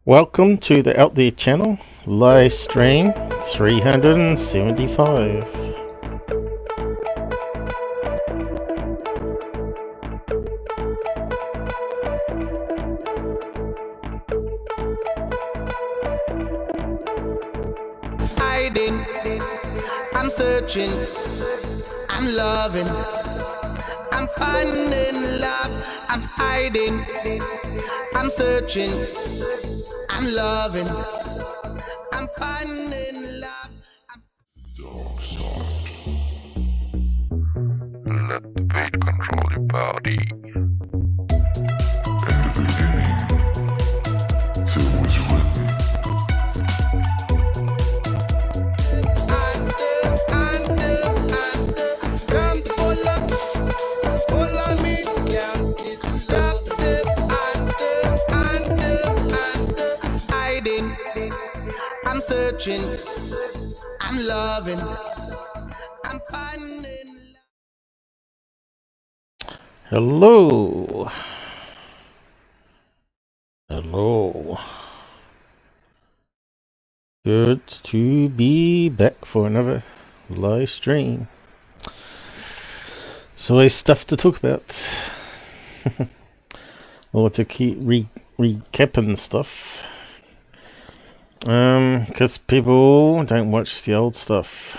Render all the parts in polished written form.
Welcome to the Out There channel, live stream 375. Hiding, I'm searching, I'm loving, I'm finding love, I'm hiding, I'm searching, I'm loving, I'm finding love. Let the beat control your body. I'm searching, I'm loving, I'm finding love. Hello. Hello. Good to be back for another live stream. So there's stuff to talk about. Or to keep recapping stuff. Because people don't watch the old stuff.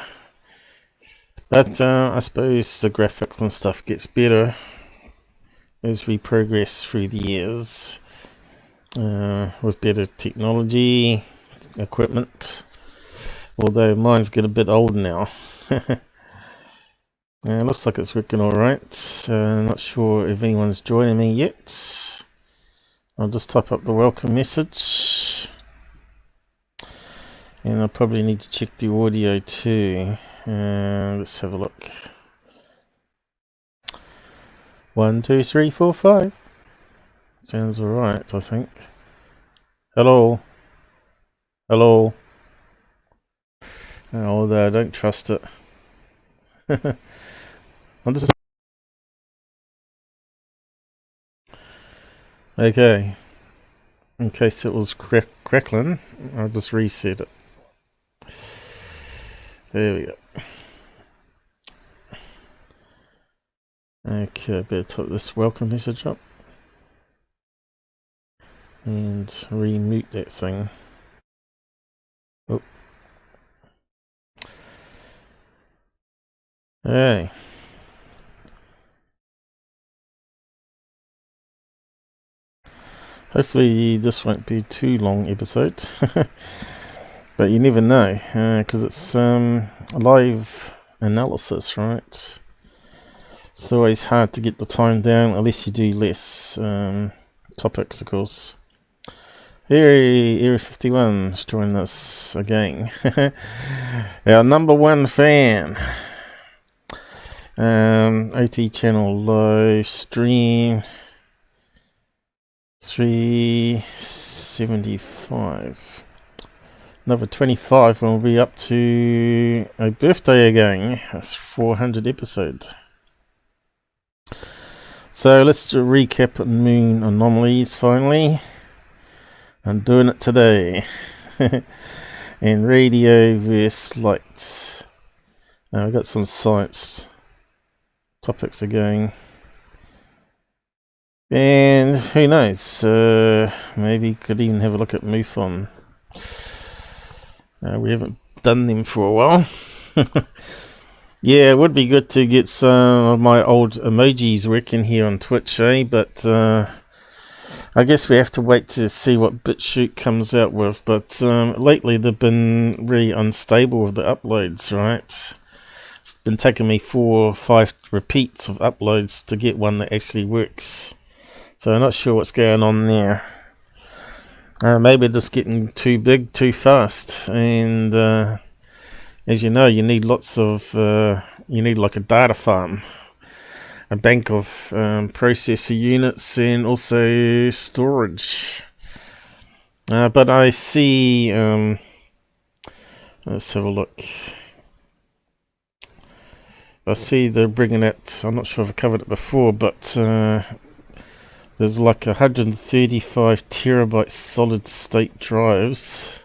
But I suppose the graphics and stuff gets better as we progress through the years. With better technology, equipment. Although mine's getting a bit old now. Looks like it's working alright. Not sure if anyone's joining me yet. I'll just type up the welcome message. And I probably need to check the audio too. Let's have a look. 1, 2, 3, 4, 5. Sounds alright, I think. Hello. Hello. Although I don't trust it. I'm just... Okay. In case it was crackling, I'll just reset it. There we go. Okay, I better type this welcome message up. And remute that thing. Oh. Hey. Hopefully this won't be too long episode. But you never know, because it's a live analysis, right? It's always hard to get the time down unless you do less topics, of course. Area 51's joining us again. Our number one fan. OT channel live stream 375. Another 25 and we'll be up to a birthday again. 400 episode. So let's recap Moon Anomalies finally. I'm doing it today. And radio versus light. Now I've got some science topics again. And who knows, maybe could even have a look at MUFON. We haven't done them for a while. Yeah, it would be good to get some of my old emojis working here on Twitch, but I guess we have to wait to see what BitChute comes out with. But lately they've been really unstable with the uploads, right? It's been taking me 4 or 5 repeats of uploads to get one that actually works. So I'm not sure what's going on there. Maybe just getting too big too fast. And as you know, you need lots of, you need like a data farm. A bank of processor units and also storage. But I see, let's have a look. I see they're bringing it, I'm not sure if I covered it before, but There's like 135 terabyte solid state drives.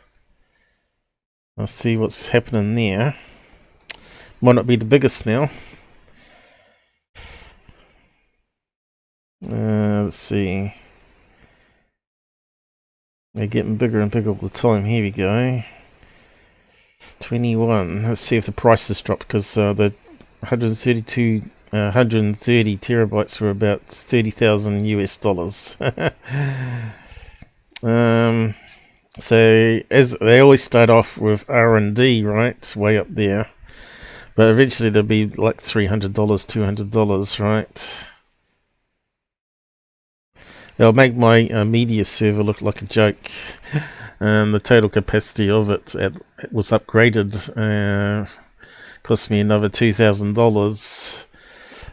I'll see what's happening there. Might not be the biggest now. Let's see. They're getting bigger and bigger all the time. Here we go. 21. Let's see if the prices drop, because the 130 terabytes were about 30,000 US dollars. So as they always start off with R&D, right, way up there, but eventually they'll be like $300, $200, right? They'll make my media server look like a joke. The total capacity of it was upgraded. Cost me another $2,000.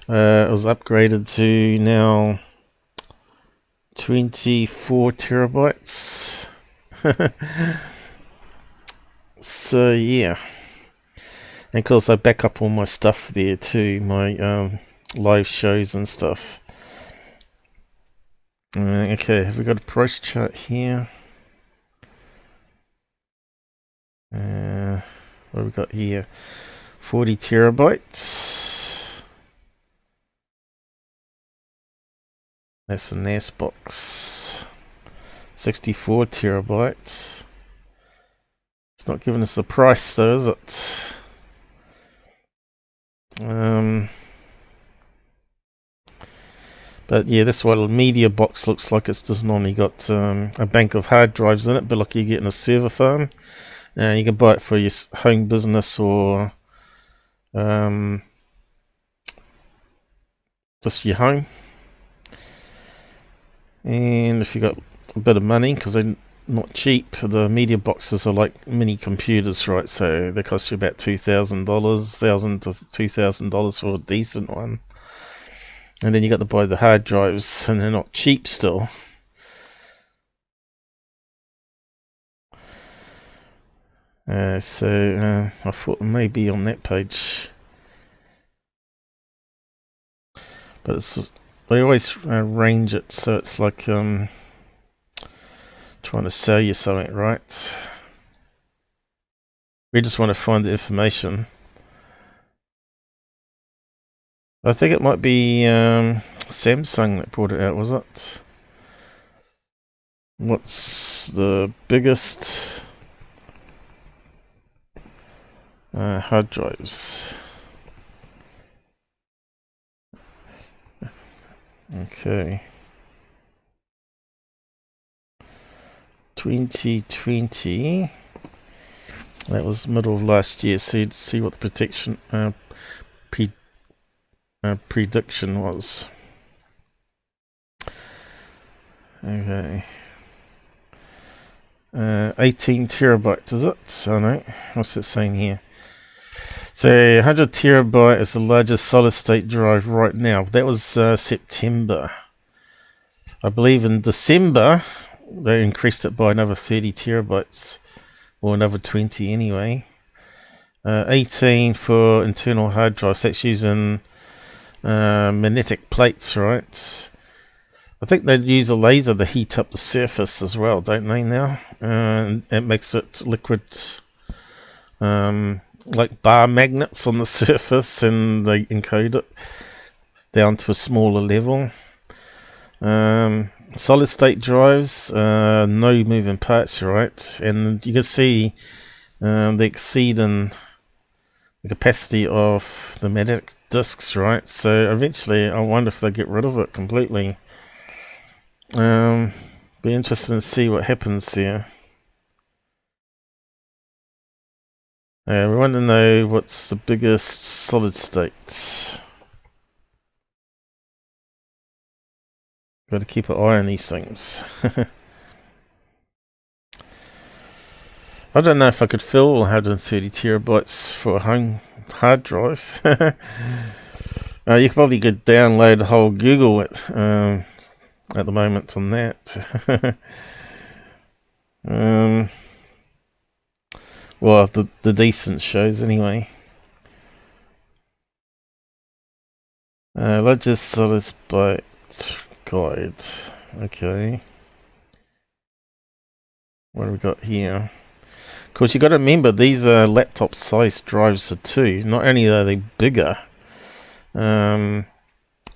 It was upgraded to now 24 terabytes. So yeah, and of course I back up all my stuff there too, my live shows and stuff. Okay, have we got a price chart here? What have we got here? 40 terabytes. That's a NAS box. 64 terabytes. It's not giving us a price though, is it? But yeah, that's what a media box looks like. It's just normally got a bank of hard drives in it, but like you get in a server farm. You can buy it for your home business or just your home. And if you got a bit of money, because they're not cheap, the media boxes are like mini computers, right? So they cost you about $2,000, $1,000 to $2,000 for a decent one. And then you got to buy the hard drives, and they're not cheap still. So I thought maybe on that page, but they always range it, so it's like trying to sell you something, right? We just want to find the information. I think it might be Samsung that brought it out, was it? What's the biggest hard drives? Okay. 2020. That was middle of last year, so you'd see what the protection prediction was. Okay. 18 terabytes, is it? Oh no, what's it saying here? So 100 terabyte is the largest solid state drive right now. That was September. I believe in December they increased it by another 30 terabytes, or another 20 anyway. 18 for internal hard drives. That's using magnetic plates, right? I think they'd use a laser to heat up the surface as well, don't they now? And it makes it liquid, like bar magnets on the surface, and they encode it down to a smaller level. Solid state drives, no moving parts, right? And you can see they exceeding the capacity of the magnetic discs, right? So eventually I wonder if they get rid of it completely. Be interesting to see what happens here. We want to know what's the biggest solid state. Got to keep an eye on these things. I don't know if I could fill 130 terabytes for a home hard drive. You could probably go download the whole Google at the moment on that. Well, the decent shows anyway. Largest solid state guide. Okay. What have we got here? Of course, you got to remember these are laptop-sized drives too. Not only are they bigger, they're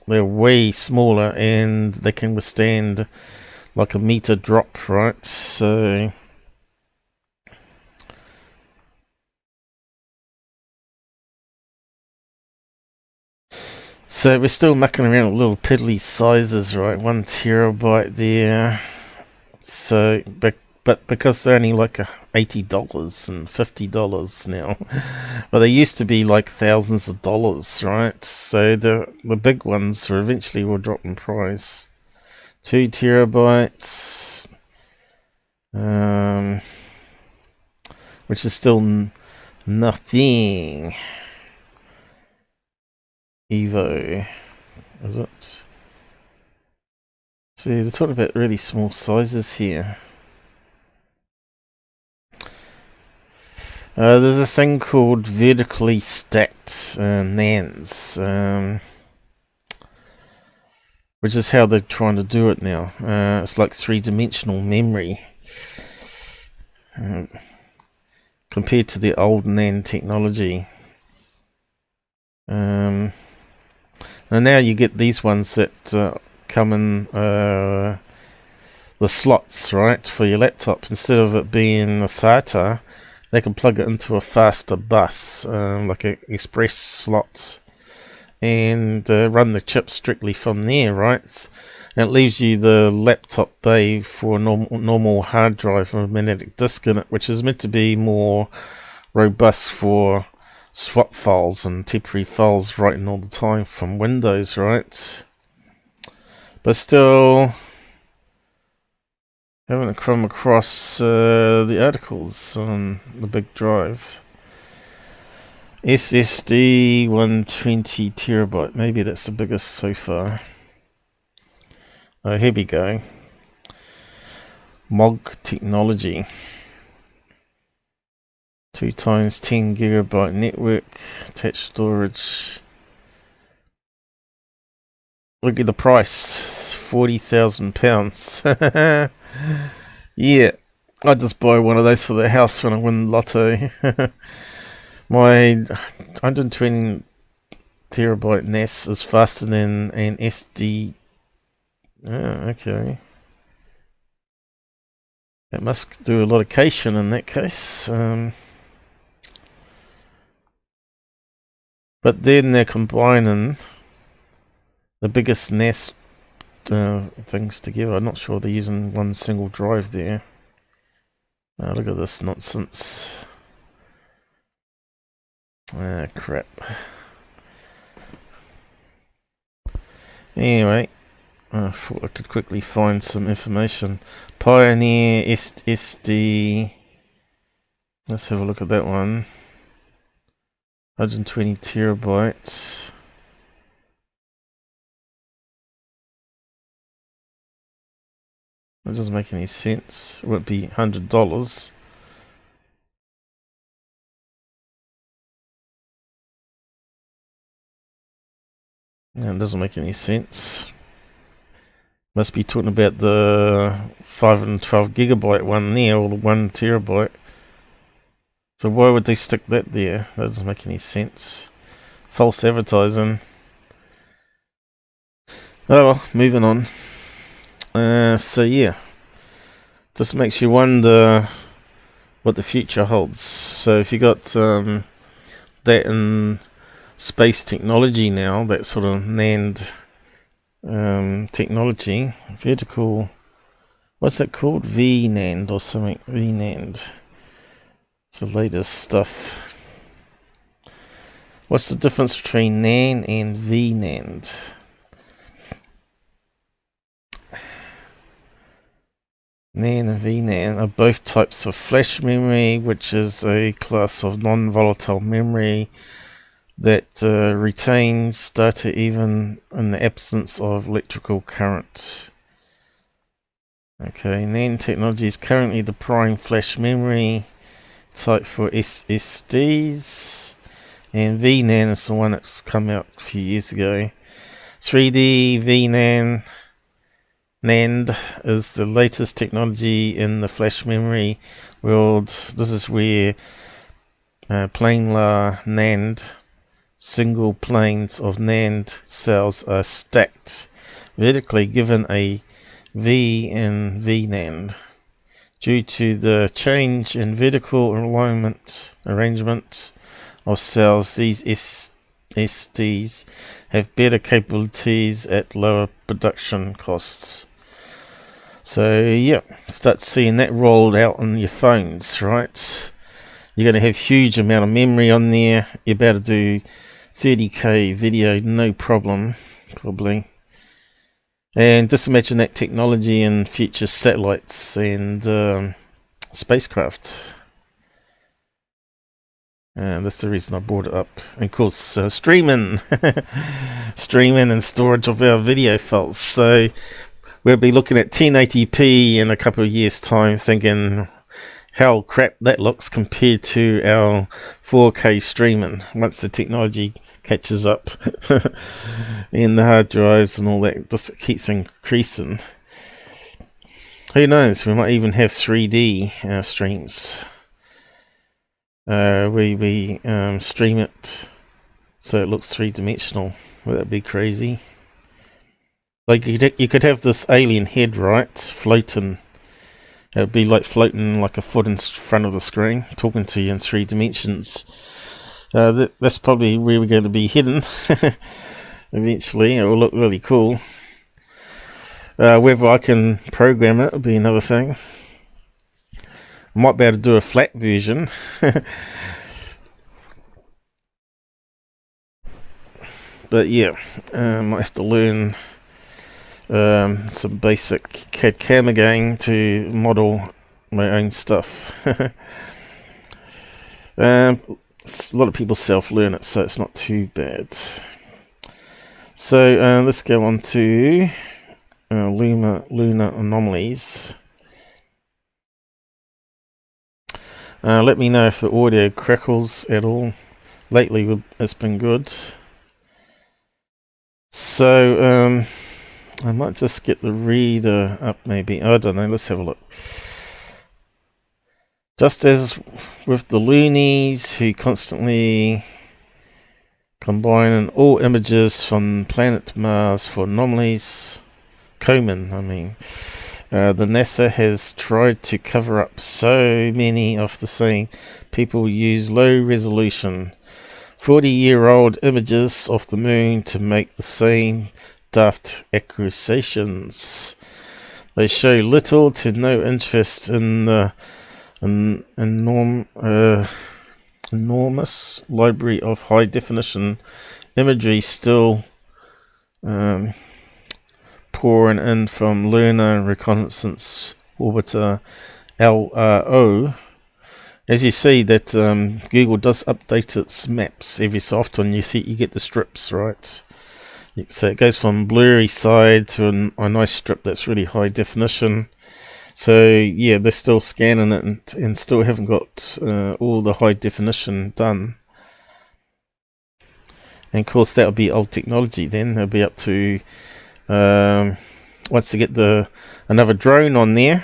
way smaller, and they can withstand like a meter drop, right? So we're still mucking around with little piddly sizes, right? 1 terabyte there. So, but because they're only like $80 and $50 now, well, they used to be like thousands of dollars, right? So the big ones eventually will drop in price. 2 terabytes, which is still nothing. Evo, is it? See, they're talking about really small sizes here. There's a thing called vertically stacked NANds, which is how they're trying to do it now. It's like 3-dimensional memory compared to the old NAND technology. And now you get these ones that come in the slots, right, for your laptop. Instead of it being a SATA, they can plug it into a faster bus, like an express slot, and run the chip strictly from there, right? And it leaves you the laptop bay for a normal hard drive with a magnetic disk in it, which is meant to be more robust for swap files and temporary files writing all the time from Windows, right? But still haven't come across the articles on the big drive. SSD 120 terabyte. Maybe that's the biggest so far. Oh, here we go. MOG technology. 2 times 10 gigabyte network. Attached storage. Look at the price. £40,000. Yeah, I just buy one of those for the house when I win the lotto. My 120 terabyte NAS is faster than an SD. Oh, okay. It must do a lot of caching in that case. But then they're combining the biggest NAS things together. I'm not sure they're using one single drive there. Look at this nonsense. Ah, crap. Anyway, I thought I could quickly find some information. Pioneer SSD. Let's have a look at that one. 120 terabytes. That doesn't make any sense. It won't be $100. Yeah, it doesn't make any sense. Must be talking about the 512 gigabyte one there, or the 1 terabyte. So why would they stick that there? That doesn't make any sense. False advertising. Oh well, moving on. So yeah, just makes you wonder what the future holds. So if you got that in space technology now, that sort of NAND technology, vertical, what's it called? v-nand or something. v-nand. It's the latest stuff. What's the difference between NAND and v-nand? NAND and v-nand are both types of flash memory, which is a class of non-volatile memory that retains data even in the absence of electrical current. Okay, NAND technology is currently the prime flash memory type for SSDs, and v-nand is the one that's come out a few years ago. 3D v-nand NAND is the latest technology in the flash memory world. This is where planar NAND, single planes of NAND cells are stacked vertically given a V in v-nand. Due to the change in vertical arrangement of cells, these SSDs have better capabilities at lower production costs. So yeah, start seeing that rolled out on your phones, right? You're going to have huge amount of memory on there. You're about to do 30k video, no problem, probably. And just imagine that technology in future satellites and spacecraft. And that's the reason I brought it up. And of course, streaming, streaming and storage of our video files. So we'll be looking at 1080p in a couple of years' time, thinking how crap that looks compared to our 4K streaming once the technology catches up and the hard drives and all that just keeps increasing. Who knows, we might even have 3D streams. We stream it so it looks three-dimensional. Would that be crazy? Like you could have this alien head, right, floating. It would be like floating like a foot in front of the screen, talking to you in 3 dimensions. That's probably where we're going to be heading eventually. It will look really cool. Whether I can program it will be another thing. I might be able to do a flat version. But yeah, I might have to learn some basic CAD-CAM again to model my own stuff. A lot of people self-learn it, so it's not too bad. So let's go on to lunar anomalies. Let me know if the audio crackles at all. Lately it's been good. So I might just get the reader up maybe. I don't know, let's have a look. Just as with the loonies who constantly combine all images from planet Mars for anomalies, the NASA has tried to cover up so many of the same. People use low resolution 40-year-old images of the moon to make the same daft accusations. They show little to no interest in the enormous library of high-definition imagery still pouring in from Lunar Reconnaissance Orbiter LRO. As you see that Google does update its maps every so often. You get the strips, right? So it goes from blurry side to a nice strip that's really high definition. So yeah, they're still scanning it and still haven't got all the high definition done. And of course that will be old technology then. They'll be up to once they get another drone on there,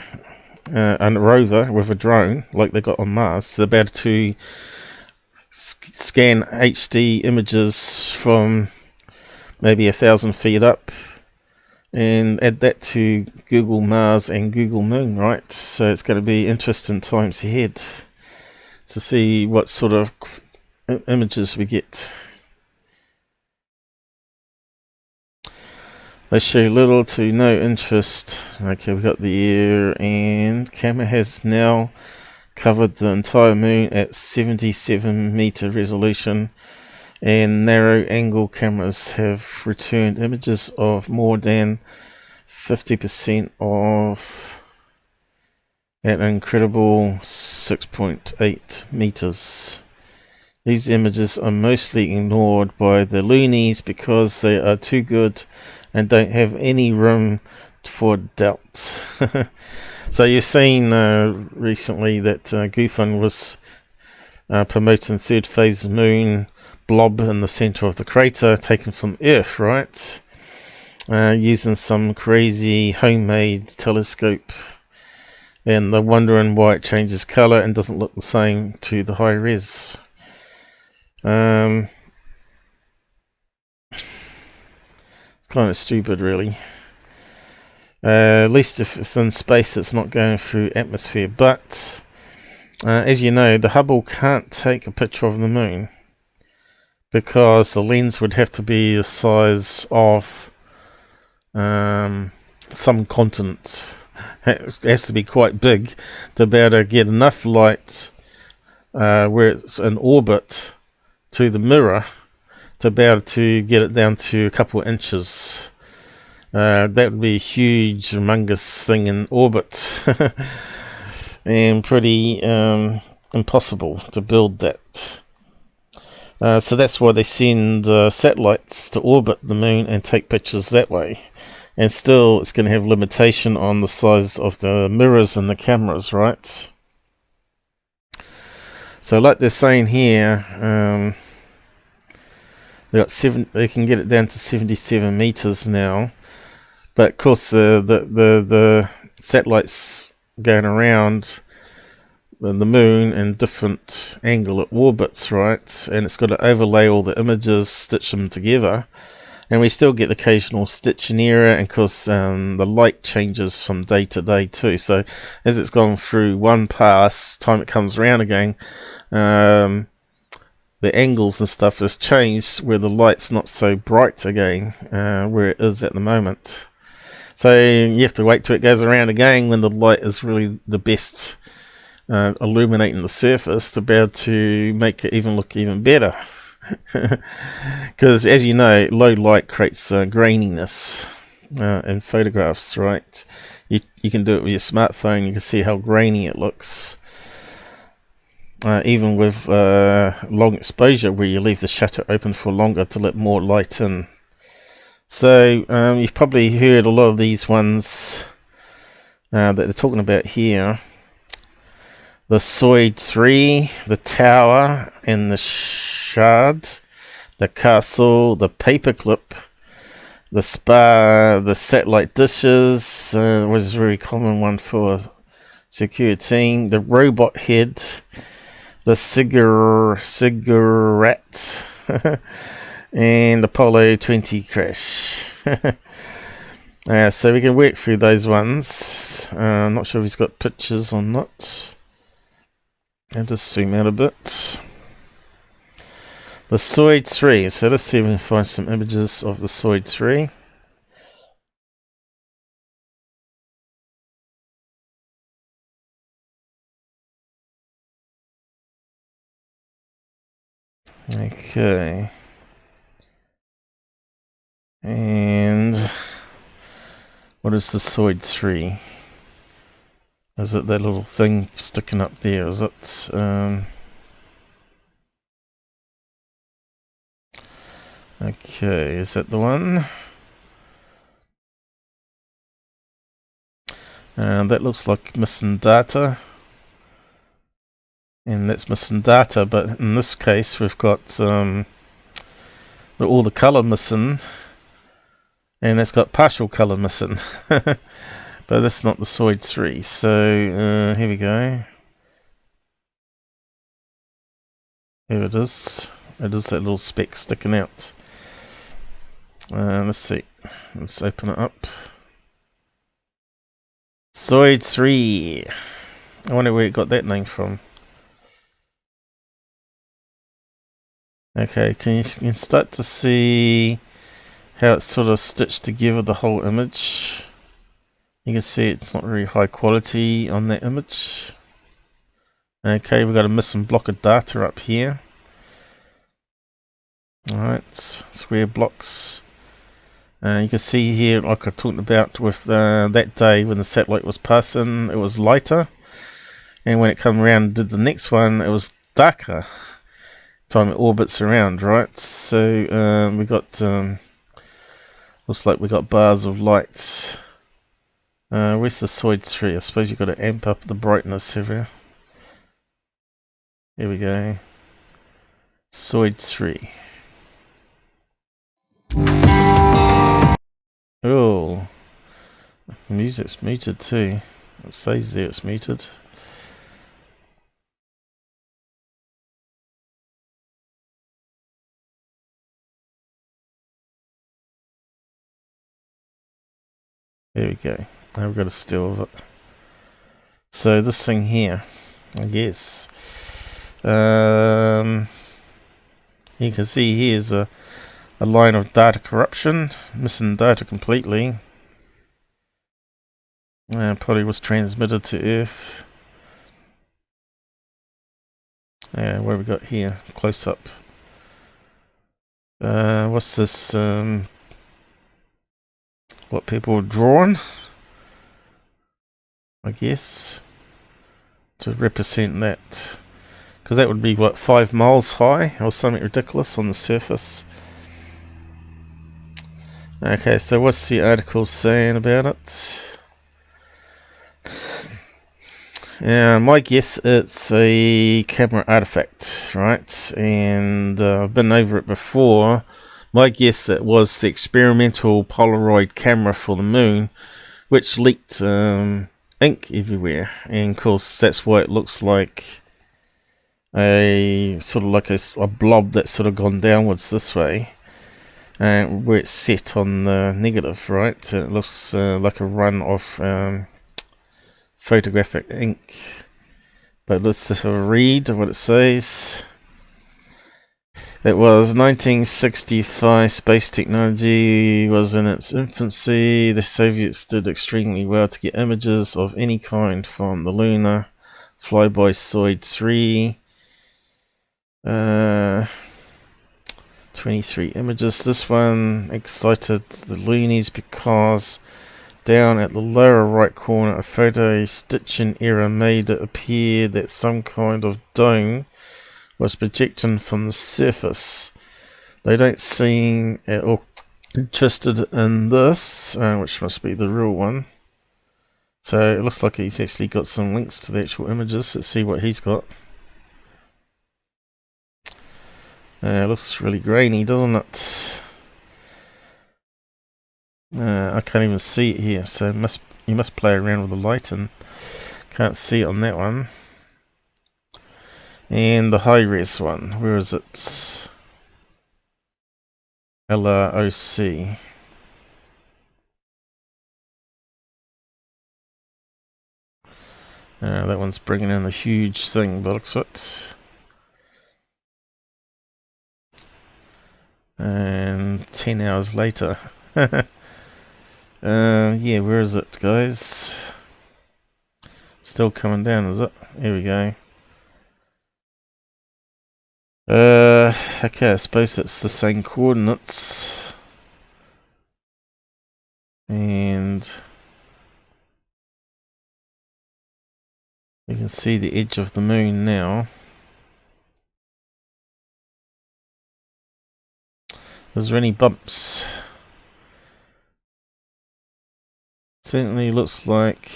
and a rover with a drone like they got on Mars, they're about to scan HD images from maybe 1,000 feet up and add that to Google Mars and Google Moon, right? So it's going to be interesting times ahead to see what sort of images we get. They show little to no interest. Okay, we've got the air, and camera has now covered the entire moon at 77 meter resolution, and narrow angle cameras have returned images of more than 50% of an incredible 6.8 meters. These images are mostly ignored by the loonies because they are too good and don't have any room for doubt. So you've seen recently that GoFund was promoting third phase moon blob in the center of the crater taken from Earth, right? using some crazy homemade telescope, and they're wondering why it changes color and doesn't look the same to the high res. It's kind of stupid, really. At least if it's in space, it's not going through atmosphere. But as you know, the Hubble can't take a picture of the moon because the lens would have to be the size of some continent. It has to be quite big to be able to get enough light where it's in orbit to the mirror to be able to get it down to a couple of inches. That would be a huge, humongous thing in orbit, and pretty impossible to build that. So that's why they send satellites to orbit the moon and take pictures that way. And still, it's going to have limitation on the size of the mirrors and the cameras, right? So, like they're saying here, they can get it down to 77 meters now. But of course, the satellites going around the moon in different angle orbits, right? And it's got to overlay all the images, stitch them together. And we still get the occasional stitching error, and of course the light changes from day to day too. So as it's gone through one pass, time it comes around again, the angles and stuff has changed where the light's not so bright again, where it is at the moment. So you have to wait till it goes around again when the light is really the best, illuminating the surface to be able to make it even look even better. Because as you know, low light creates graininess in photographs, right? You can do it with your smartphone. You can see how grainy it looks, even with long exposure where you leave the shutter open for longer to let more light in. So you've probably heard a lot of these ones that they're talking about here. The Soid 3, the Tower, and the Shard, the Castle, the Paperclip, the Spar, the Satellite Dishes, was a very common one for security, the Robot Head, the Cigarette, and Apollo 20 crash. So we can work through those ones. I'm not sure if he's got pictures or not. I'll just zoom out a bit. The Soid 3. So let's see if we can find some images of the Soid 3. Okay. And what is the Soid 3? Is it that little thing sticking up there? Is it? Okay, is that the one? That looks like missing data. And that's missing data, but in this case we've got all the colour missing. And it's got partial colour missing. But that's not the Soid 3. So here we go. Here it is. It is that little speck sticking out. Let's see. Let's open it up. Soid 3. I wonder where it got that name from. Okay, can you start to see how it's sort of stitched together the whole image? You can see it's not very high quality on that image. Okay, we've got a missing block of data up here. Alright, square blocks. You can see here, like I talked about with that day when the satellite was passing, it was lighter. And when it came around and did the next one, it was darker. Time it orbits around, right? So we got, looks like we got bars of light. Where's the Soid 3? I suppose you've got to amp up the brightness here. Here we go. Soid 3. Oh, the music's muted too. It says there it's muted. There we go. Now we've got a still of it. So this thing here, I guess. You can see here's a line of data corruption, missing data completely. Probably was transmitted to Earth. What have we got here? Close up. What's this? What people have drawn, I guess, to represent that. Because that would be, what, 5 miles high or something ridiculous on the surface. Okay, so what's the article saying about it? My guess it's a camera artifact, right? And I've been over it before. My guess it was the experimental Polaroid camera for the moon, which leaked ink everywhere. And of course, that's why it looks like a sort of like a blob that's sort of gone downwards this way. Where it's set on the negative, right? It looks like a run of photographic ink. But let's just have a read what it says. It was 1965. Space technology was in its infancy. The Soviets did extremely well to get images of any kind from the lunar flyby Soyuz 3. 23 images. This one excited the loonies because down at the lower right corner, a photo stitching error made it appear that some kind of dome was projecting from the surface. They don't seem at all interested in this, which must be the real one. So it looks like he's actually got some links to the actual images. Let's see what he's got. It looks really grainy, doesn't it? I can't even see it here, so you must play around with the light and can't see it on that one. And the high res one, where is it? LROC. That one's bringing in a huge thing, but looks it. And 10 hours later. Yeah, where is it, guys? Still coming down, is it? Here we go. Okay, I suppose it's the same coordinates. And you can see the edge of the moon now. Is there any bumps? Certainly looks like,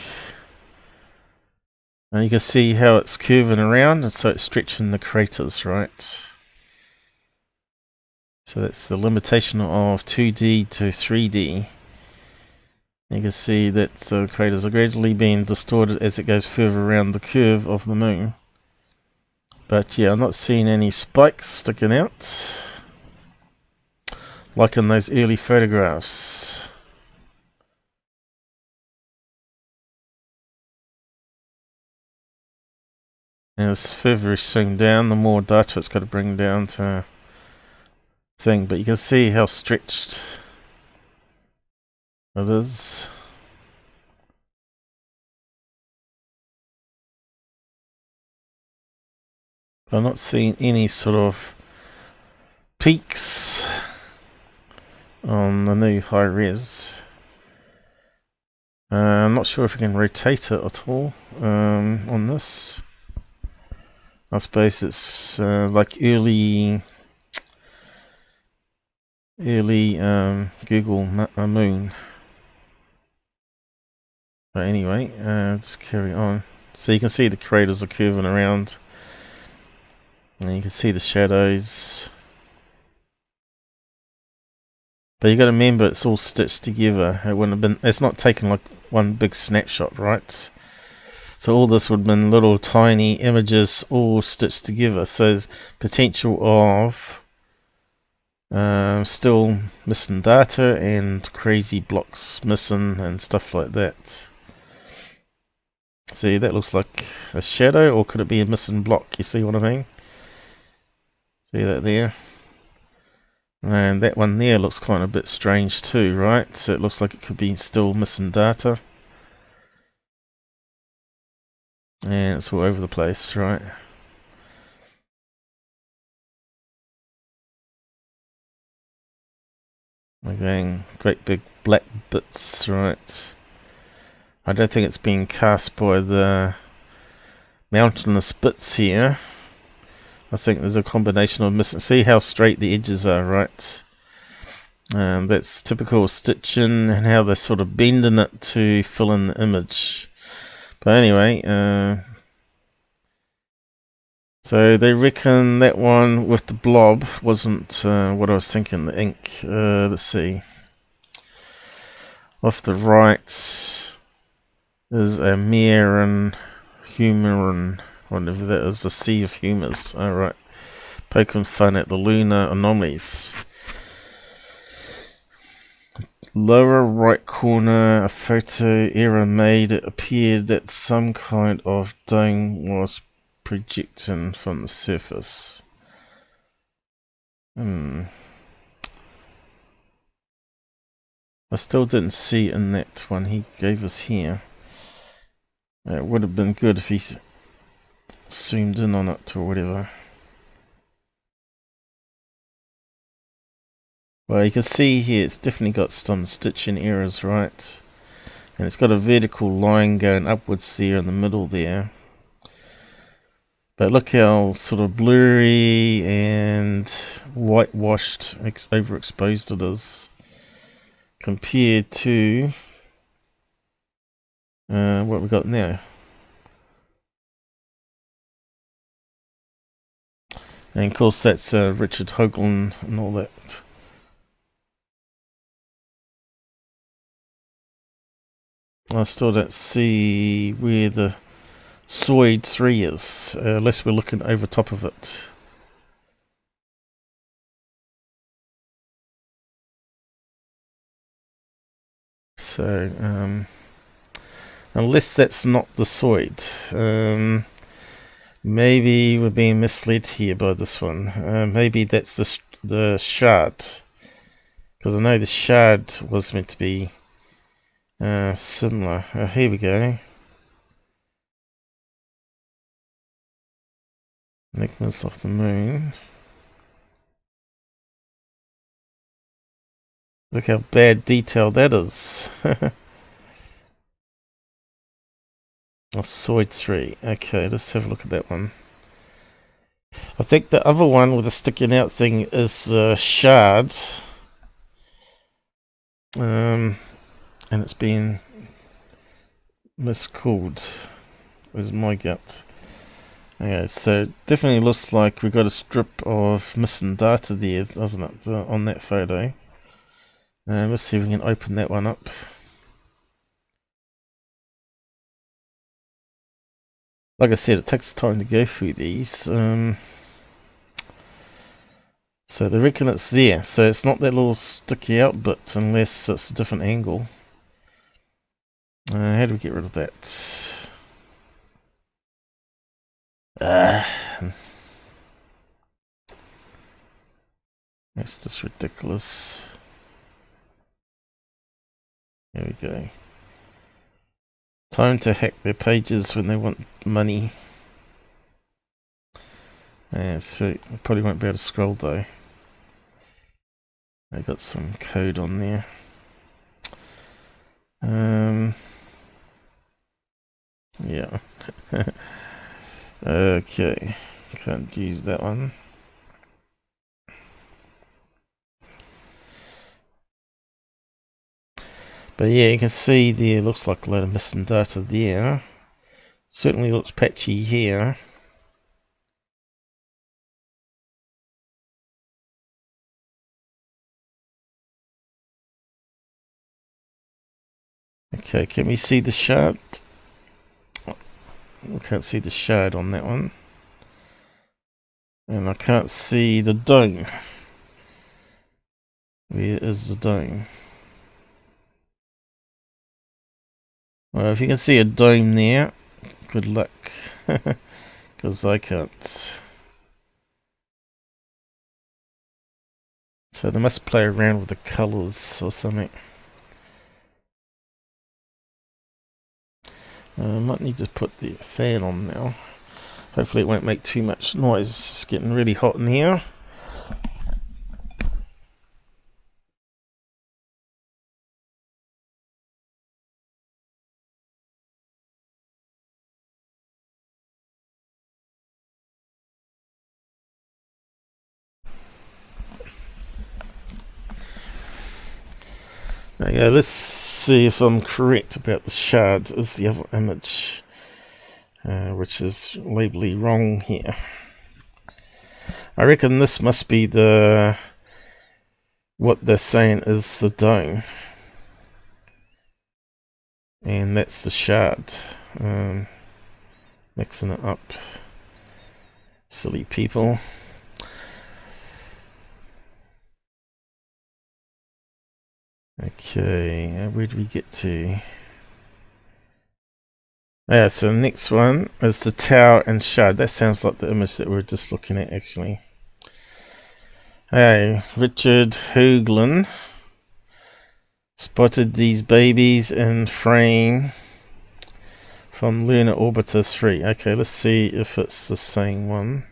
and you can see how it's curving around, and so it's stretching the craters, right? So that's the limitation of 2D to 3D. You can see that the craters are gradually being distorted as it goes further around the curve of the moon. But yeah, I'm not seeing any spikes sticking out like in those early photographs. And as further it's zoomed down, the more data it's got to bring down to thing. But you can see how stretched it is. I'm not seeing any sort of peaks on the new high res. I'm not sure if we can rotate it at all on this. I suppose it's like early Google Moon. But anyway, just carry on. So you can see the craters are curving around, and you can see the shadows. But you got to remember, it's all stitched together. It wouldn't have been. It's not taken like one big snapshot, right? So all this would have been little tiny images all stitched together. So there's potential of still missing data and crazy blocks missing and stuff like that. See, that looks like a shadow, or could it be a missing block? You see what I mean? See that there? And that one there looks kind of a bit strange too, right? So it looks like it could be still missing data. And it's all over the place, right? Again, great big black bits, right? I don't think it's being cast by the mountainous bits here. I think there's a combination of missing. See how straight the edges are, right? And that's typical stitching and how they're sort of bending it to fill in the image. But anyway, so they reckon that one with the blob wasn't what I was thinking, the ink. Let's see. Off the right is a mere and humor and whatever that is, a sea of humors. Alright. Poking fun at the lunar anomalies. Lower right corner, a photo error made. It appeared that some kind of dome was projecting from the surface. I still didn't see in that one he gave us here. It would have been good if he zoomed in on it or whatever. Well, you can see here it's definitely got some stitching errors, right? And it's got a vertical line going upwards there in the middle there. But look how sort of blurry and whitewashed, overexposed it is compared to what we got now. And of course that's Richard Hoagland and all that. I still don't see where the Soid 3 is, unless we're looking over top of it. So, unless that's not the Soid, maybe we're being misled here by this one. Maybe that's the shard, because I know the shard was meant to be similar. Here we go. Enigmas of the Moon. Look how bad detail that is. A Soid 3. Okay, let's have a look at that one. I think the other one with the sticking out thing is shard. And it's been miscalled. Where's my gut? Okay, so it definitely looks like we've got a strip of missing data there, doesn't it, on that photo. Let's see if we can open that one up. Like I said, it takes time to go through these. So they reckon it's there. So it's not that little sticky out bit unless it's a different angle. How do we get rid of that? That's just ridiculous. There we go. Time to hack their pages when they want money. So I probably won't be able to scroll though. They got some code on there. Yeah. Okay. Can't use that one. But yeah, you can see there looks like a lot of missing data there. Certainly looks patchy here. Okay, can we see the shard? We can't see the shard on that one. And I can't see the dome. Where is the dome? Well, if you can see a dome there, good luck. Because I can't. So they must play around with the colours or something. I might need to put the fan on now. Hopefully it won't make too much noise. It's getting really hot in here. There you go, let's see if I'm correct about the shard is the other image, which is labelly wrong here. I reckon this must be the, what they're saying is the dome. And that's the shard. Mixing it up. Silly people. Okay, where do we get to? Yeah, so the next one is the tower and shard. That sounds like the image that we were just looking at, actually. Hey, Richard Hoagland spotted these babies in frame from Lunar Orbiter 3. Okay, let's see if it's the same one.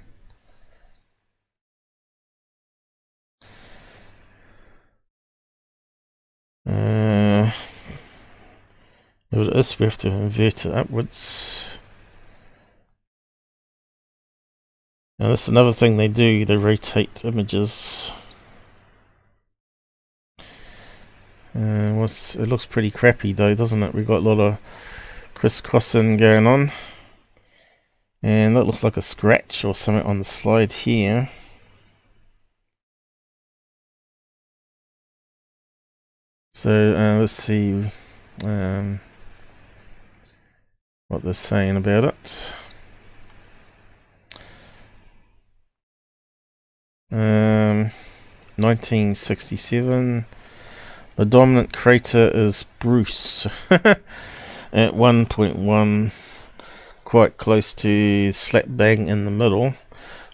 If it is, we have to invert it upwards. Now that's another thing they do, they rotate images. It looks pretty crappy though, doesn't it? We've got a lot of crisscrossing going on. And that looks like a scratch or something on the slide here. So let's see what they're saying about it. 1967. The dominant crater is Bruce at 1.1, quite close to slap bang in the middle.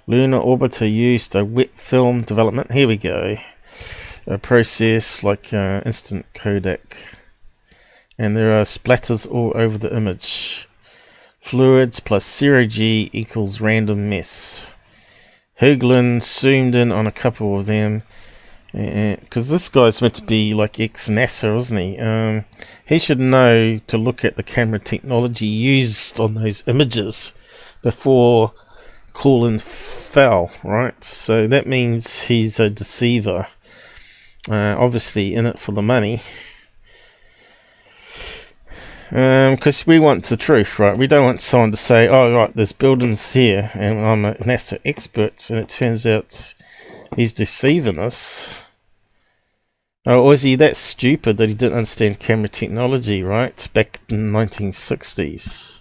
Lunar Orbiter used a wet film development. Here we go. A process like instant Kodak. And there are splatters all over the image. Fluids plus 0G equals random mess. Hoagland zoomed in on a couple of them. Because this guy's meant to be like ex-NASA, isn't he? He should know to look at the camera technology used on those images before calling foul, right? So that means he's a deceiver. Obviously in it for the money. Because we want the truth, right? We don't want someone to say, oh, right, there's buildings here, and I'm a NASA expert, and it turns out he's deceiving us. Or was he that stupid that he didn't understand camera technology, right? Back in the 1960s.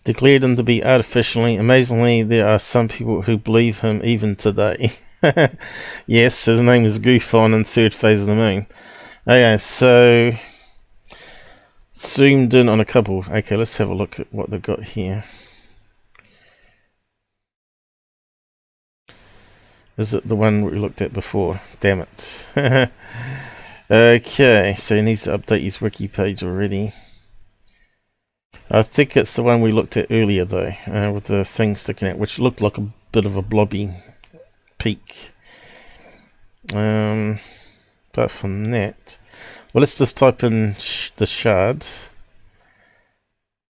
Declared him to be artificially. Amazingly, there are some people who believe him even today. Yes, his name is Goofon in Third Phase of the Moon. Okay, so zoomed in on a couple. Okay, let's have a look at what they've got here. Is it the one we looked at before? Damn it. Okay, so he needs to update his wiki page already. I think it's the one we looked at earlier though, with the thing sticking out, which looked like a bit of a blobby peak. Apart from that, well, let's just type in the shard,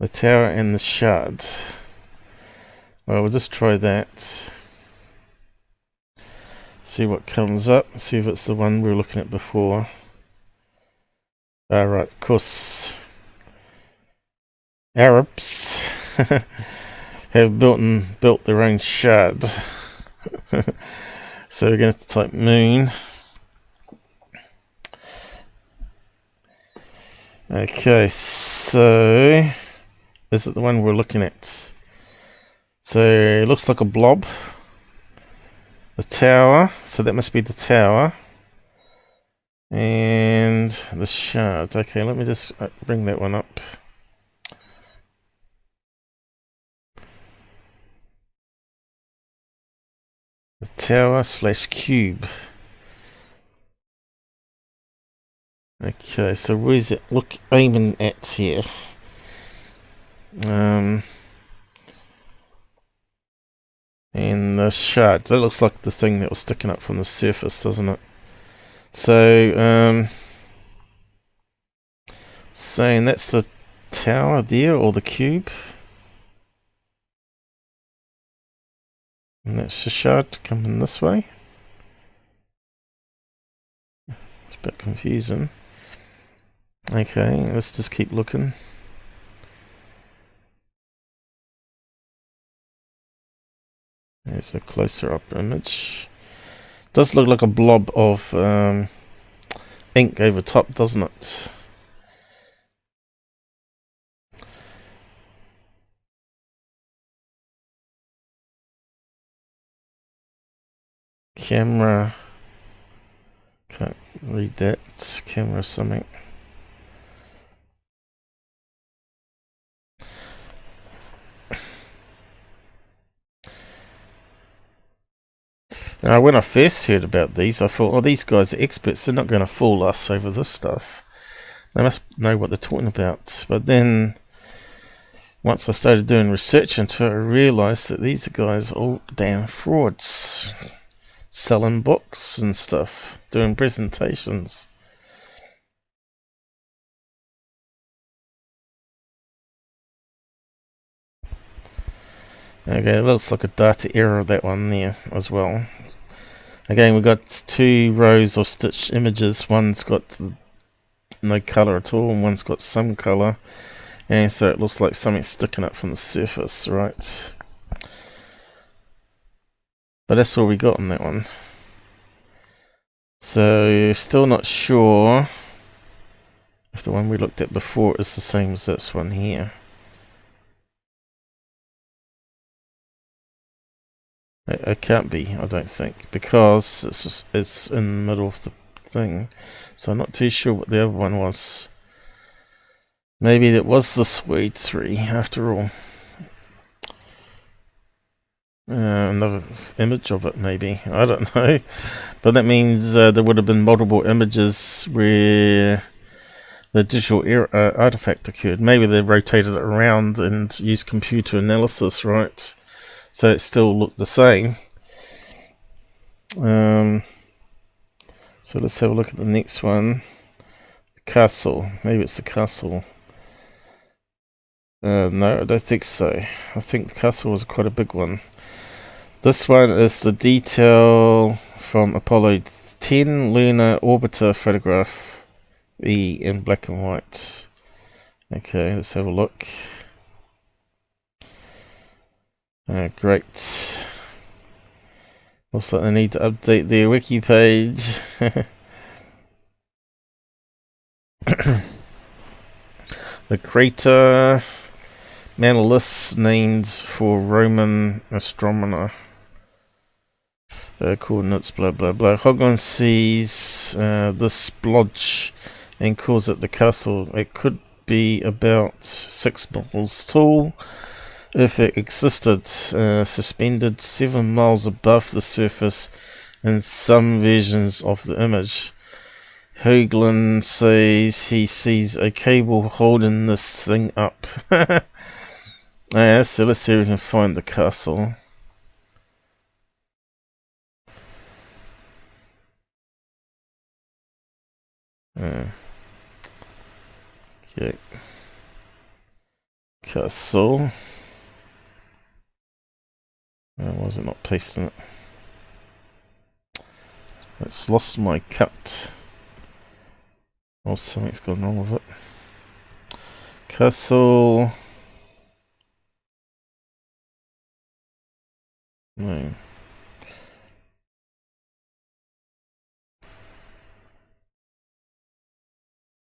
the tower and the shard. Well, we'll just try that. See what comes up. See if it's the one we were looking at before. Alright, of course, Arabs have built their own shard. So we're going to type moon. Okay, so is it the one we're looking at? So it looks like a blob. The tower, so that must be the tower. And the shard. Okay, let me just bring that one up. The tower / cube. Okay, so where's it aiming at here? And the shard. That looks like the thing that was sticking up from the surface, doesn't it? So, saying that's the tower there, or the cube. And that's the shard coming this way. It's a bit confusing. Okay, let's just keep looking. There's a closer up image. Does look like a blob of ink over top, doesn't it? Camera. Can't read that. Camera something. Now, when I first heard about these, I thought, oh, these guys are experts. They're not going to fool us over this stuff. They must know what they're talking about. But then, once I started doing research into it, I realised that these guys are all damn frauds. Selling books and stuff. Doing presentations. Okay, it looks like a data error, that one there as well. Again, we've got 2 rows of stitched images. One's got no colour at all, and one's got some colour. And so it looks like something's sticking up from the surface, right? But that's all we got on that one. So, still not sure if the one we looked at before is the same as this one here. It can't be, I don't think, because it's in the middle of the thing. So I'm not too sure what the other one was. Maybe it was the Suede 3 after all. Another image of it, maybe. I don't know. But that means there would have been multiple images where the digital artifact occurred. Maybe they rotated it around and used computer analysis, right? So it still looked the same. So let's have a look at the next one. The castle. Maybe it's the castle. No, I don't think so. I think the castle was quite a big one. This one is the detail from Apollo 10 lunar orbiter photograph E in black and white. Okay, let's have a look. Great. Also, I need to update their wiki page. The crater Manlius, named for Roman astronomer. Coordinates, blah blah blah. Hoagland sees this splodge and calls it the castle. It could be about 6 miles tall if it existed, suspended 7 miles above the surface in some versions of the image. Hoagland says he sees a cable holding this thing up. So let's see if we can find the castle. Okay. Castle. Why was it not pasting it? It's lost my cut. Or something's gone wrong with it. Castle. No.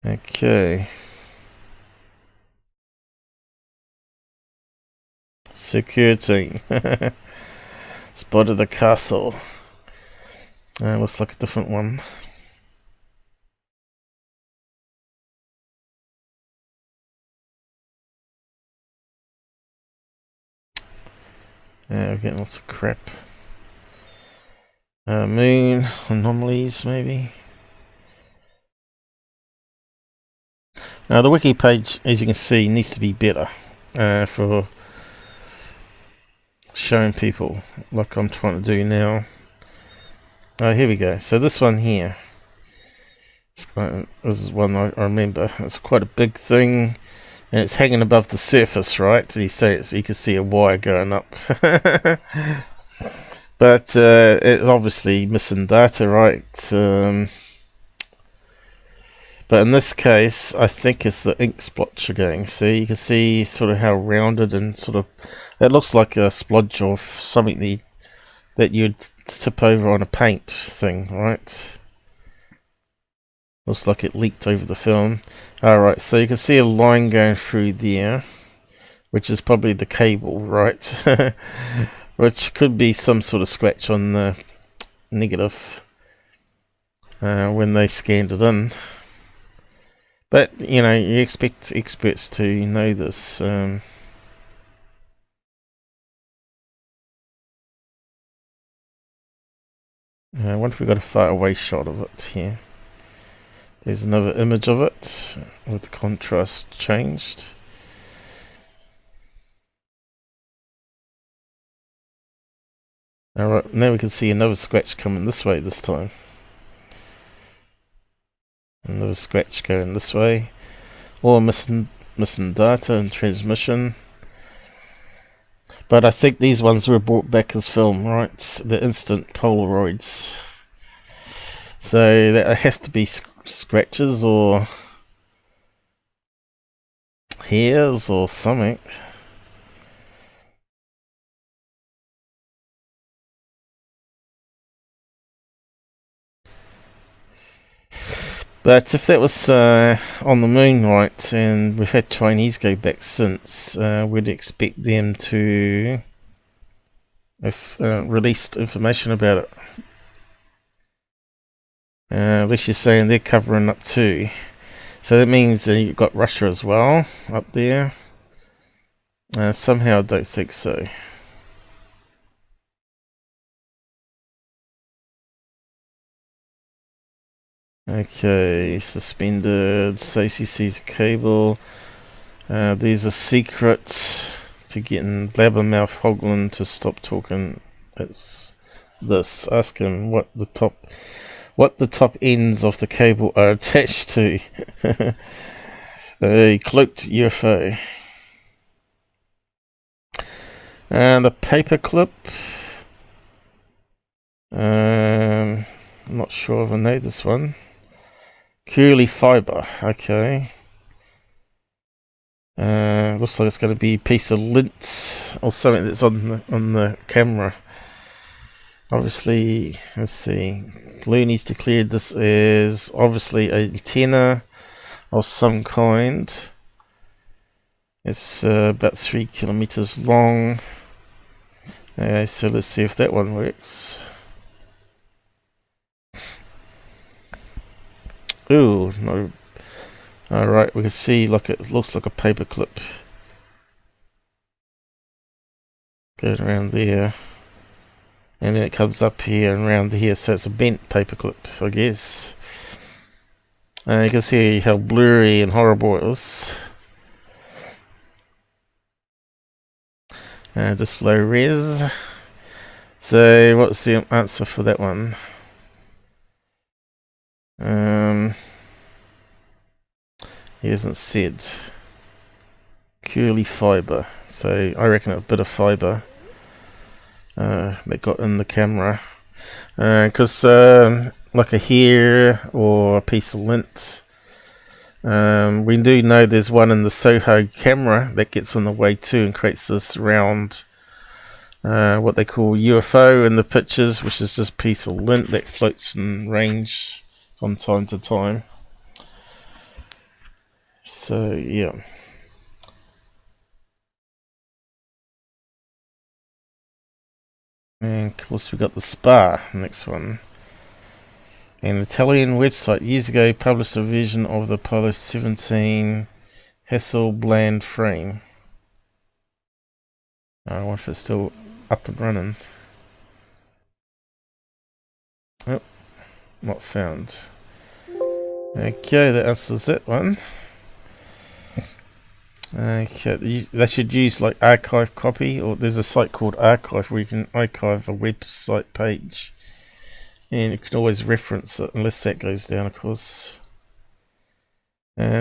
Okay. Security. Spotted the castle. Looks like a different one. We're getting lots of crap. Moon, anomalies, maybe. Now the wiki page, as you can see, needs to be better for showing people, like I'm trying to do now. Here we go. So this one here, this is one I remember. It's quite a big thing, and it's hanging above the surface, right? You say it, so you can see a wire going up. But it's obviously missing data, right? But in this case, I think it's the ink splotch again. See, you can see sort of how rounded and sort of, it looks like a splodge of something that you'd tip over on a paint thing, right? Looks like it leaked over the film. Alright, so you can see a line going through there, which is probably the cable, right? Which could be some sort of scratch on the negative when they scanned it in. But, you know, you expect experts to know this. I wonder if we got a far away shot of it here. There's another image of it with the contrast changed. Alright, now we can see another scratch coming this way this time. Another scratch going this way. Or missing data and transmission. But I think these ones were brought back as film, right? The instant Polaroids. So that has to be scratches or hairs or something. But if that was on the moon, right, and we've had Chinese go back since, we'd expect them to have released information about it. Unless you're saying they're covering up too. So that means you've got Russia as well up there. Somehow I don't think so. Okay, suspended. Stacey sees a cable. There's a secret to getting Blabbermouth Hoagland to stop talking. It's this. Ask him what the top ends of the cable are attached to. A cloaked UFO. And the paperclip. I'm not sure if I know this one. Curly fiber, okay. Looks like it's going to be a piece of lint or something that's on the camera. Obviously, let's see. Looney's declared this is obviously an antenna of some kind. It's about 3 kilometers long. So let's see if that one works. Ooh, no. Alright, we can see like it looks like a paperclip going around there. And then it comes up here and around here, so it's a bent paperclip, I guess. You can see how blurry and horrible it is. Just low res. So what's the answer for that one? He hasn't said. Curly fiber. So I reckon a bit of fiber that got in the camera. Because like a hair or a piece of lint. We do know there's one in the Soho camera that gets on the way too and creates this round what they call UFO in the pictures, which is just a piece of lint that floats in range from time to time. So yeah. And of course we got the Spar, next one. An Italian website years ago published a version of the Apollo 17 Hasselblad frame. I wonder if it's still up and running. Oh, not found. Okay, that answers that one. Okay, they should use like archive copy, or there's a site called Archive where you can archive a website page, and you can always reference it unless that goes down, of course.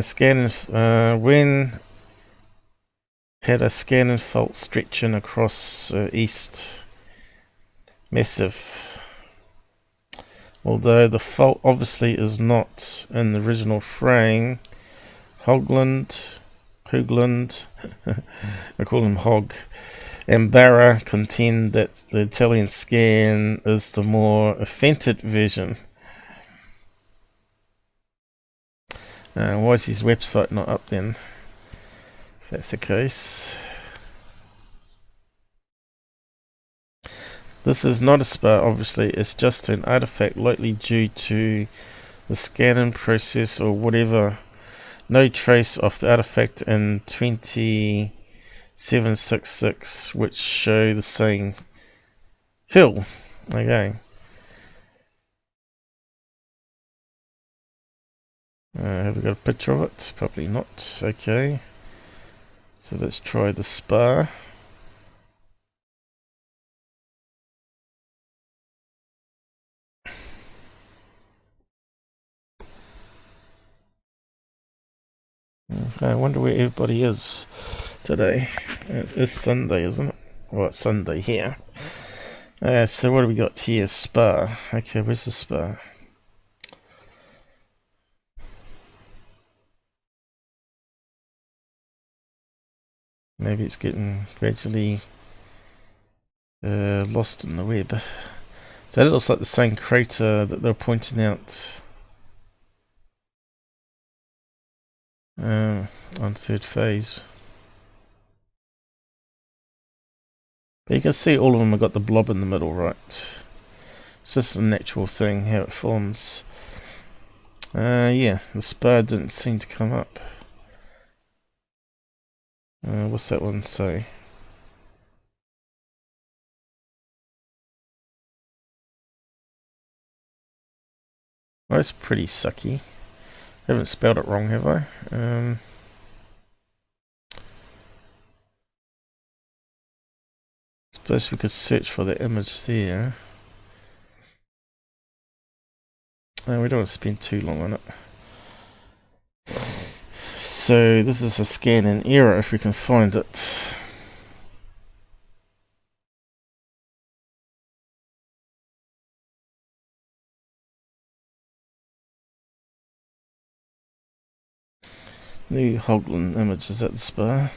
Scan when had a scan and fault stretching across east massive. Although the fault obviously is not in the original frame, Hoagland, I call him Hog, and Barra contend that the Italian scan is the more authentic version. Why is his website not up then, if that's the case? This is not a Spar, obviously, it's just an artifact likely due to the scanning process or whatever. No trace of the artifact in 2766, which show the same hill. Okay. Have we got a picture of it? Probably not. Okay. So let's try the Spar. Okay, I wonder where everybody is today. It's Sunday, isn't it? Well, it's Sunday here. So what do we got here? Spar. Okay, where's the Spar? Maybe it's getting gradually lost in the web. So it looks like the same crater that they're pointing out on third phase. But you can see all of them have got the blob in the middle, right? It's just a natural thing how it forms. Yeah, the Spar didn't seem to come up. What's that one say? Well, that's pretty sucky. I haven't spelled it wrong, have I? Suppose we could search for the image there. We don't want to spend too long on it. So this is a scan in error if we can find it. New Hoagland image, is that the Spar?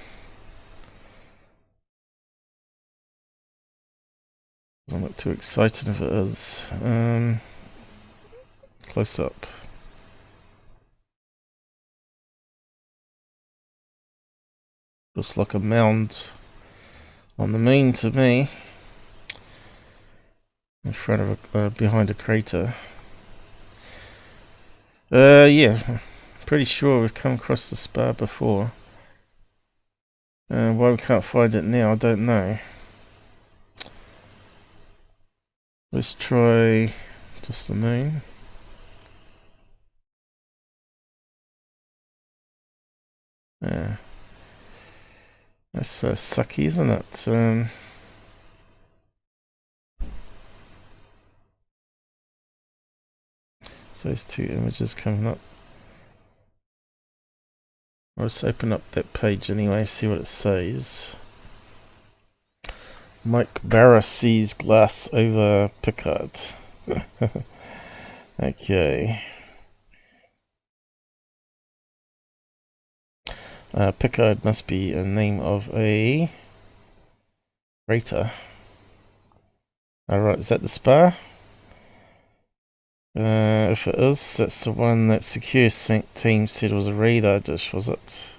I'm not too excited if it is. Close up. Looks like a mound on the moon to me. In front of behind a crater. Yeah. Pretty sure we've come across the Spar before. Why we can't find it now, I don't know. Let's try just the moon. Yeah. That's sucky, isn't it? So there's two images coming up. Let's open up that page anyway, see what it says. Mike Barra sees glass over Picard. Okay. Picard must be a name of a crater. Alright, is that the Spar? If it is, that's the one that Secure Team said was a radar dish, was it?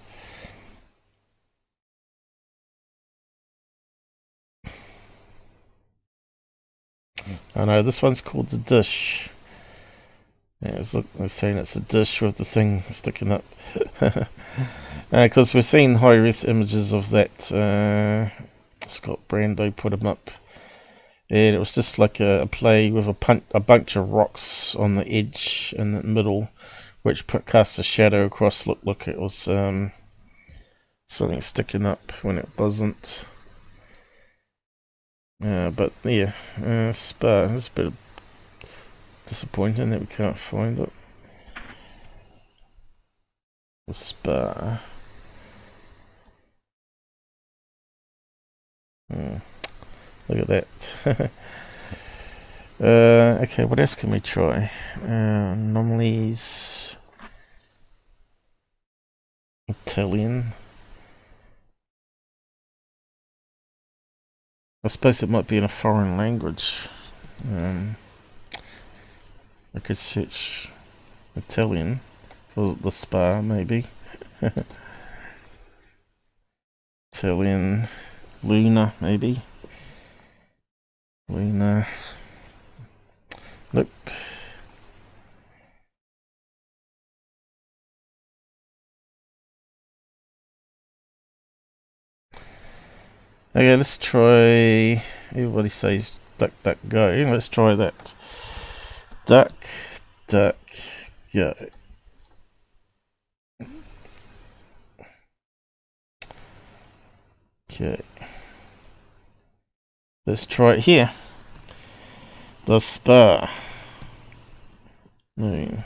I know this one's called the dish. Yeah, they're saying it's a dish with the thing sticking up. Because we're seeing high-res images of that. Scott Brando put them up. And it was just like a play with a bunch of rocks on the edge in the middle, which cast a shadow across. Look, it was something sticking up when it wasn't. But yeah, Spar. It's a bit disappointing that we can't find it. The Spar. Look at that. Okay, what else can we try? Anomalies. Italian. I suppose it might be in a foreign language. I could search Italian for the Spar, maybe. Italian. Luna, maybe. Luna. Nope. Okay, let's try. Everybody says duck, duck, go. Let's try that. Duck, duck, go. Okay. Let's try it here. The Spar. Moon.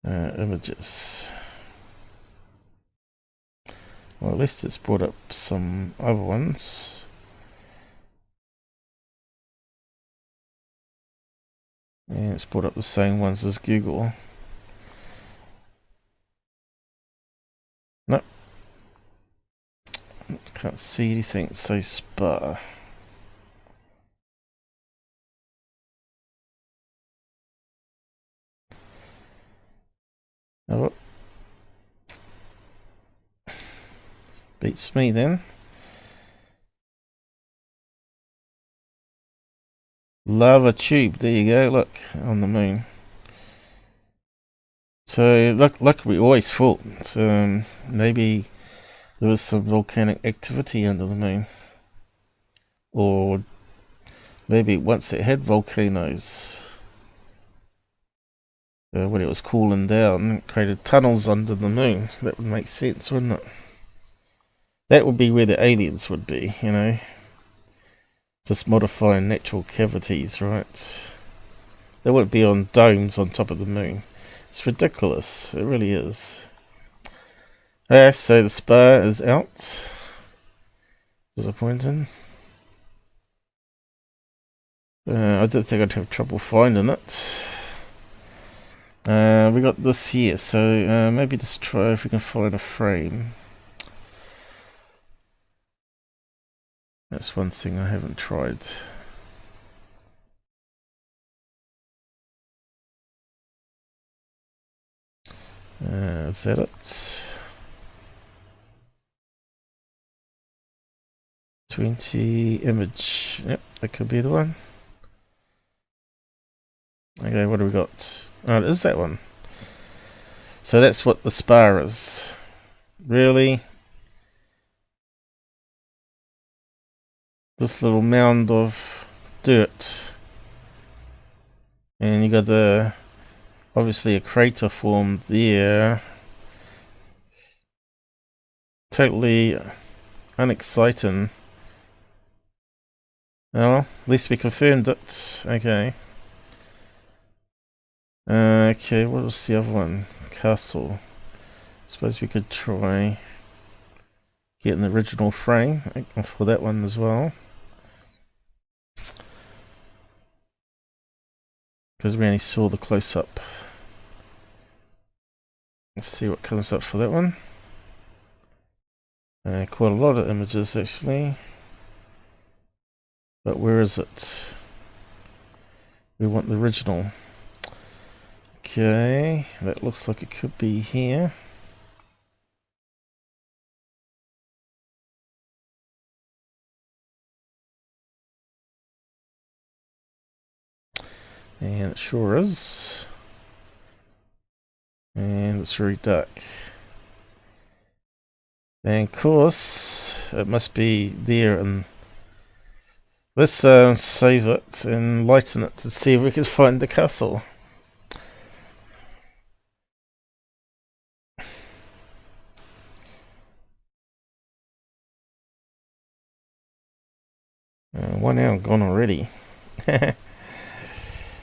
Images. Well, at least it's brought up some other ones. And it's brought up the same ones as Google. Nope. Can't see anything, it says Spar. Oh. Beats me then. Lava tube, there you go, look, on the moon. So, like we always thought, maybe there was some volcanic activity under the moon. Or maybe once it had volcanoes, when it was cooling down, it created tunnels under the moon. That would make sense, wouldn't it? That would be where the aliens would be, you know. Just modifying natural cavities, right? They wouldn't be on domes on top of the moon. It's ridiculous. It really is. So the Spar is out. Disappointing. I didn't think I'd have trouble finding it. We got this here, so maybe just try if we can find a frame. That's one thing I haven't tried. Is that it? 20 image. Yep, that could be the one. Okay, what do we got? Oh, it is that one. So that's what the Spar is. Really? This little mound of dirt. And you got the obviously a crater formed there. Totally unexciting. Well, at least we confirmed it. Okay. Okay, what was the other one? Castle. Suppose we could try getting the original frame for that one as well. Because we only saw the close-up. Let's see what comes up for that one. Quite a lot of images actually. But where is it? We want the original. Okay, that looks like it could be here. And it sure is. And it's very dark. And of course, it must be there. And let's save it and lighten it to see if we can find the castle. One hour gone already.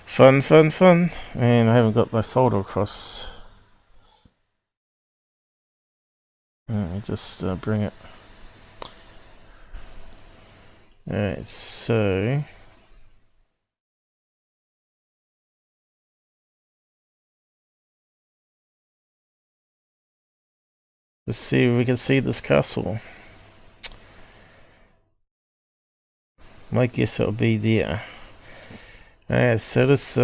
Fun, fun, fun. And I haven't got my folder across. Let me just bring it. Alright, so let's see if we can see this castle. My guess it'll be there. Alright, so let's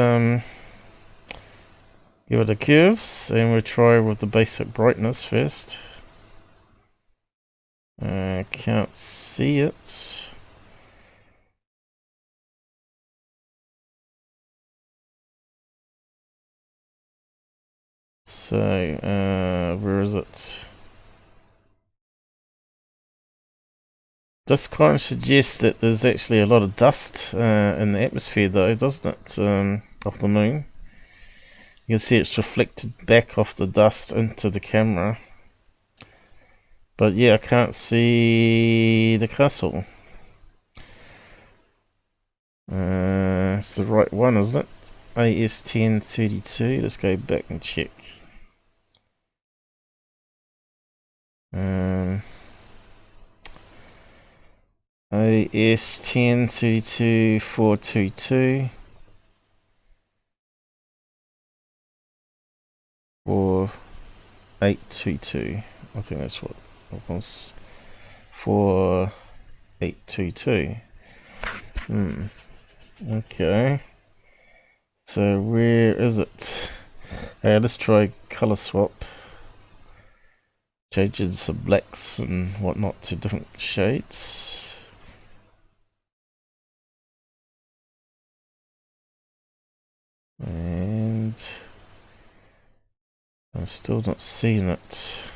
give it the curves and we'll try with the basic brightness first. Can't see it. So, where is it? This kind of suggests that there's actually a lot of dust in the atmosphere though, doesn't it? Off the moon. You can see it's reflected back off the dust into the camera. But yeah, I can't see the castle. It's the right one, isn't it? AS1032. Let's go back and check. AS1032 422 or 822. I think that's what it was. 4822. Okay. So where is it? Let's try color swap. Changes some blacks and whatnot to different shades. And I'm still not seeing it.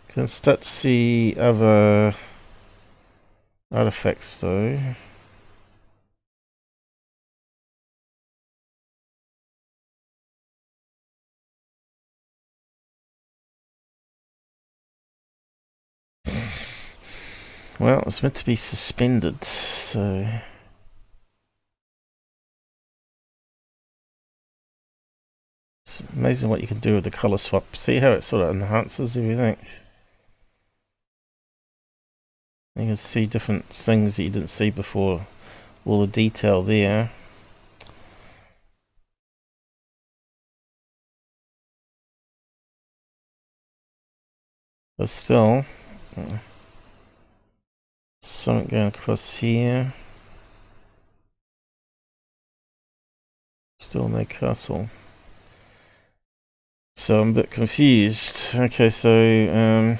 Can start to see other artifacts though. Well, it's meant to be suspended, so it's amazing what you can do with the color swap. See how it sort of enhances everything. You can see different things that you didn't see before. All the detail there. But still, something going across here. Still no castle. So I'm a bit confused. Okay, so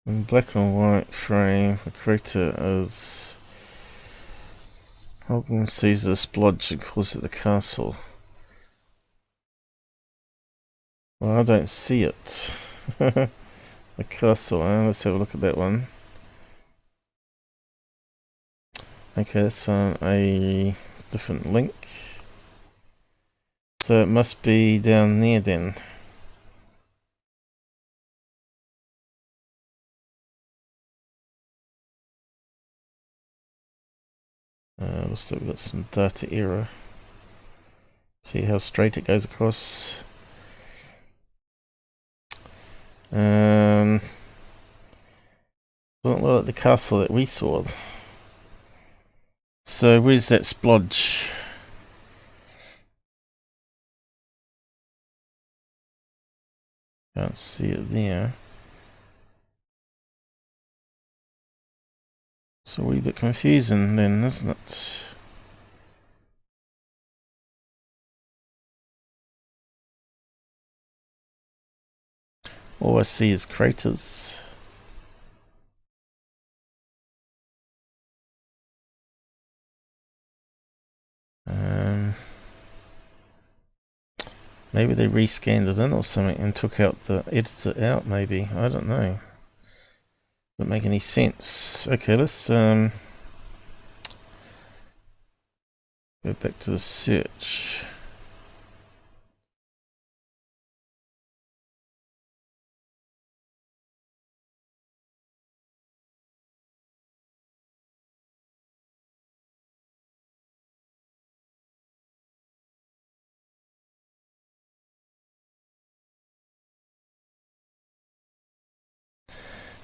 in black and white frame, the creator is Hoagland sees the splodge and calls it the castle. Well, I don't see it. The castle. Let's have a look at that one. Okay, that's on a different link. So it must be down there then. Looks like we've got some data error. See how straight it goes across. Doesn't look like the castle that we saw. So where's that splodge? Can't see it there. It's a wee bit confusing then, isn't it? All I see is craters. Maybe they rescanned it in or something and took out the editor out, maybe. I don't know. Doesn't make any sense. Okay, let's go back to the search.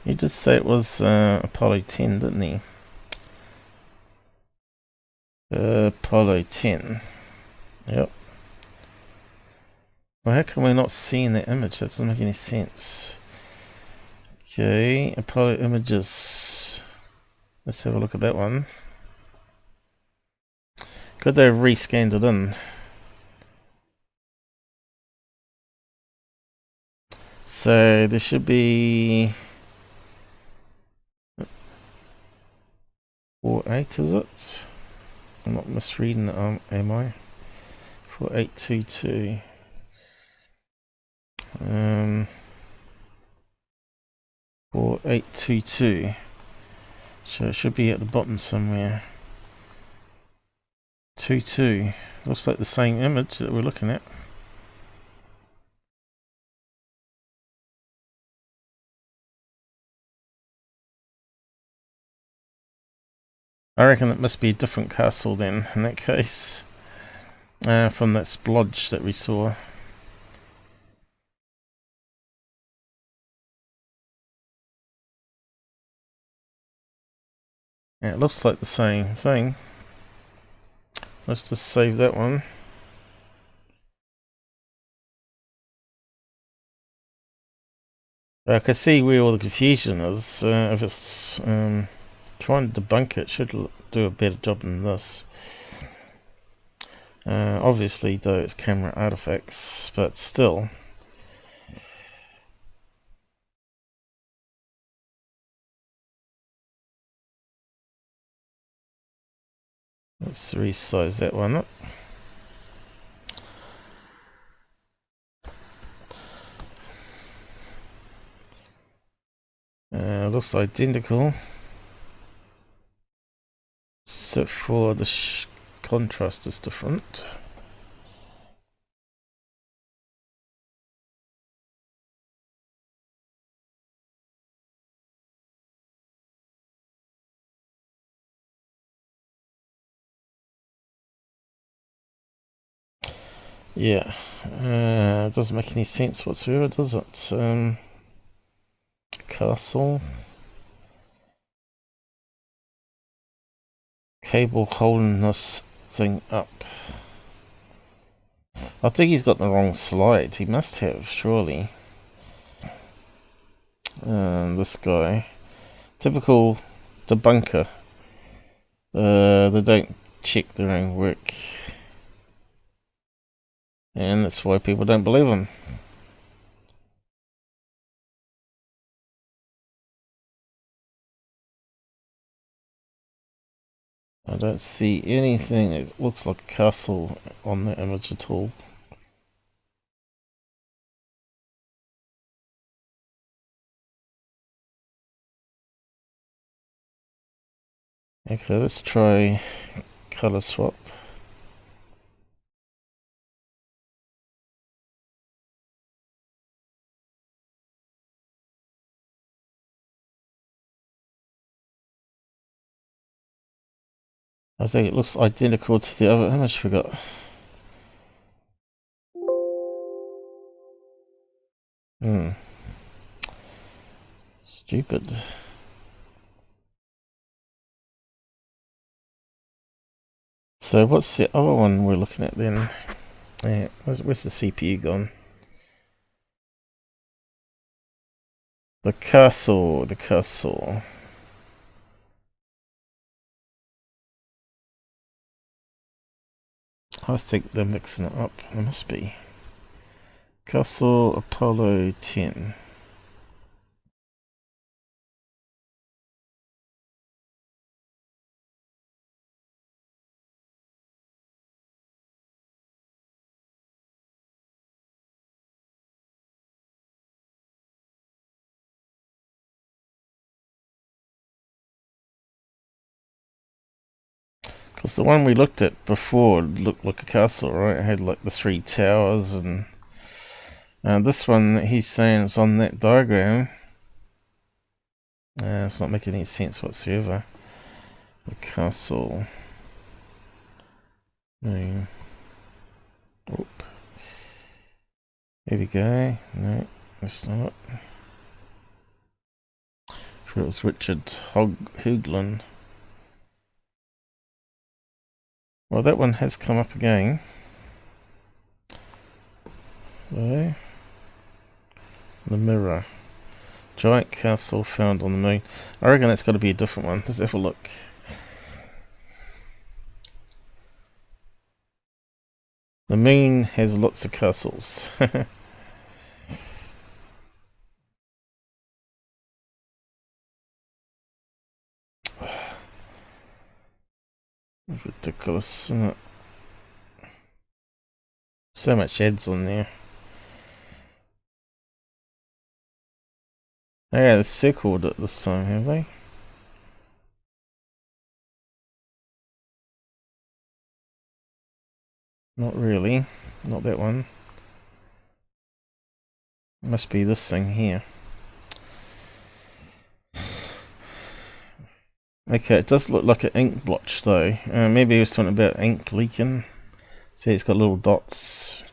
He did say it was Apollo 10, didn't he? Apollo 10. Yep. Well, how come we're not seeing that image? That doesn't make any sense. Okay, Apollo images. Let's have a look at that one. Could they have rescanned it in? So there should be 48, is it? I'm not misreading it, am I? 4822. 4822. So it should be at the bottom somewhere. 22. Looks like the same image that we're looking at. I reckon it must be a different castle then, in that case. From that splodge that we saw. Yeah, it looks like the same thing. Let's just save that one. I can see where all the confusion is. If it's trying to debunk it, should do a better job than this. Obviously, though, it's camera artifacts, but still. Let's resize that one up. Looks identical, except for the contrast is different. Yeah, it doesn't make any sense whatsoever, does it? Castle. Cable holding this thing up. I think he's got the wrong slide. He must have, surely. This guy. Typical debunker. They don't check their own work. And that's why people don't believe him. I don't see anything that looks like a castle on the image at all. Okay, let's try color swap. I think it looks identical to the other image we got. Stupid. So what's the other one we're looking at then? Yeah, where's the CPU gone? The castle. I think they're mixing it up. There must be. Castle Apollo 10. Because the one we looked at before looked like a castle, right? It had like the 3 towers, and this one he's saying it's on that diagram. It's not making any sense whatsoever. The castle. Oop. Here we go. No, that's not. I thought it was Richard Hoagland. Well, that one has come up again. There. The mirror. Giant castle found on the moon. I reckon that's got to be a different one. Let's have a look. The moon has lots of castles. Ridiculous, isn't it? So much ads on there. Oh yeah, they circled it this time, have they? Not really. Not that one. Must be this thing here. Okay, it does look like an ink blotch though. Maybe he was talking about ink leaking. See, it's got little dots.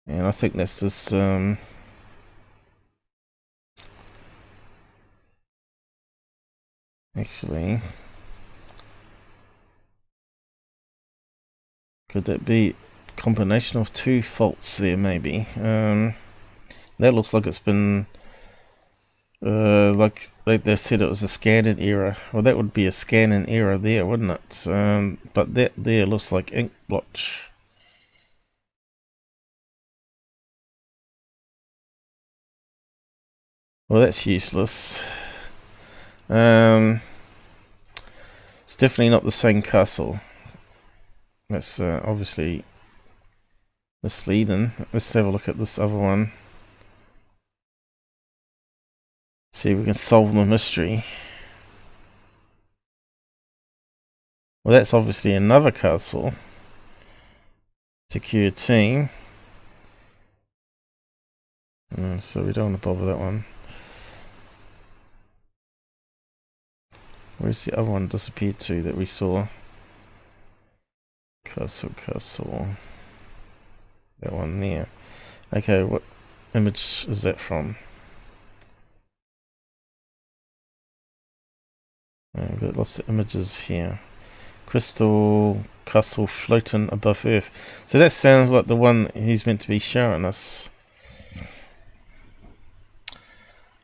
And I think that's this, actually, could that be a combination of 2 faults there, maybe? That looks like it's been, like they said it was a scanning error. Well, that would be a scanning error there, wouldn't it? But that there looks like ink blotch. Well, that's useless. It's definitely not the same castle. That's obviously misleading. Let's have a look at this other one. See if we can solve the mystery. Well, that's obviously another castle. Secure team. So we don't want to bother that one. Where's the other one disappeared to that we saw? Castle. That one there. Okay, what image is that from? We've got lots of images here. Crystal castle floating above Earth. So that sounds like the one he's meant to be showing us.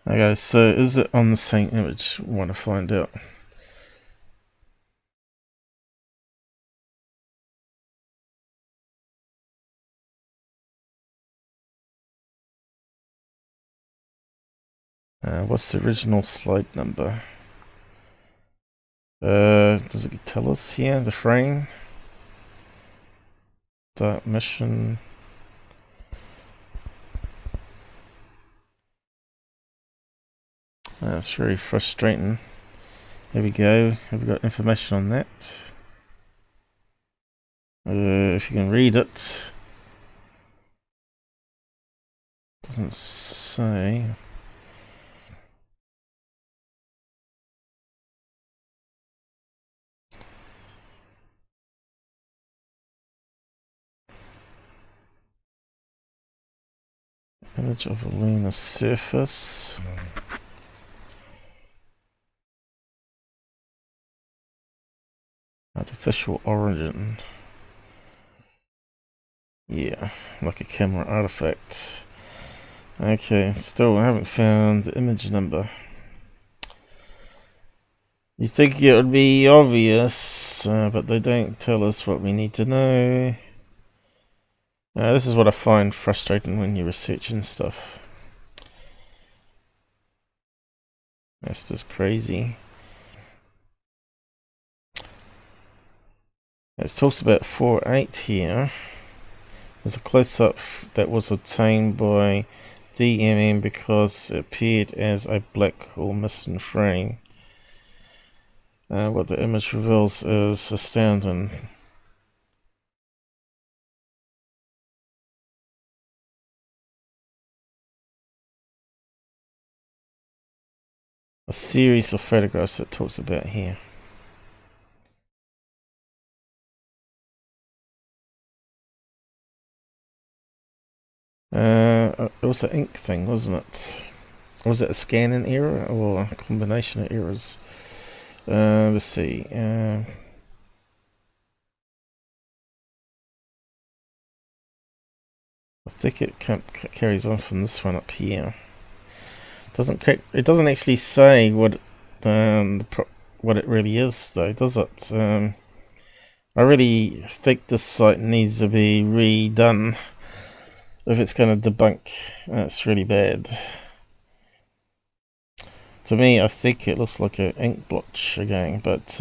Okay, so is it on the same image? I want to find out. What's the original slide number? Does it tell us here the frame? Start mission. That's very frustrating. There we go. Have we got information on that? If you can read it. Doesn't say. Image of a lunar surface. Artificial origin. Yeah, like a camera artifact. Okay, still I haven't found the image number. You think it would be obvious, but they don't tell us what we need to know. This is what I find frustrating when you're researching stuff. That's just crazy. It talks about 4.8 here. There's a close-up that was obtained by DMM because it appeared as a black or missing frame. What the image reveals is astounding. A series of photographs it talks about here. It was an ink thing, wasn't it? Was it a scanning error or a combination of errors? Let's see. I think it carries on from this one up here. It doesn't actually say what it really is, though, does it? I really think this site needs to be redone if it's going to debunk. That's really bad. To me, I think it looks like an ink blotch again, but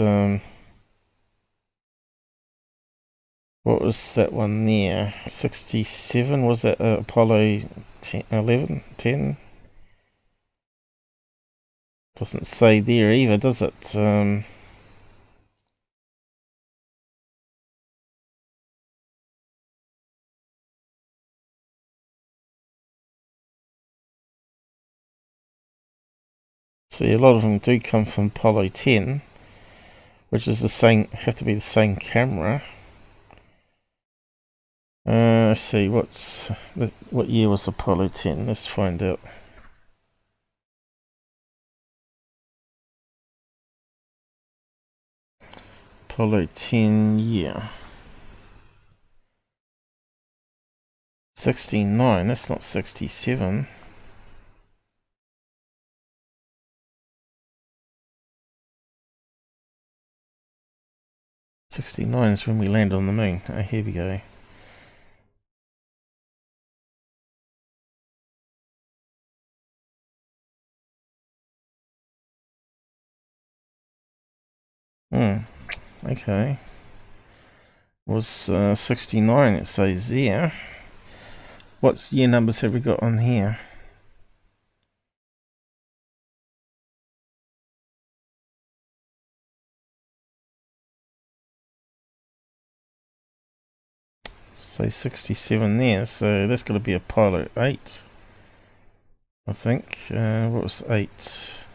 what was that one there? 67? Was that Apollo 10, 11? 10? Doesn't say there either, does it? See, a lot of them do come from Apollo 10, which is the same, have to be the same camera. Let's see, what year was Apollo 10? Let's find out. Apollo 10 year. 69, that's not 67. '69 is when we land on the moon. Oh, here we go. Okay. Was 69, it says there. What year numbers have we got on here? So 67 there, so that's got to be Apollo 8, I think. What was 8?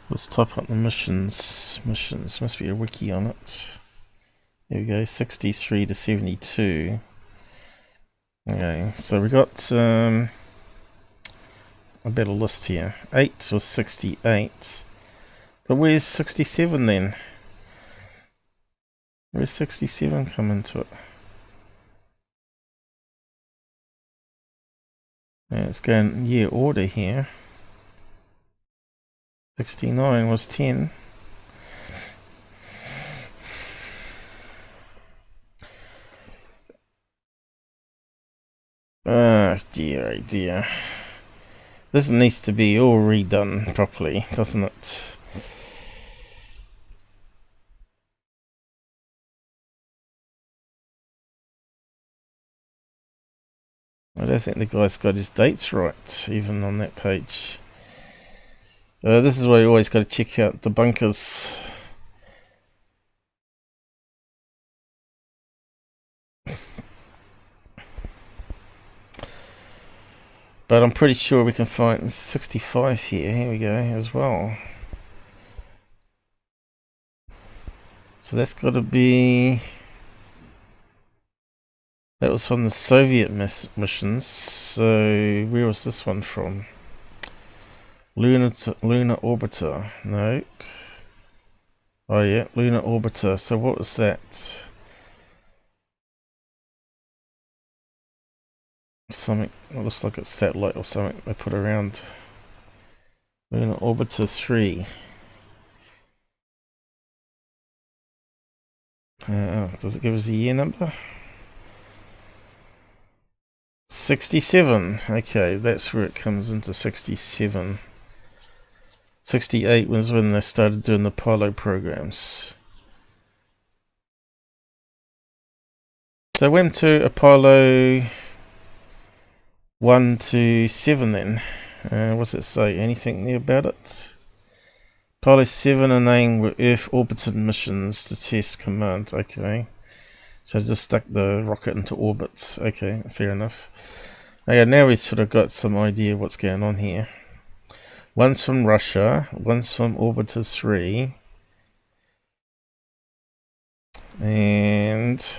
Let's type up the missions. Missions, must be a wiki on it. There we go, 63 to 72. Okay, so we got a better list here. 8 was 68. But where's 67 then? Where's 67 come into it? Yeah, it's going year order here. 69 was 10. Oh dear. This needs to be all redone properly, doesn't it? I don't think the guy's got his dates right, even on that page. This is why you always got to check out debunkers. But I'm pretty sure we can find 65 here. Here we go as well. So that's got to be... That was from the Soviet missions. So where was this one from? Lunar Orbiter. Nope. Oh yeah, Lunar Orbiter. So what was that? Something, it looks like a satellite or something they put around. Lunar Orbiter 3. Does it give us a year number? 67. Okay, that's where it comes into 67. '68 was when they started doing the Apollo programs. So I went to Apollo 1 to 7 then. What's it say? Anything new about it? Apollo 7 and 9 were Earth orbiting missions to test command. Okay. So just stuck the rocket into orbit. Okay, fair enough. Okay, now we've sort of got some idea what's going on here. One's from Russia, one's from Orbiter 3. And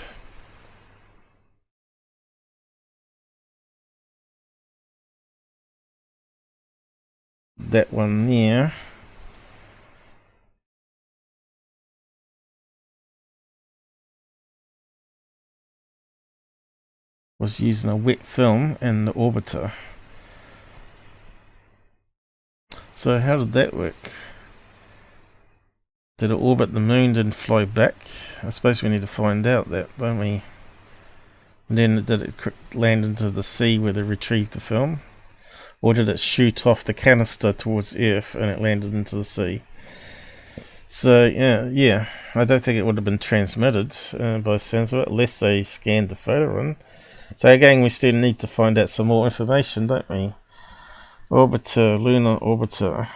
that one there was using a wet film in the orbiter. So how did that work? Did it orbit the moon and fly back? I suppose we need to find out that, don't we? And then did it land into the sea where they retrieved the film? Or did it shoot off the canister towards Earth and it landed into the sea? So yeah, I don't think it would have been transmitted by the sounds of it, unless they scanned the photo in. So again, we still need to find out some more information, don't we? Orbiter, lunar orbiter.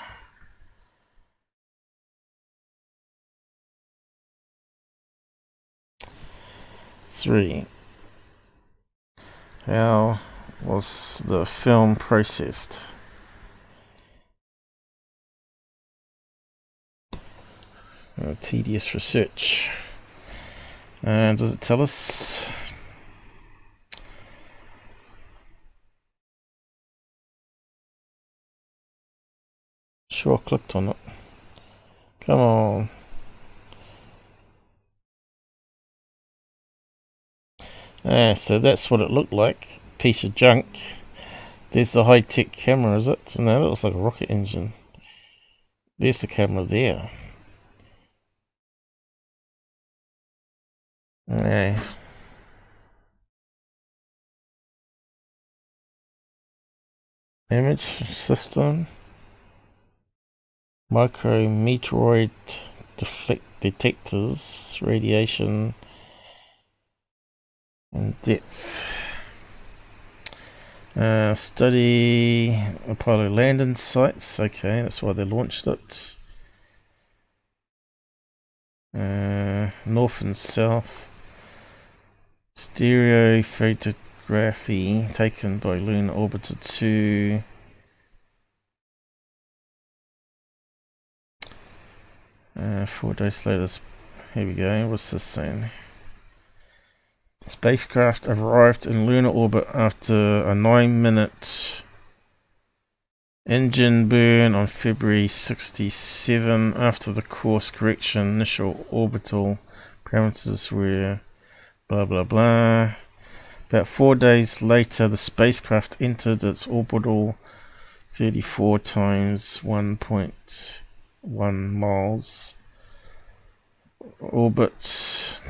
Three. How was the film processed? Tedious research. And does it tell us? Sure, clicked on it. Come on. So that's what it looked like. Piece of junk. There's the high-tech camera, is it? No, that looks like a rocket engine. There's the camera there. Okay. Image system. Micrometeoroid detectors. Radiation. And depth. Study Apollo landing sites. Okay, that's why they launched it. North and south. Stereo photography taken by Lunar Orbiter 2. 4 days later. Here we go. What's this saying? Spacecraft arrived in lunar orbit after a 9-minute engine burn on February 67. After the course correction, initial orbital parameters were blah blah blah. About 4 days later, the spacecraft entered its orbital 34 times 1.1 miles orbit.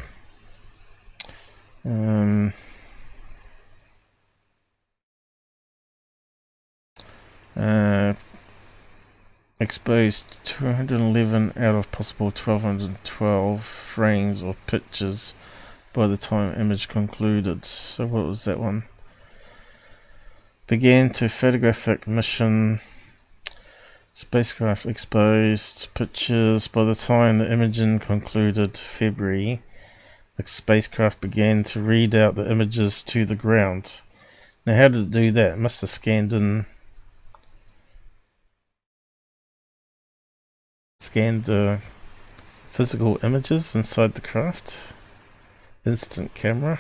Exposed 211 out of possible 1212 frames or pictures by the time image concluded. So what was that one? Began to photographic mission. Spacecraft exposed pictures by the time the imaging concluded February. The spacecraft began to read out the images to the ground. Now how did it do that? It must have scanned the physical images inside the craft. Instant camera.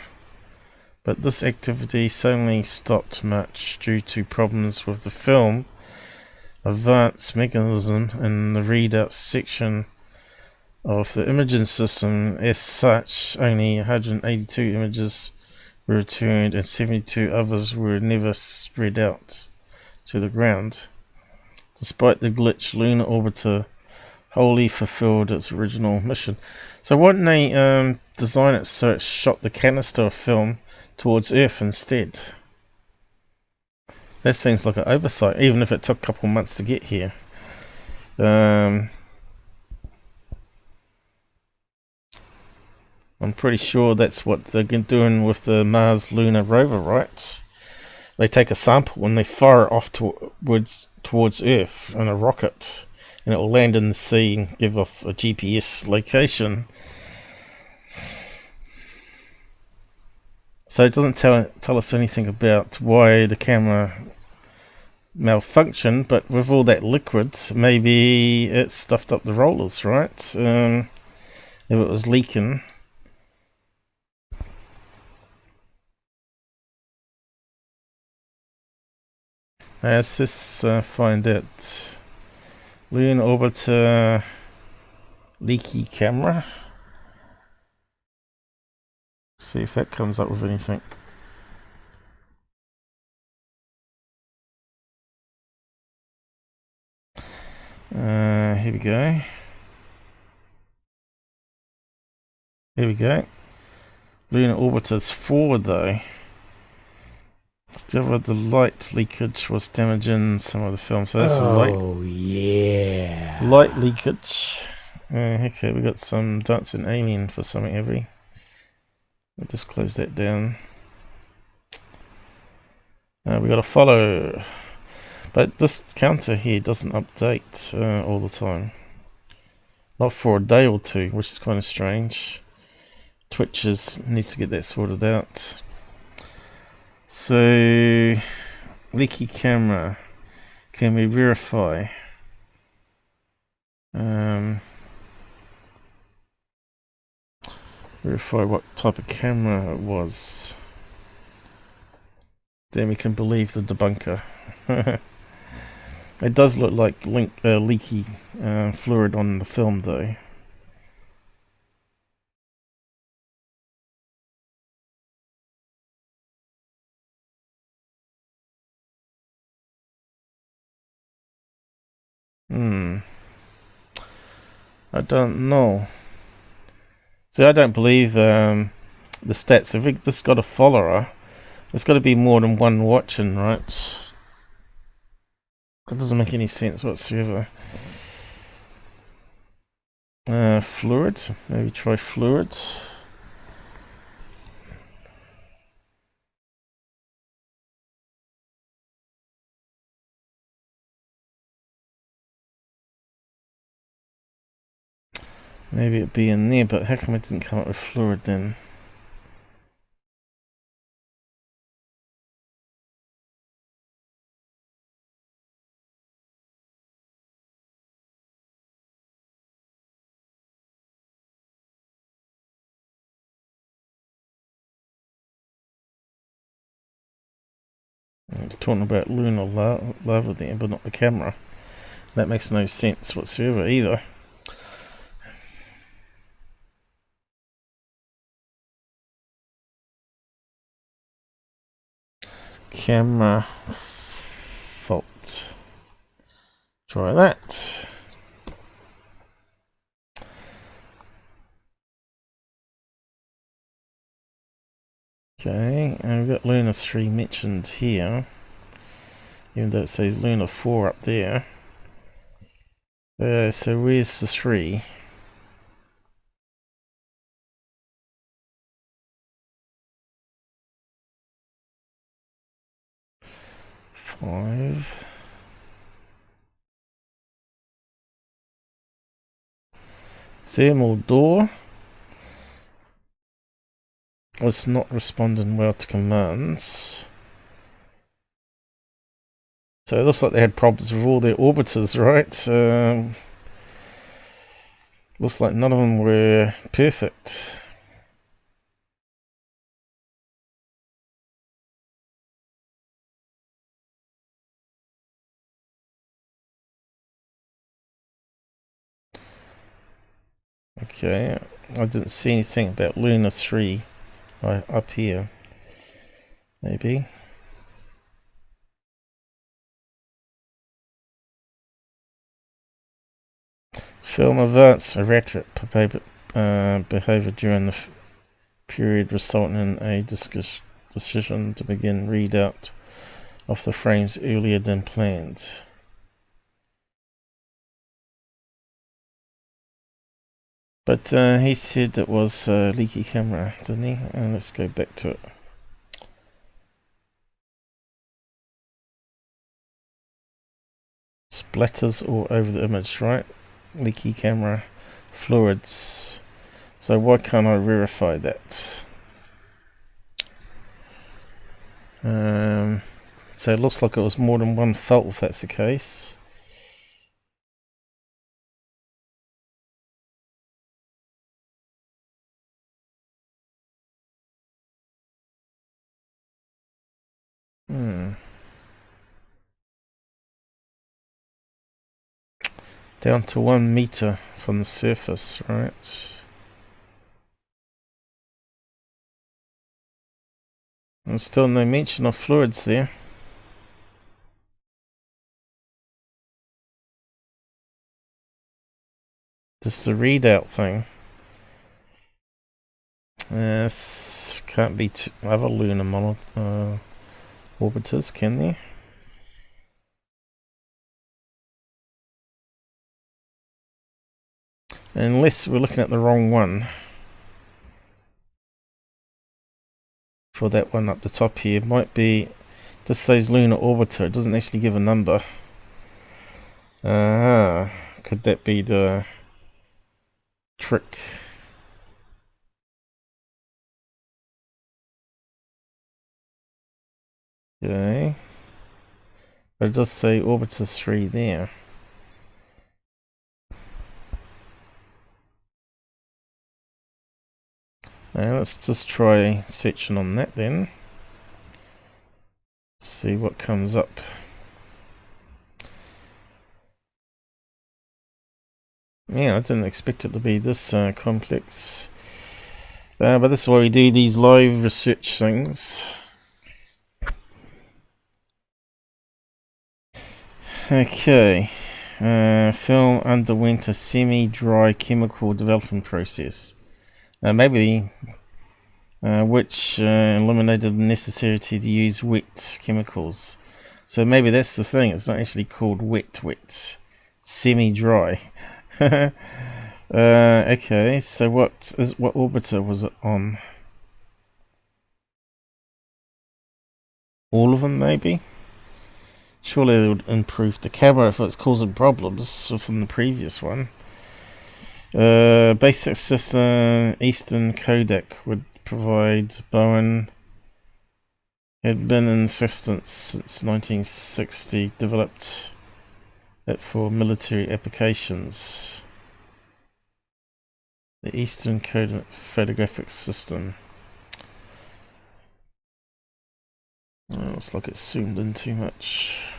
But this activity suddenly stopped much due to problems with the film. Advanced mechanism in the readout section of the imaging system. As such, only 182 images were returned and 72 others were never spread out to the ground. Despite the glitch, Lunar Orbiter wholly fulfilled its original mission. So why didn't they design it so it shot the canister of film towards Earth instead? That seems like an oversight, even if it took a couple months to get here. I'm pretty sure that's what they're doing with the Mars Lunar rover, right? They take a sample and they fire it off towards Earth in a rocket, and it will land in the sea and give off a GPS location. So it doesn't tell us anything about why the camera malfunctioned, but with all that liquid, maybe it stuffed up the rollers, right? If it was leaking. Let's just find out. Lunar orbiter leaky camera. See if that comes up with anything. Here we go. Here we go. Lunar orbiter's forward though. Still with the light leakage was damaging some of the film. So that's yeah. light leakage. Okay, we got some dancing alien for something heavy. We'll just close that down. We got to follow, but this counter here doesn't update all the time. Not for a day or two, which is kind of strange. Twitch needs to get that sorted out. So, leaky camera. Can we verify? Verify what type of camera it was. Then we can believe the debunker. It does look like leaky fluid on the film though. I don't know. See, I don't believe the stats. If we just got a follower, there's got to be more than one watching, right? That doesn't make any sense whatsoever. Fluid. Maybe try fluid. Maybe it'd be in there, but how come it didn't come up with fluid then? It's talking about lunar lava there, but not the camera. That makes no sense whatsoever either. Camera fault. Try that. Okay, and we've got Lunar 3 mentioned here, even though it says Lunar 4 up there. So where's the 3? Five. Thermal door was not responding well to commands. So it looks like they had problems with all their orbiters, right? Looks like none of them were perfect. Okay, I didn't see anything about Lunar 3 up here. Maybe. Film advanced erratic behavior during the period, resulting in a decision to begin readout of the frames earlier than planned. But he said it was leaky camera, didn't he? And let's go back to it. Splatters all over the image, right? Leaky camera, fluids. So why can't I verify that? So it looks like it was more than one fault if that's the case. Down to 1 meter from the surface, right? There's still no mention of fluids there. Just the readout thing. This can't be other lunar orbiters, can there? Unless we're looking at the wrong one. For that one up the top here, might be just says lunar orbiter. It doesn't actually give a number. Could that be the trick? Okay. But it does say orbiter 3 there. Now let's just try searching on that then. See what comes up. Yeah, I didn't expect it to be this complex. But this is why we do these live research things. Okay. Film underwent a semi-dry chemical development process. Maybe which eliminated the necessity to use wet chemicals. So maybe that's the thing, it's not actually called wet. Semi-dry. Okay, so what orbiter was it on? All of them, maybe? Surely they would improve the camera if it's causing problems from the previous one. Basic system, Eastern Kodak would provide. Bowen had been in existence since 1960, developed it for military applications. The Eastern Kodak photographic system. Looks like it's zoomed in too much.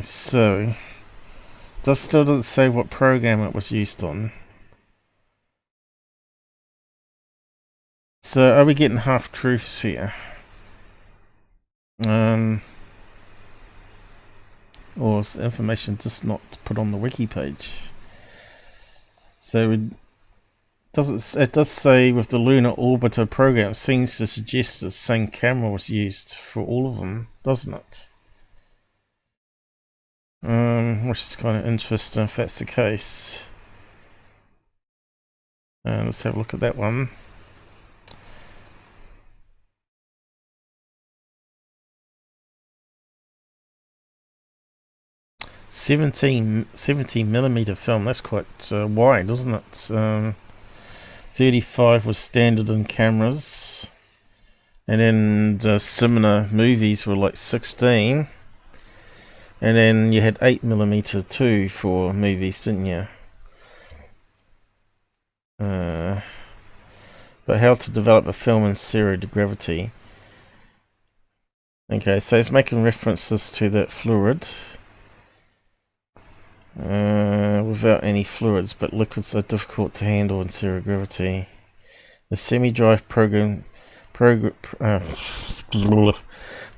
So still doesn't say what program it was used on. So are we getting half truths here? Or is information just not put on the wiki page? So it does say with the lunar orbiter program, it seems to suggest the same camera was used for all of them, doesn't it? Which is kind of interesting if that's the case. Let's have a look at that one. $17 millimeter film, that's quite wide, isn't it? 35 was standard in cameras, and then the similar movies were like 16, and then you had 8mm too for movies, didn't you? But how to develop a film in zero gravity. Okay, so it's making references to that fluid. Without any fluids, but liquids are difficult to handle in zero gravity. The semi-dry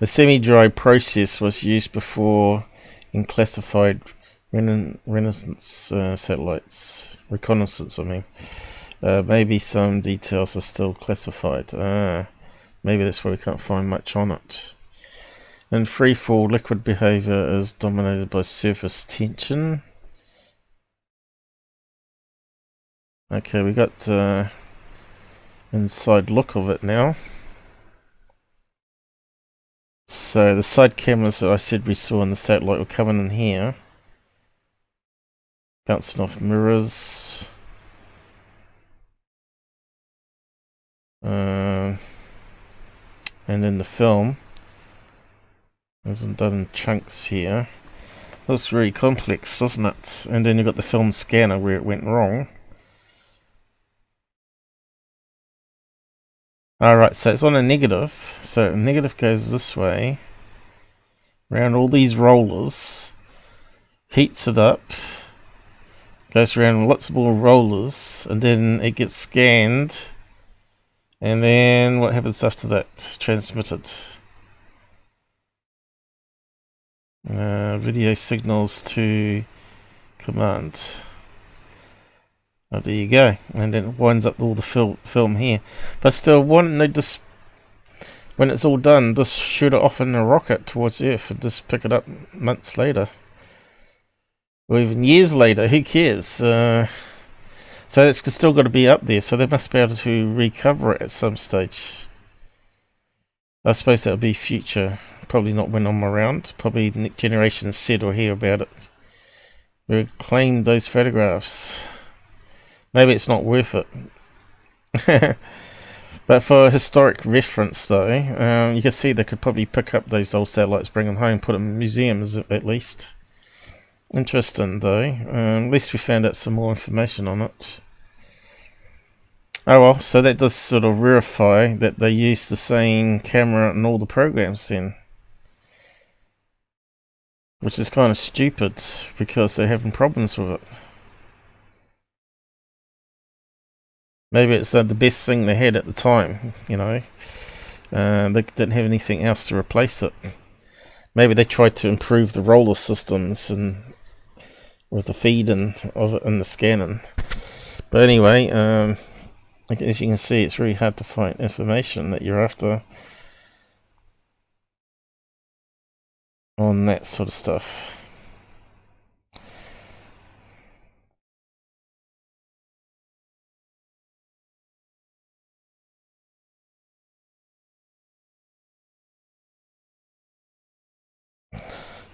the semi-dry process was used before in classified reconnaissance satellites. Reconnaissance, I mean. Maybe some details are still classified. Maybe that's why we can't find much on it. In freefall, liquid behavior is dominated by surface tension. Okay, we got inside look of it now. So the side cameras that I said we saw in the satellite were coming in here. Bouncing off mirrors. And then the film. Isn't done in chunks here. Looks really complex, doesn't it? And then you've got the film scanner where it went wrong. Alright, so it's on a negative. So negative goes this way. Around all these rollers. Heats it up. Goes around lots more rollers. And then it gets scanned. And then what happens after that? Transmitted. Video signals to command. Oh, there you go. And then it winds up all the film here. But still, when it's all done, just shoot it off in a rocket towards Earth and just pick it up months later. Or even years later, who cares? So it's still got to be up there, so they must be able to recover it at some stage. I suppose that would be future. Probably not when I'm around. Probably the next generation said or hear about it. We claimed those photographs. Maybe it's not worth it. But for historic reference, though, you can see they could probably pick up those old satellites, bring them home, put them in museums at least. Interesting, though. At least we found out some more information on it. Oh well, so that does sort of verify that they use the same camera in all the programs then. Which is kind of stupid, because they're having problems with it. Maybe it's the best thing they had at the time, you know. They didn't have anything else to replace it. Maybe they tried to improve the roller systems and with the feed of it and the scanning. But anyway, as you can see, it's really hard to find information that you're after on that sort of stuff.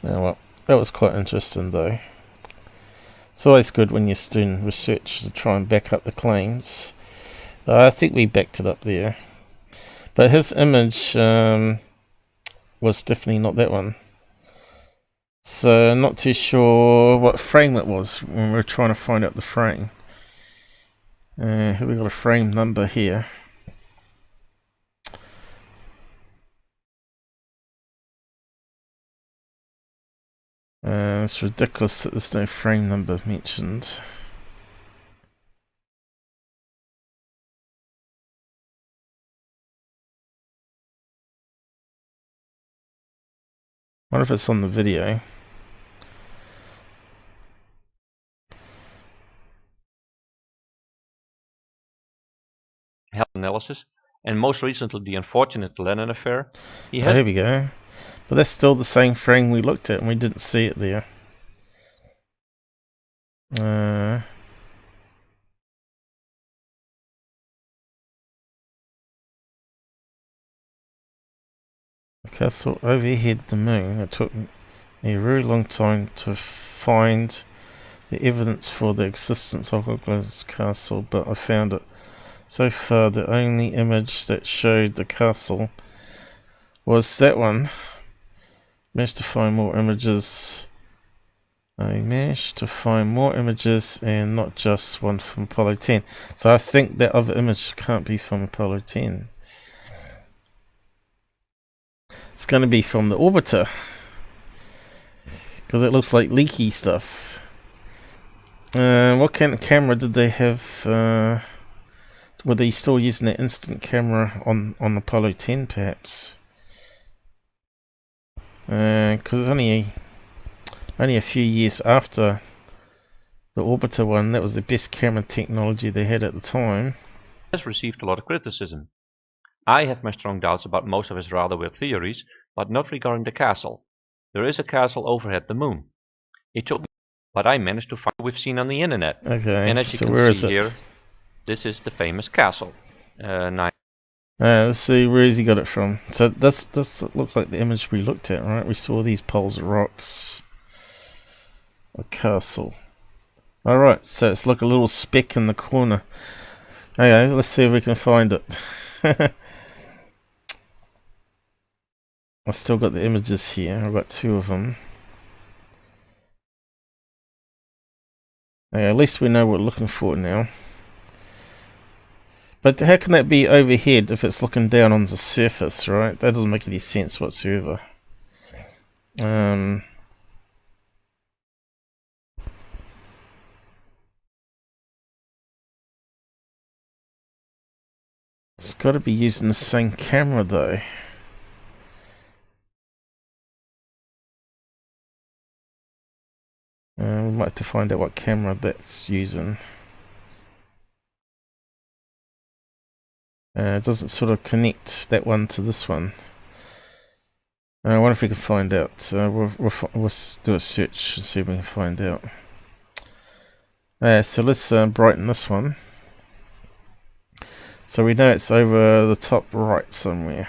Yeah, well, that was quite interesting, though. It's always good when you're doing research to try and back up the claims. I think we backed it up there. But his image was definitely not that one. So, not too sure what frame it was when we were trying to find out the frame. Here we got a frame number here. It's ridiculous that there's no frame number mentioned. I wonder if it's on the video. Health analysis, and most recently the unfortunate Lennon affair. Here we go. But that's still the same frame we looked at and we didn't see it there. Castle overhead the moon. It took me a very long time to find the evidence for the existence of Hoagland Castle, but I found it. So far, the only image that showed the castle was that one. Managed to find more images. I managed to find more images and not just one from Apollo 10. So I think that other image can't be from Apollo 10. It's going to be from the orbiter, because it looks like leaky stuff. What kind of camera did they have? Were they still using the instant camera on Apollo 10 perhaps? Because it's only a few years after the orbiter one. That was the best camera technology they had at the time. Has received a lot of criticism. I have my strong doubts about most of his rather weird theories, but not regarding the castle. There is a castle overhead the moon. It took me, but I managed to find what we've seen on the internet. Okay, and as you so can where see is it? here, This is the famous castle. Let's see, where has he got it from? So does look like the image we looked at, right? We saw these piles of rocks. A castle. Alright, so it's like a little speck in the corner. Okay, let's see if we can find it. I've still got the images here. I've got 2 of them. Okay, at least we know what we're looking for now. But how can that be overhead if it's looking down on the surface, right? That doesn't make any sense whatsoever. It's got to be using the same camera though. We might have to find out what camera that's using. It doesn't sort of connect that one to this one. I wonder if we can find out. We'll do a search and see if we can find out. So let's brighten this one. So we know it's over the top right somewhere.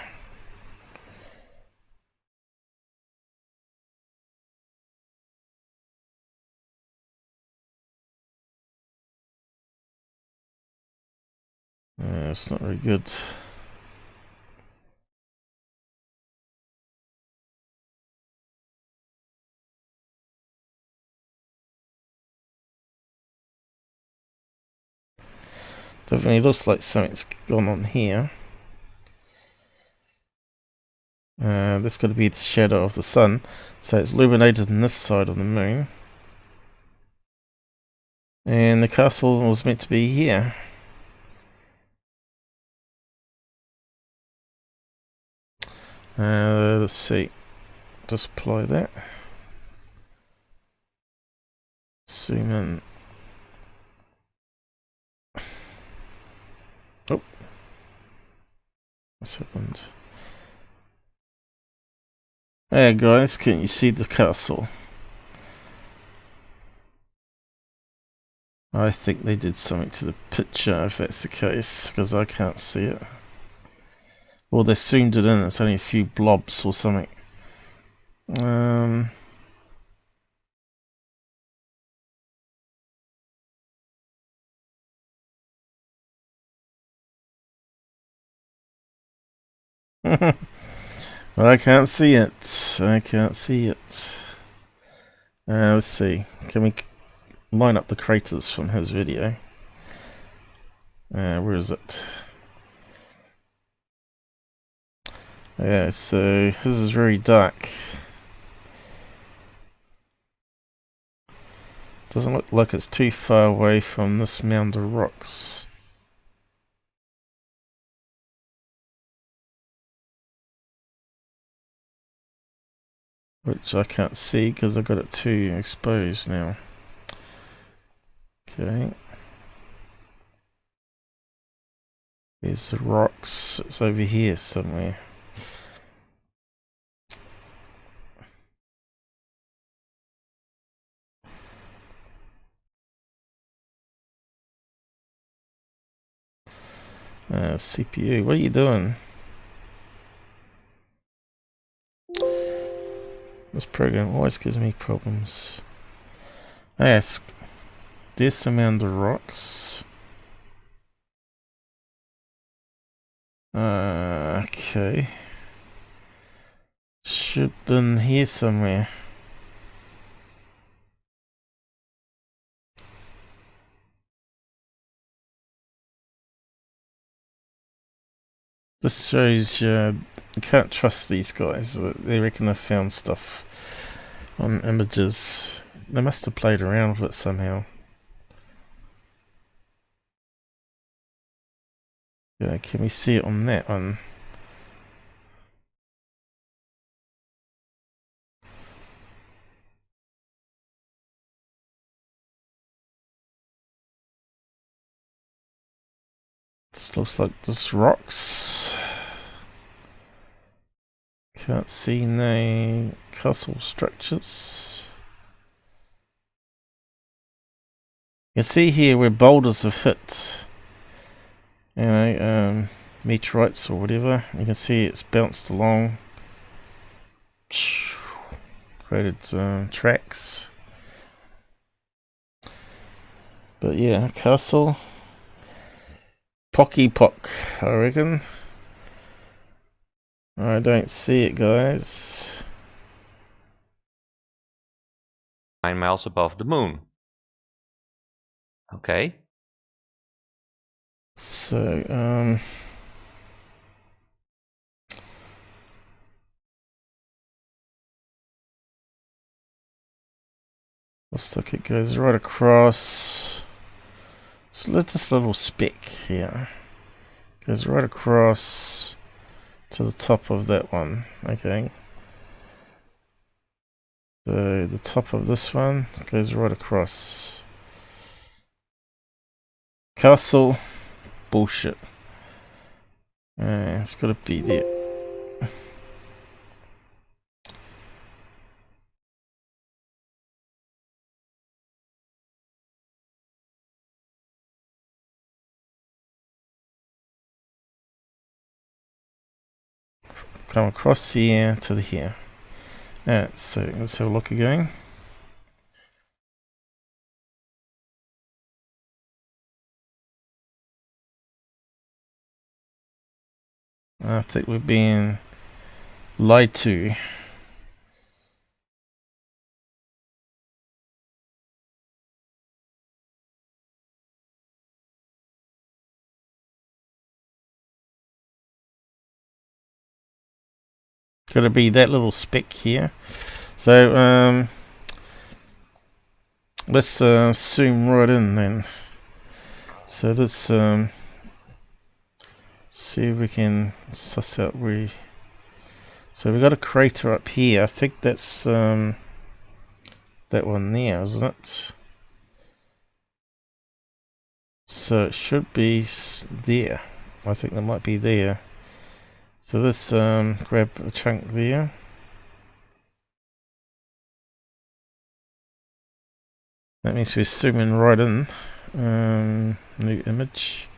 It's not very good. Definitely looks like something's gone on here. That's got to be the shadow of the sun. So it's illuminated on this side of the moon. And the castle was meant to be here. Let's see. Just apply that. Zoom in. Oh. What's happened? Hey guys, can you see the castle? I think they did something to the picture if that's the case, because I can't see it. Or they zoomed it in, it's only a few blobs or something. But I can't see it. I can't see it. Let's see. Can we line up the craters from his video? Where is it? Yeah, so his is very dark. Doesn't look like it's too far away from this mound of rocks. Which I can't see because I've got it too exposed now. Okay. Here's the rocks. It's over here somewhere. CPU, what are you doing? This program always gives me problems. Yes, there's some under rocks. Okay. Should have been here somewhere. This shows you can't trust these guys. They reckon they've found stuff on images. They must have played around with it somehow. Yeah, can we see it on that one? This looks like just rocks. Can't see no castle structures. You can see here where boulders have hit. you know, meteorites or whatever. You can see it's bounced along, created tracks. But yeah, castle. Pocky Pock, I reckon. I don't see it, guys. 9 miles above the moon. Okay. So, looks like it goes right across. So let this little speck here goes right across to the top of that one. Okay. So the top of this one goes right across. Castle bullshit. It's got to be there. Come across here to the here. So let's have a look again. I think we're being lied to. Gotta be that little speck here. So let's zoom right in then. So let's see if we can suss out where. So we got a crater up here. I think that's that one there, isn't it? So it should be there. I think that might be there. So let's grab a chunk there. That means we're zooming right in. New image.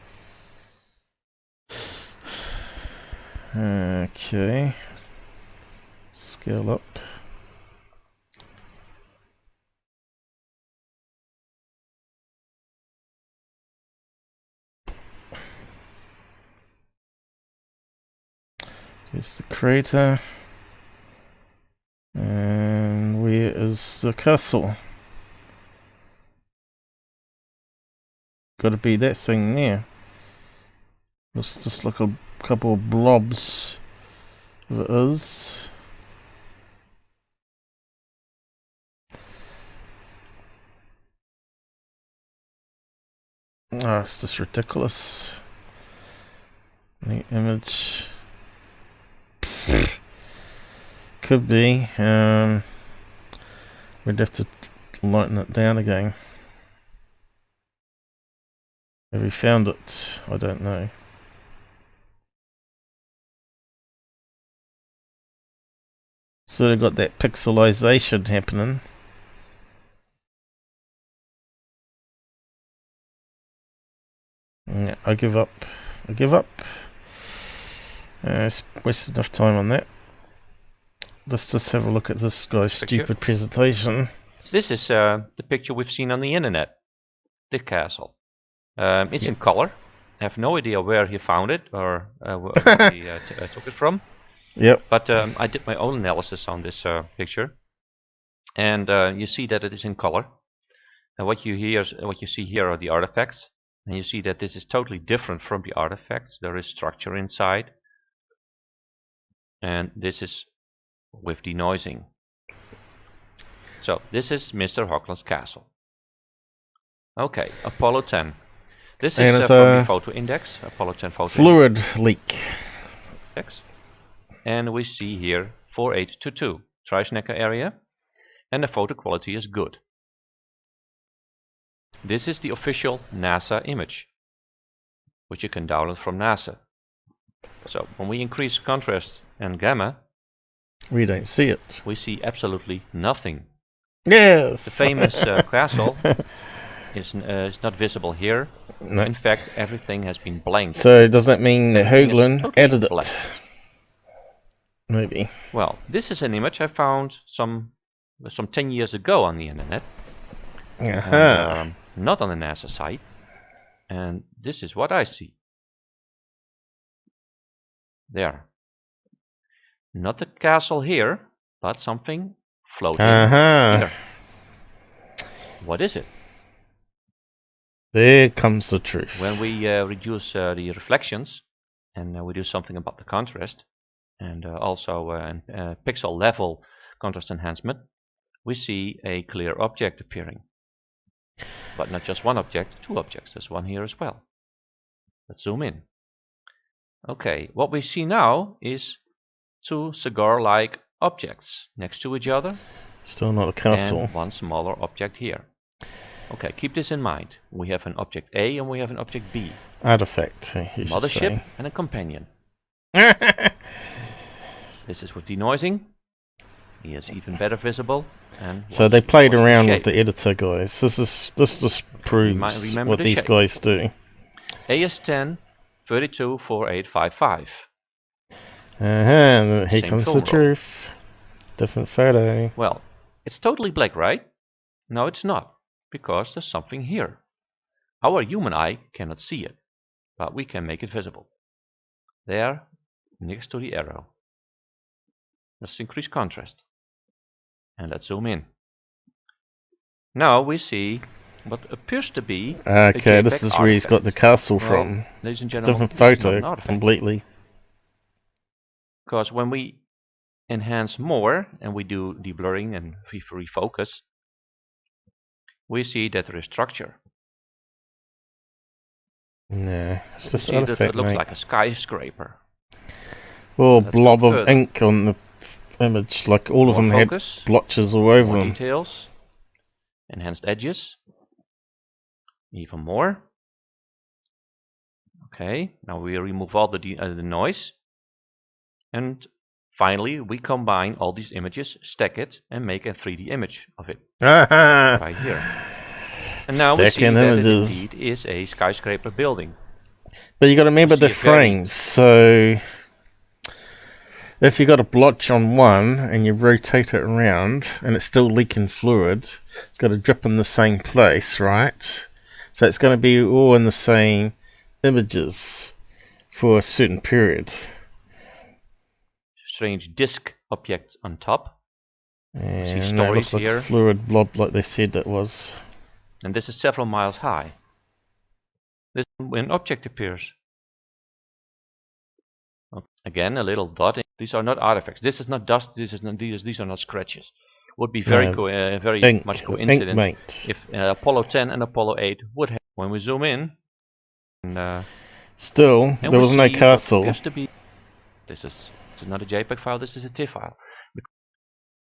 Okay. Scale up. There's the crater. And where is the castle? Gotta be that thing there. Looks just like a couple of blobs. If it is. Ah, it's just ridiculous. The image. Could be. We'd have to lighten it down again. Have we found it? I don't know. So we've got that pixelization happening. Yeah, I give up. I give up. It's wasted enough time on that. Let's just have a look at this guy's stupid presentation. This is the picture we've seen on the internet. The castle. It's in color. I have no idea where he found it or where he took it from. Yep. But I did my own analysis on this picture, and you see that it is in color. And what you see here are the artifacts, and you see that this is totally different from the artifacts. There is structure inside, and this is with denoising. So this is Mr. Hoagland's castle. Okay, Apollo 10. This is from the photo index, Apollo 10 photo fluid leak. And we see here 4822 Trischnecker area, and the photo quality is good. This is the official NASA image, which you can download from NASA. So when we increase contrast and gamma, we don't see it. We see absolutely nothing. Yes. The famous castle is not visible here. No. In fact, everything has been blanked. So does that mean that Hoagland totally added blank. it? Maybe. Well, this is an image I found some 10 years ago on the internet. And, not on the NASA site. And this is what I see. There. Not the castle here, but something floating here. What is it? There comes the truth. When we reduce the reflections, and we do something about the contrast, and also pixel level contrast enhancement, we see a clear object appearing. But not just one object, two objects. There's one here as well. Let's zoom in. Okay, what we see now is two cigar-like objects next to each other. Still not a castle. And one smaller object here. Okay, keep this in mind. We have an object A and we have an object B. Artifact, you should Mothership say. and a companion. This is with denoising. He is even better visible. And so they played around with the editor, guys. This just proves what these guys do. AS10 324855. Here comes the truth. Different photo. Well, it's totally black, right? No, it's not, because there's something here. Our human eye cannot see it, but we can make it visible. There, next to the arrow. Let's increase contrast. And let's zoom in. Now we see what appears to be okay, this is where he's got the castle from. Ladies and gentlemen, different photo completely. Because when we enhance more and we do deblurring and refocus, we see that there is structure. No, it's just an artifact, it looks like a skyscraper. Oh, blob of ink on the image, like all of them had blotches all over them. Details, enhanced edges, even more. Okay, now we remove all the noise, and finally we combine all these images, stack it, and make a 3D image of it. Right here. And now we see that it indeed is a skyscraper building. But you got to remember the frames, so if you got a blotch on one and you rotate it around and it's still leaking fluid, it's got to drip in the same place, right? So it's going to be all in the same images for a certain period. Strange disk object on top. And that looks like a fluid blob like they said it was. And this is several miles high. This when an object appears. Again, a little dot. These are not artifacts. This is not dust. These are not scratches. Would be very much coincidence if Apollo 10 and Apollo 8 would have. When we zoom in, and still there was no castle. This is not a JPEG file. This is a TIFF file.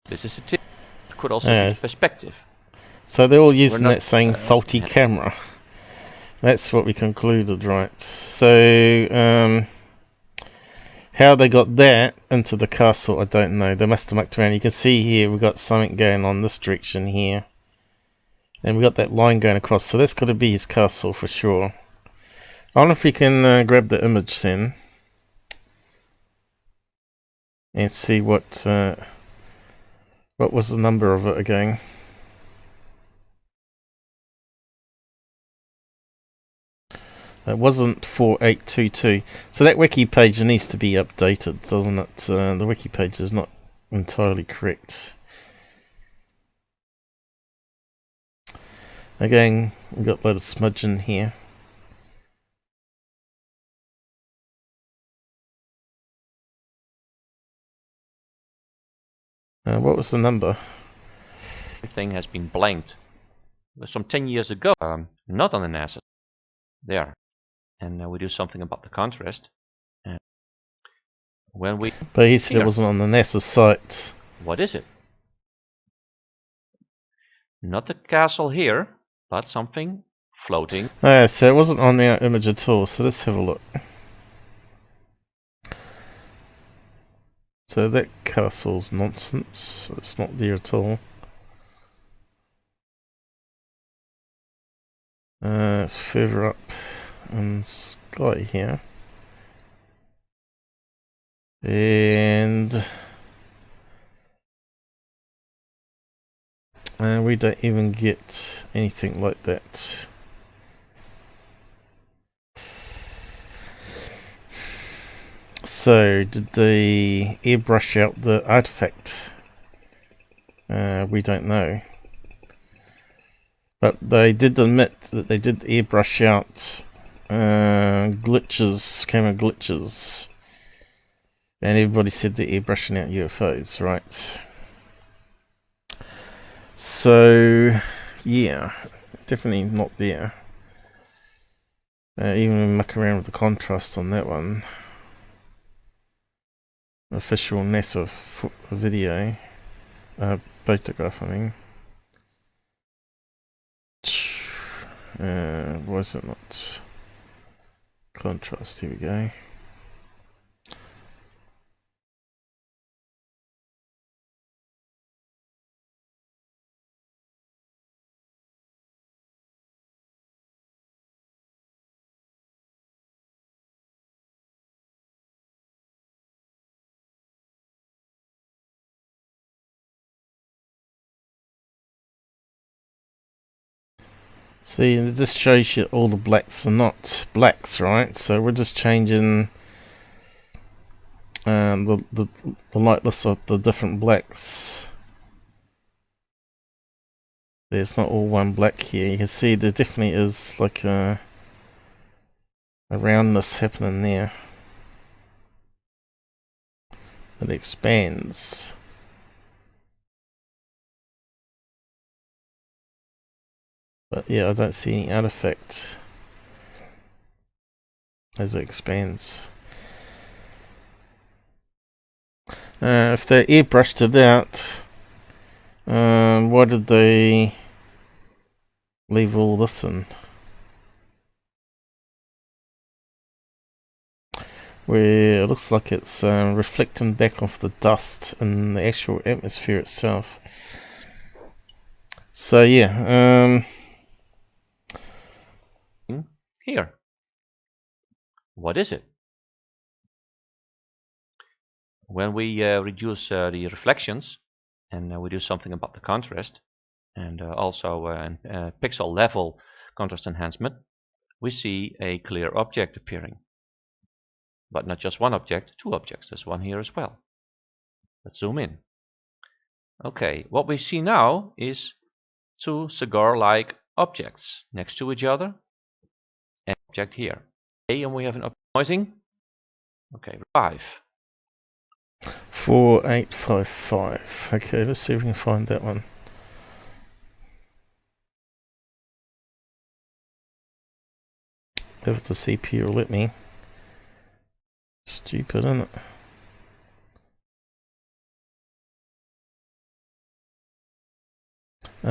This is a TIFF. It could also be perspective. So they're all using that same faulty camera. That's what we concluded, right? So how they got that into the castle, I don't know. They must have mucked around. You can see here we've got something going on this direction here. And we've got that line going across. So that's got to be his castle for sure. I wonder if we can grab the image then. And see what was the number of it again. It wasn't 4822. So that wiki page needs to be updated, doesn't it? The wiki page is not entirely correct. Again, we've got a lot of smudge in here. What was the number? Everything has been blanked. Some 10 years ago, not on the NASA. There. And we do something about the contrast. And when we but he said it wasn't on the NASA site. What is it? Not the castle here, but something floating. So it wasn't on our image at all. So let's have a look. So that castle's nonsense. It's not there at all. It's further up in sky here. And we don't even get anything like that. So, did they airbrush out the artifact? We don't know. But they did admit that they did airbrush out glitches, camera glitches. And everybody said they're airbrushing out UFOs, right? So, yeah, definitely not there. Even muck around with the contrast on that one. Official NASA video, photograph, I mean. Why is it not contrast? Here we go. See, this shows you all the blacks are not blacks, right? So we're just changing the lightness of the different blacks. There's not all one black here. You can see there definitely is like a roundness happening there. It expands. But yeah, I don't see any artifact as it expands. If they airbrushed it out, why did they leave all this in? Where it looks like it's reflecting back off the dust in the actual atmosphere itself. So yeah, Here. What is it? When we reduce the reflections and we do something about the contrast and also pixel level contrast enhancement, we see a clear object appearing. But not just one object, two objects. There's one here as well. Let's zoom in. Okay, what we see now is two cigar-like objects next to each other. An object here. Okay, and we have an object noising. Okay, 5. 4855. Okay, let's see if we can find that one. If the CPU will let me. Stupid, isn't it?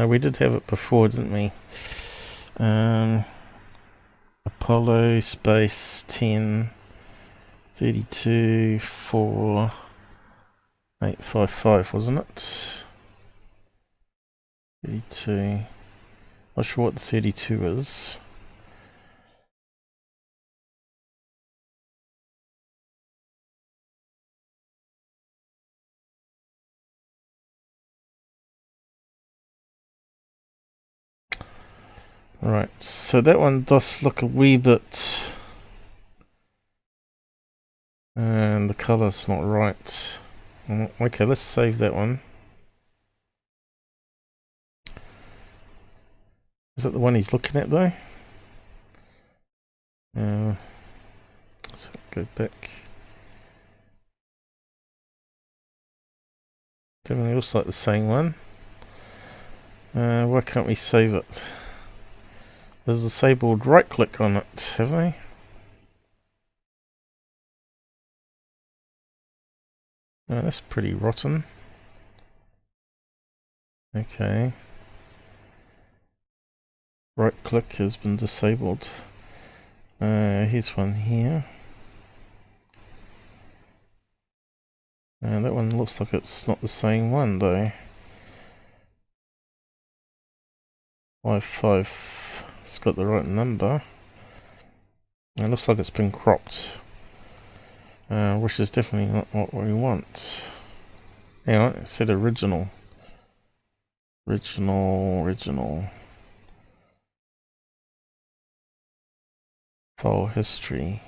We did have it before, didn't we? Apollo Space 10 32 4 855, wasn't it? 32. Not sure what the 32 is. Right, so that one does look a wee bit, and the colour's not right. Okay, let's save that one. Is that the one he's looking at though? Let's go back. Definitely looks like the same one. Why can't we save it? There's a disabled right click on it, have we? Oh, that's pretty rotten. Okay. Right click has been disabled. Here's one here. That one looks like it's not the same one though. 556. it's got the right number. It looks like it's been cropped, which is definitely not what we want. Hang on, it said original. Original. File history.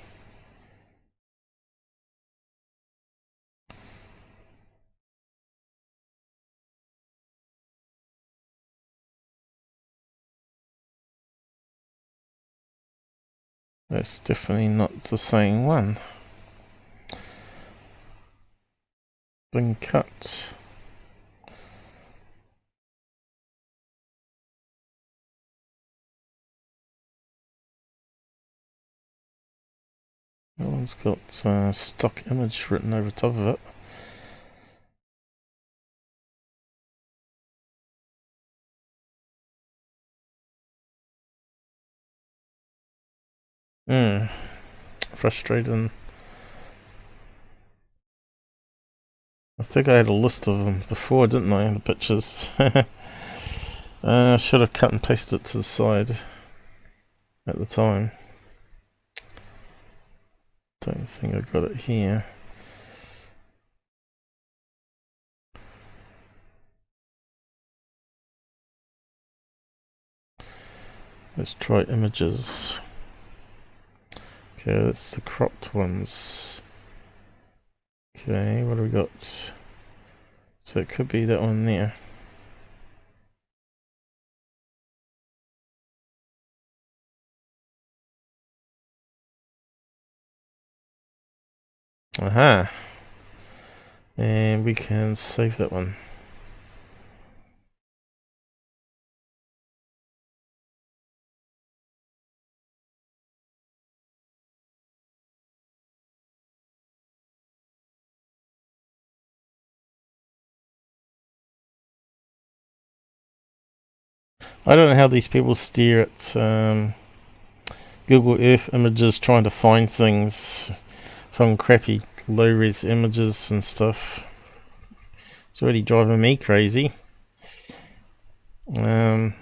That's definitely not the same one. Been cut. That one's got stock image written over top of it. Frustrating. I think I had a list of them before, didn't I? The pictures. I should have cut and pasted it to the side at the time. Don't think I got it here. Let's try images. Okay, that's the cropped ones. Okay, what do we got? So it could be that one there. Aha! And we can save that one. I don't know how these people steer at Google Earth images trying to find things from crappy low-res images and stuff. It's already driving me crazy. Why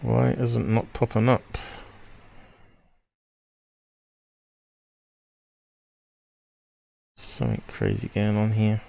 isn't it not popping up? Something crazy going on here.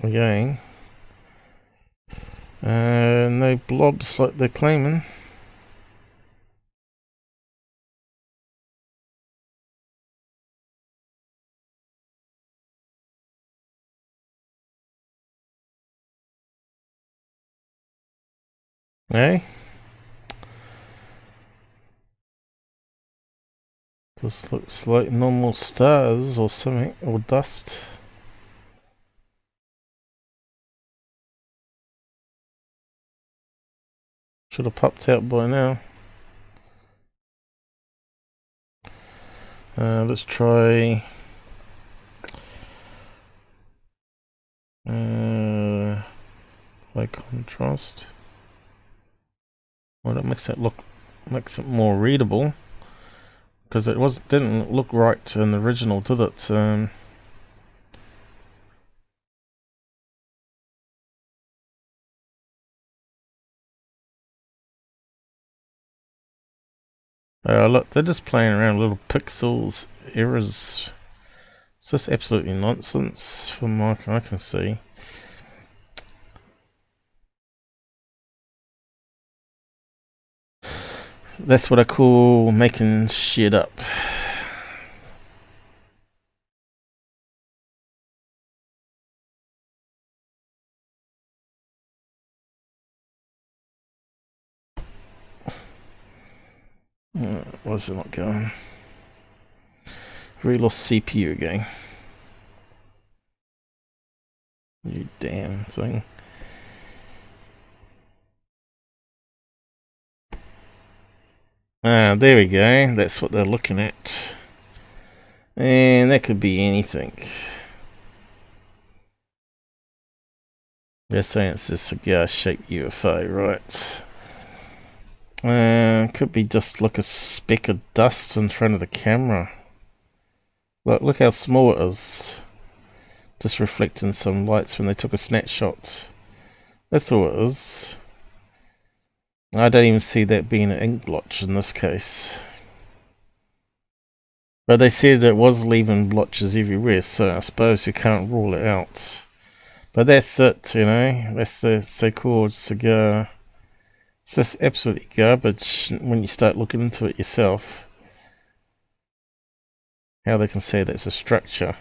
Again. No blobs like they're claiming. Eh? This looks like normal stars or something, or dust. Should have popped out by now. Let's try high contrast. Well, that makes it more readable, because it didn't look right in the original, did it? Look, they're just playing around with little pixels, errors. It's just absolutely nonsense from what I can see. That's what I call making shit up. Why's it not going? We lost CPU again. You damn thing. Ah, there we go. That's what they're looking at. And that could be anything. They're saying it's a cigar-shaped UFO, right? Could be just like a speck of dust in front of the camera. Look how small it is. Just reflecting some lights when they took a snapshot. That's all it is. I don't even see that being an ink blotch in this case. But they said it was leaving blotches everywhere, so I suppose we can't rule it out. But that's it, you know. That's the so-called cigar. It's just absolutely garbage when you start looking into it yourself. How they can say that's a structure.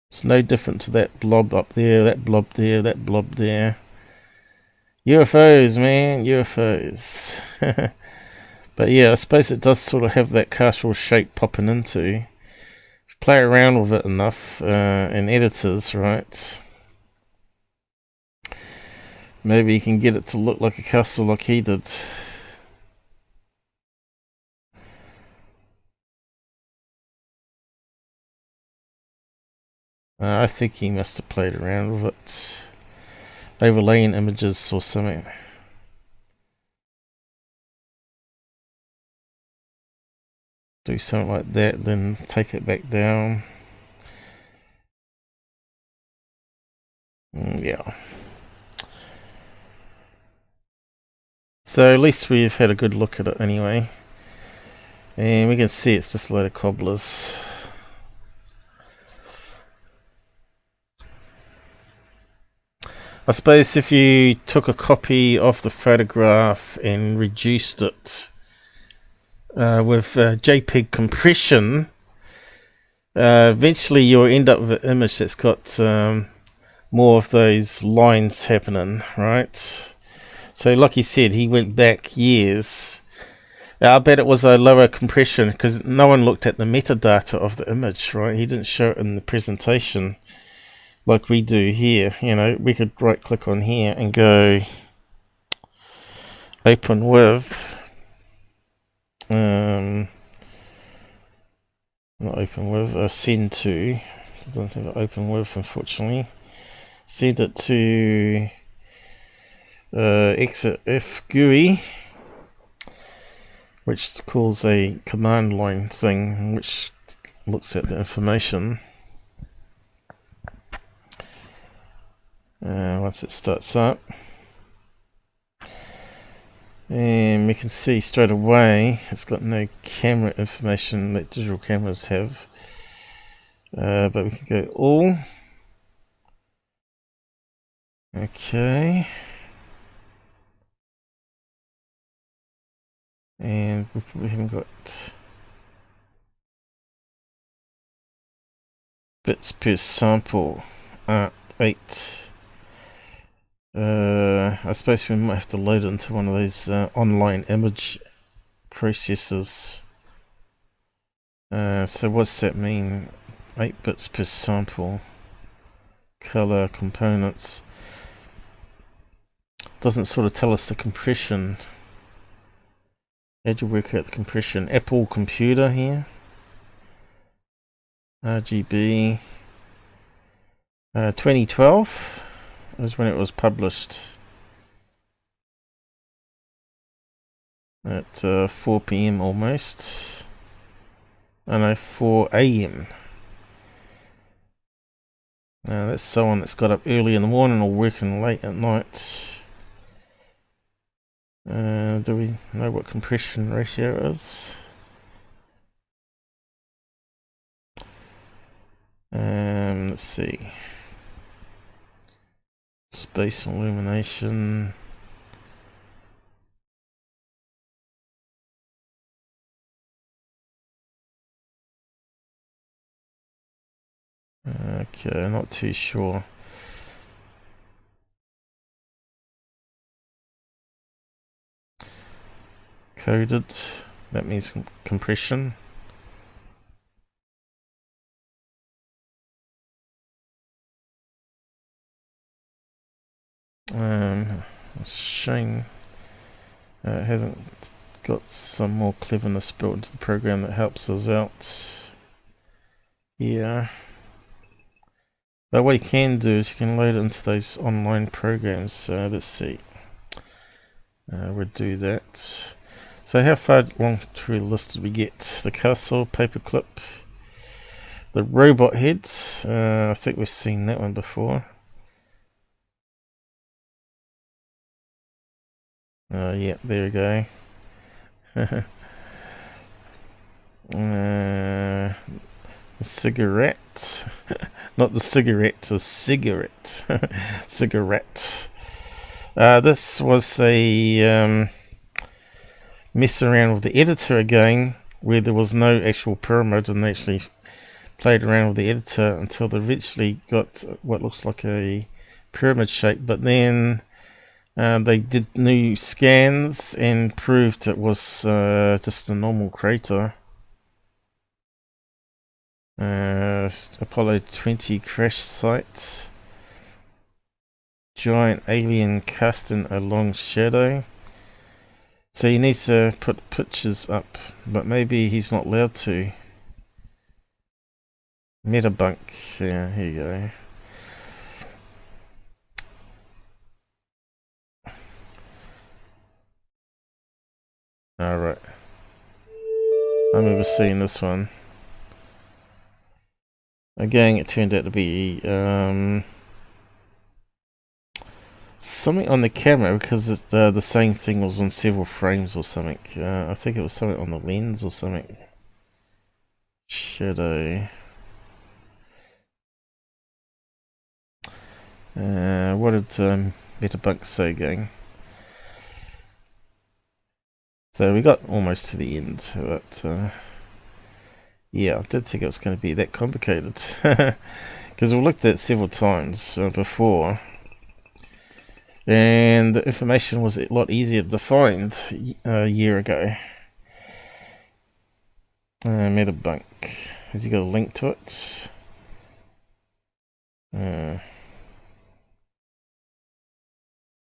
It's no different to that blob up there, that blob there, that blob there. UFOs, man, UFOs. But yeah, I suppose it does sort of have that castle shape popping into. If you play around with it enough in editors, right? Maybe you can get it to look like a castle like he did. I think he must have played around with it. Overlaying images or something. Do something like that, then take it back down. Yeah. So at least we've had a good look at it anyway. And we can see it's just a load of cobblers. I suppose if you took a copy of the photograph and reduced it with JPEG compression, eventually you'll end up with an image that's got more of those lines happening, right? So like he said, he went back years. I bet it was a lower compression because no one looked at the metadata of the image, right? He didn't show it in the presentation like we do here. You know, we could right click on here and go open with not open with, send to. I don't have it open with, unfortunately. Send it to exif GUI, which calls a command line thing, which looks at the information. Once it starts up, and we can see straight away it's got no camera information that digital cameras have, but we can go all. Okay, and we haven't got bits per sample. 8. I suppose we might have to load it into one of these online image processors. So what's that mean? 8 bits per sample. Color, components. Doesn't sort of tell us the compression. How'd you work out the compression? Apple computer here. RGB. 2012 was when it was published at 4 p.m. almost. I know, 4 a.m. That's someone that's got up early in the morning or working late at night. Do we know what compression ratio is? Let's see. Space illumination. Okay, not too sure. Coded, that means compression. It's a shame it hasn't got some more cleverness built into the program that helps us out. Yeah. But what you can do is you can load it into those online programs. So let's see. We'll do that. So how far along through the list did we get? The castle, paperclip, the robot heads. I think we've seen that one before. Yeah, there we go. The cigarette. Not the cigarette, the cigarette. Cigarette. This was a mess around with the editor again, where there was no actual pyramid, and they actually played around with the editor until they eventually got what looks like a pyramid shape. But then they did new scans and proved it was just a normal crater. Apollo 20 crash site. Giant alien casting a long shadow. So he needs to put pictures up, but maybe he's not allowed to. Megabunk. Yeah, here you go. Alright. I remember seeing this one. Again, it turned out to be something on the camera, because the same thing was on several frames or something. I think it was something on the lens or something. Shadow. What did Megabunk say, gang? So we got almost to the end, but yeah, I did think it was going to be that complicated, because we looked at it several times before, and the information was a lot easier to find a year ago. Megabunk, has he got a link to it? Not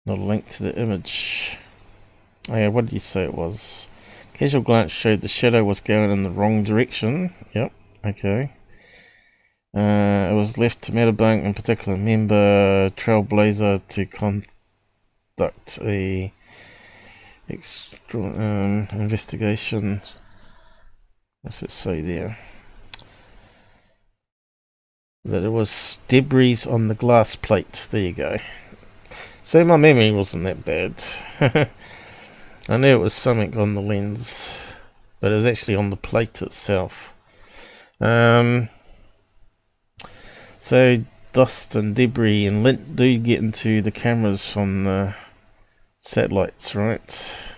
a link to the image. Oh yeah, what did you say it was? Casual glance showed the shadow was going in the wrong direction. Yep, okay. It was left to Megabunk, in particular member Trailblazer, to conduct a investigation. What's it say there? That it was debris on the glass plate. There you go. So my memory wasn't that bad. I knew it was something on the lens, but it was actually on the plate itself. So dust and debris and lint do get into the cameras from the satellites, right?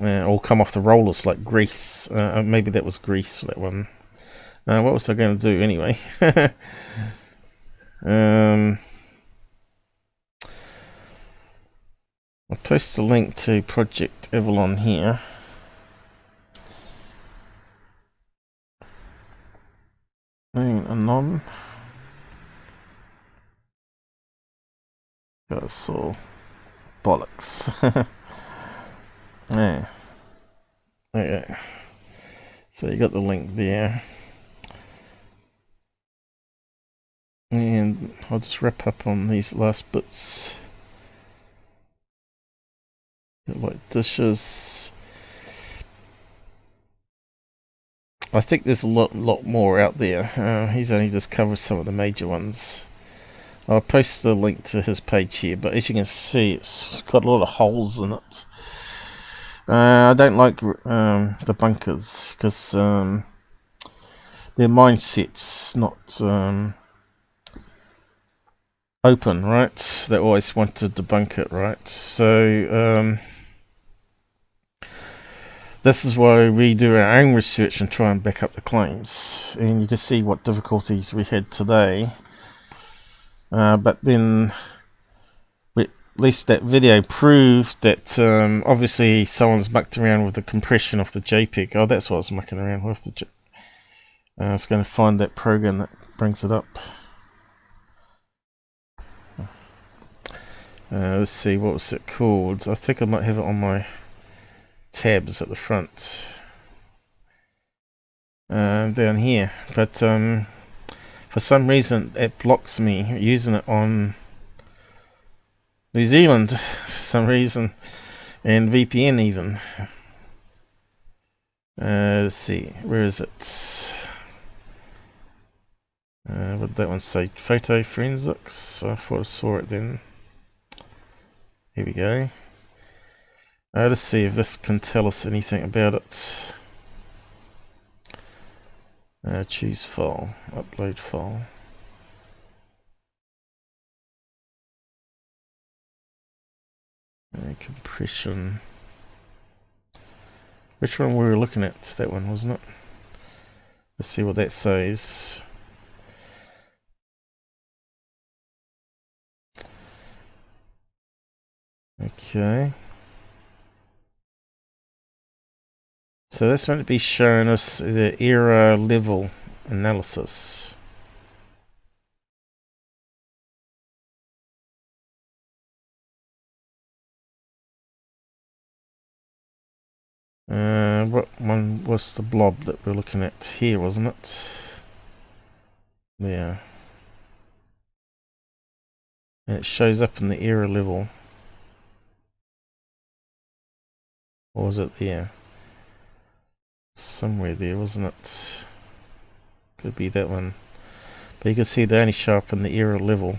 Or come off the rollers like grease. Maybe that was grease, that one. What was I going to do anyway? I'll post the link to Project Avalon here. Anon. Castle. Bollocks. Yeah. Okay. So you got the link there. And I'll just wrap up on these last bits. Like dishes. I think there's a lot more out there. He's only just covered some of the major ones. I'll post the link to his page here, but as you can see, it's got a lot of holes in it. I don't like the bunkers, because their mindset's not open, right? They always want to debunk it, right? So this is why we do our own research and try and back up the claims. And you can see what difficulties we had today. But then, at least that video proved that obviously someone's mucked around with the compression of the JPEG. Oh, that's what I was mucking around with. I was going to find that program that brings it up. Let's see, what was it called? I think I might have it on my tabs at the front. Down here. But for some reason it blocks me using it on New Zealand for some reason. And VPN even. Let's see, where is it? What did that one say? Photoferensics? I thought I saw it then. Here we go. Let's see if this can tell us anything about it. Choose file, upload file. Compression. Which one were we looking at? That one, wasn't it? Let's see what that says. Okay. So that's meant to be showing us the error level analysis. What one was the blob that we're looking at here, wasn't it? Yeah. And it shows up in the error level. Or was it there? Somewhere there, wasn't it? Could be that one. But you can see they only show up in the error level.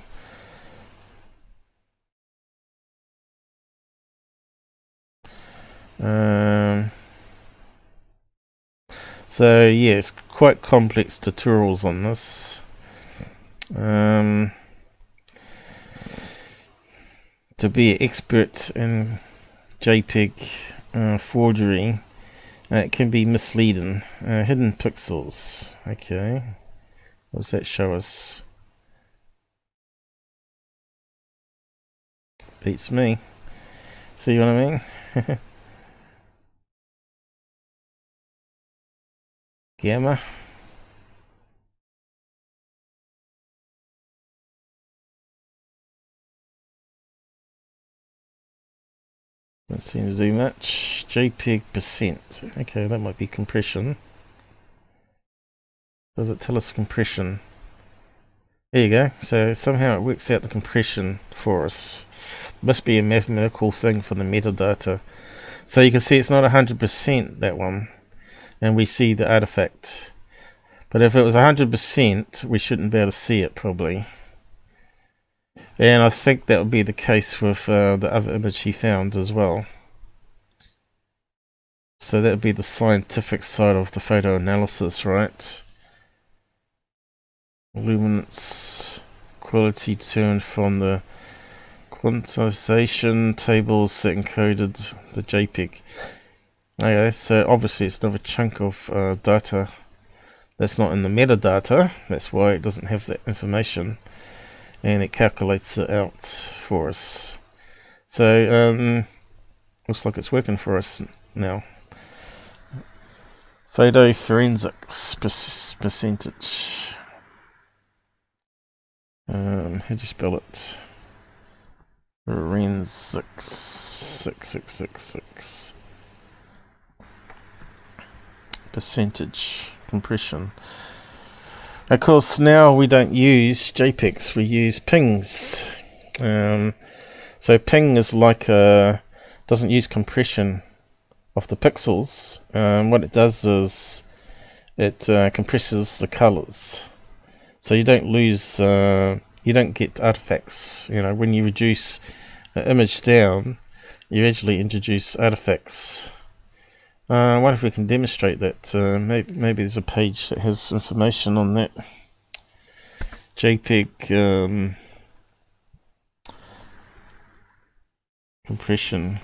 So yeah, it's quite complex tutorials on this. To be an expert in JPEG forgery, it can be misleading. Hidden pixels. Okay. What does that show us? Beats me. See what I mean? Gamma. Don't seem to do much. JPEG percent. Okay, that might be compression. Does it tell us compression? There you go. So somehow it works out the compression for us. Must be a mathematical thing for the metadata. So you can see it's not 100% that one. And we see the artifact. But if it was 100%, we shouldn't be able to see it probably. And I think that would be the case with the other image he found as well. So that would be the scientific side of the photo analysis, right? Luminance quality determined from the quantization tables that encoded the JPEG. Okay, so obviously it's another chunk of data that's not in the metadata. That's why it doesn't have that information, and it calculates it out for us. So looks like it's working for us now. Photoferensics percentage. How do you spell it? Forensics 6666. Percentage compression. Of course, now we don't use JPEGs, we use pings. So ping is like doesn't use compression of the pixels. What it does is it compresses the colors, so you don't lose, you don't get artifacts. You know, when you reduce an image down, you actually introduce artifacts. I wonder if we can demonstrate that. Maybe there's a page that has information on that. JPEG compression.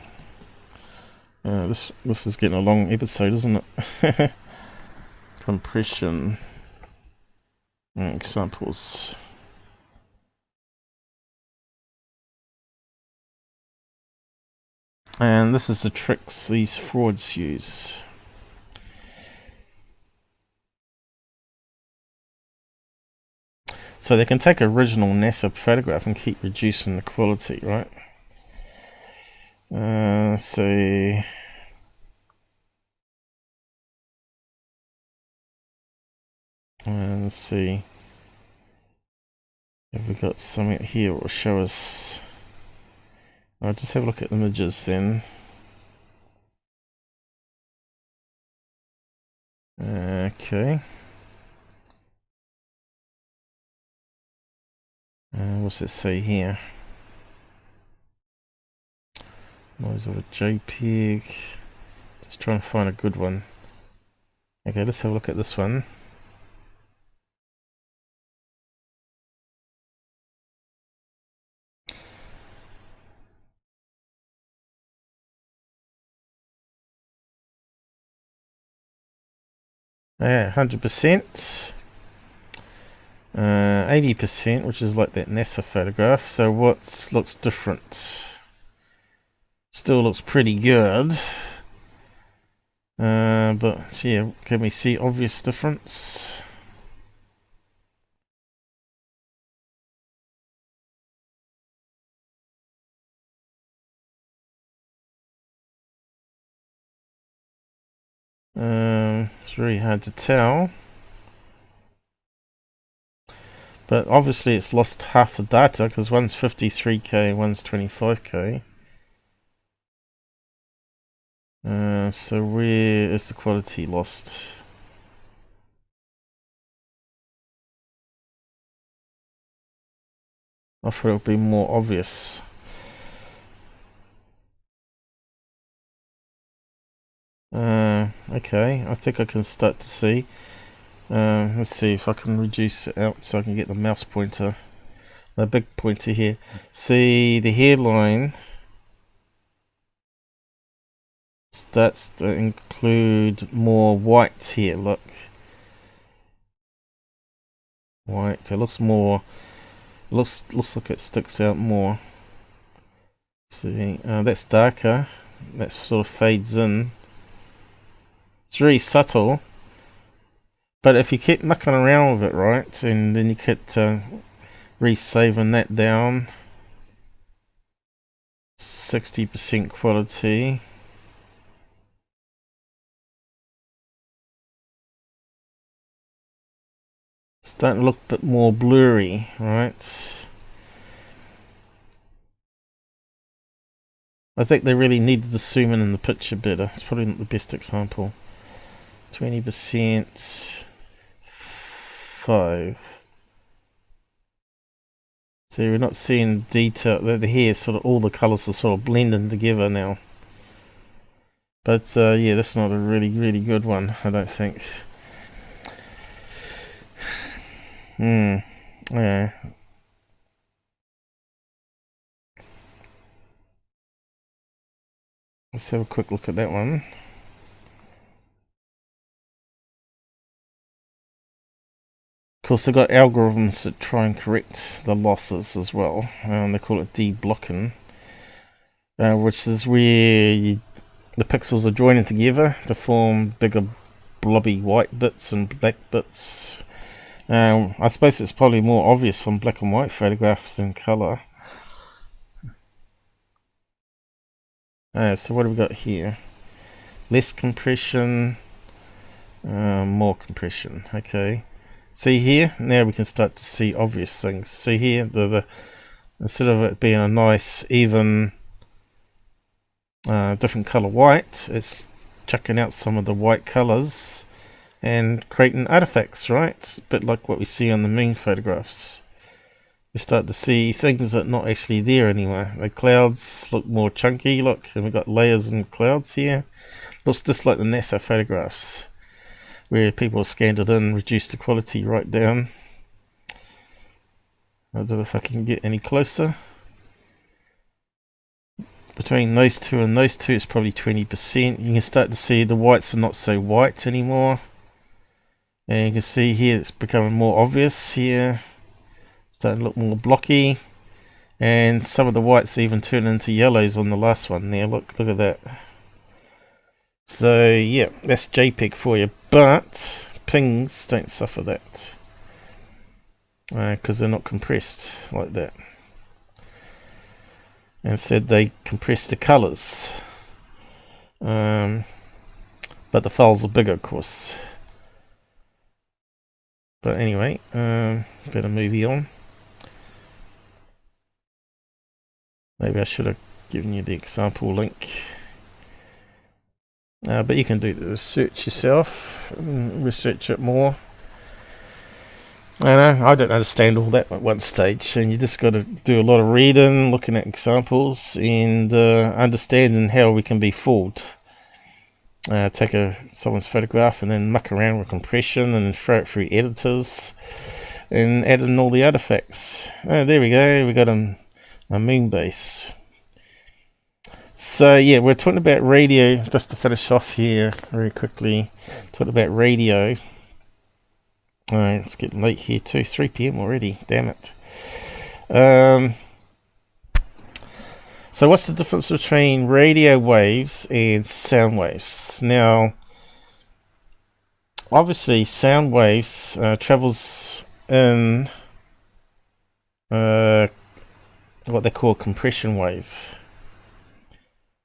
This is getting a long episode, isn't it? Compression examples. And this is the tricks these frauds use. So they can take an original NASA photograph and keep reducing the quality, right? So let's see. Have we got something here that will show us? I'll just have a look at images then. Okay. What's it say here? Noise of a JPEG. Just trying to find a good one. Okay, let's have a look at this one. Yeah, 100%. 80%, which is like that NASA photograph. So what looks different? Still looks pretty good. But yeah, can we see obvious difference? It's very hard to tell. But obviously it's lost half the data because one's 53K, one's 25K. So where is the quality lost? I thought it would be more obvious. Okay, I think I can start to see. Let's see if I can reduce it out so I can get the mouse pointer, the big pointer here. See, the hairline starts to include more white here. Look, white. It looks more. Looks like it sticks out more. See, that's darker. That sort of fades in. It's very subtle. But if you keep mucking around with it, right, and then you keep resaving that down, 60% quality. Starting to look a bit more blurry, right? I think they really needed to zoom in the picture better. It's probably not the best example. 20%, 5. So we're not seeing detail. The hair, sort of all the colours are sort of blending together now. But yeah, that's not a really good one, I don't think. Yeah. Let's have a quick look at that one. Of course, they've got algorithms that try and correct the losses as well. They call it deblocking, which is where the pixels are joining together to form bigger blobby white bits and black bits. I suppose it's probably more obvious from black and white photographs than colour. So what do we got here? Less compression, more compression. Okay. See here? Now we can start to see obvious things. See here? The instead of it being a nice, even, different colour white, it's chucking out some of the white colours and creating artifacts, right? A bit like what we see on the moon photographs. We start to see things that are not actually there anymore. The clouds look more chunky, look, and we've got layers and clouds here. Looks just like the NASA photographs, where people scanned it in, reduced the quality right down. I don't know if I can get any closer. Between those two and those two, it's probably 20%. You can start to see the whites are not so white anymore. And you can see here it's becoming more obvious here. Starting to look more blocky. And some of the whites even turn into yellows on the last one there. Look at that. So yeah, that's JPEG for you, but pings don't suffer that because they're not compressed like that. and said they compressed the colours. But the files are bigger, of course. But anyway, better move on. Maybe I should have given you the example link. But you can do the research yourself, research it more. I don't understand all that at one stage, and you just got to do a lot of reading, looking at examples, and understanding how we can be fooled. Take someone's photograph and then muck around with compression and throw it through editors and add in all the artifacts. There we go, we got a moon base. So yeah, we're talking about radio, just to finish off here very quickly, talking about radio. It's getting late here too, 3 PM already, damn it. So what's the difference between radio waves and sound waves? Now, obviously sound waves travels in what they call a compression wave.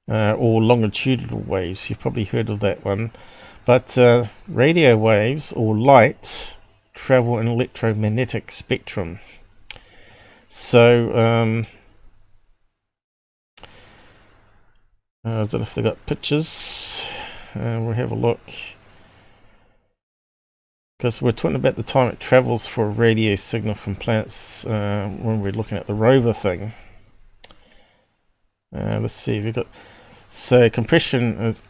Or longitudinal waves, you've probably heard of that one. But radio waves or light travel in electromagnetic spectrum. So I don't know if they've got pictures. We'll have a look, because we're talking about the time it travels for a radio signal from planets when we're looking at the rover thing. Let's see, we've got, so compression is,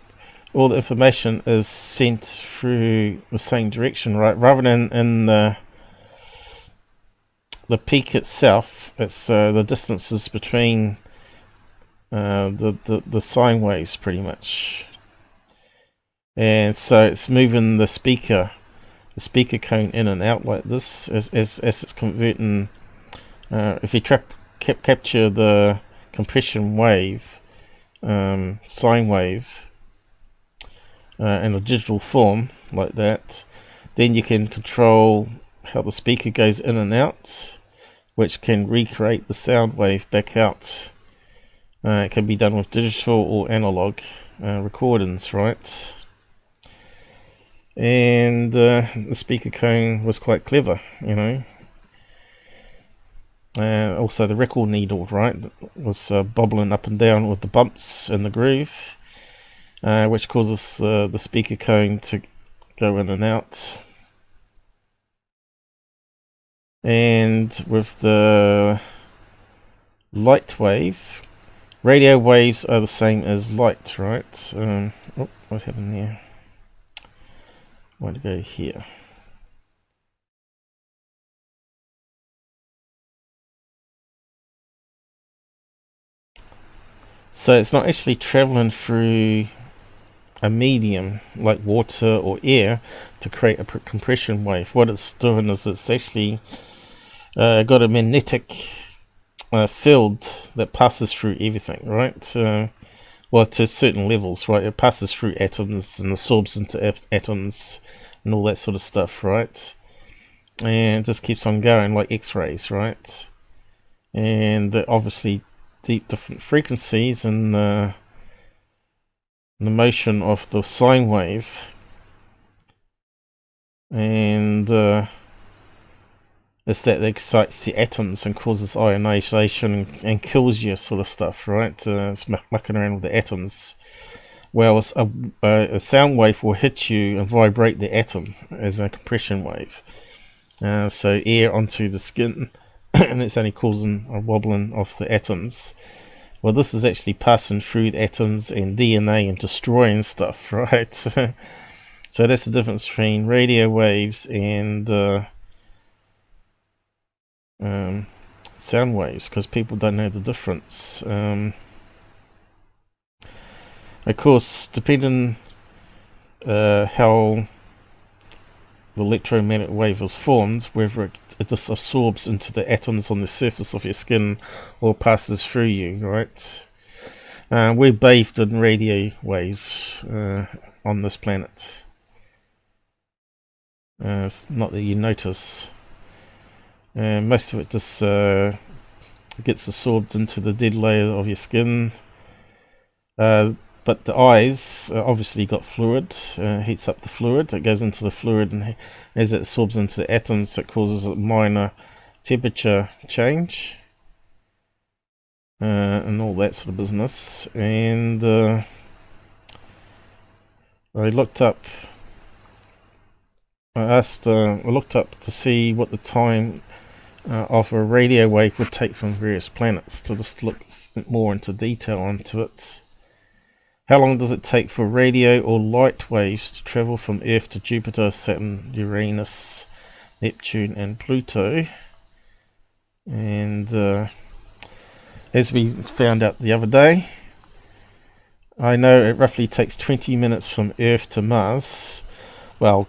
all the information is sent through the same direction, right? Rather than in the peak itself, it's the distances between the sine waves, pretty much. And so it's moving the speaker cone in and out like this as it's converting. If you capture the compression wave, sine wave, in a digital form like that, then you can control how the speaker goes in and out, which can recreate the sound wave back out. It can be done with digital or analog recordings, right? And the speaker cone was quite clever, you know. Also the record needle, right, was bobbling up and down with the bumps in the groove, which causes the speaker cone to go in and out. And with the light wave, radio waves are the same as light, right? What happened there? I want to go here. So it's not actually traveling through a medium like water or air to create a compression wave. What it's doing is it's actually got a magnetic field that passes through everything, right? Well, to certain levels, right? It passes through atoms and absorbs into atoms and all that sort of stuff, right? And it just keeps on going like X-rays, right? And obviously different frequencies and the motion of the sine wave, and it's that excites the atoms and causes ionization and kills you, sort of stuff, right? It's mucking around with the atoms. Well, a sound wave will hit you and vibrate the atom as a compression wave. So air onto the skin, and it's only causing a wobbling of the atoms. Well, this is actually passing through the atoms and DNA and destroying stuff, right? So that's the difference between radio waves and sound waves, because people don't know the difference. Of course, depending how the electromagnetic wave is formed, whether it just absorbs into the atoms on the surface of your skin or passes through you, right? We're bathed in radio waves on this planet. It's not that you notice. Most of it just It gets absorbed into the dead layer of your skin. But the eyes obviously got fluid, heats up the fluid, it goes into the fluid, and as it absorbs into the atoms, it causes a minor temperature change, and all that sort of business. And I looked up to see what the time of a radio wave would take from various planets, to just look more into detail onto it. How long does it take for radio or light waves to travel from Earth to Jupiter, Saturn, Uranus, Neptune and Pluto? And as we found out the other day, I know it roughly takes 20 minutes from Earth to Mars. Well,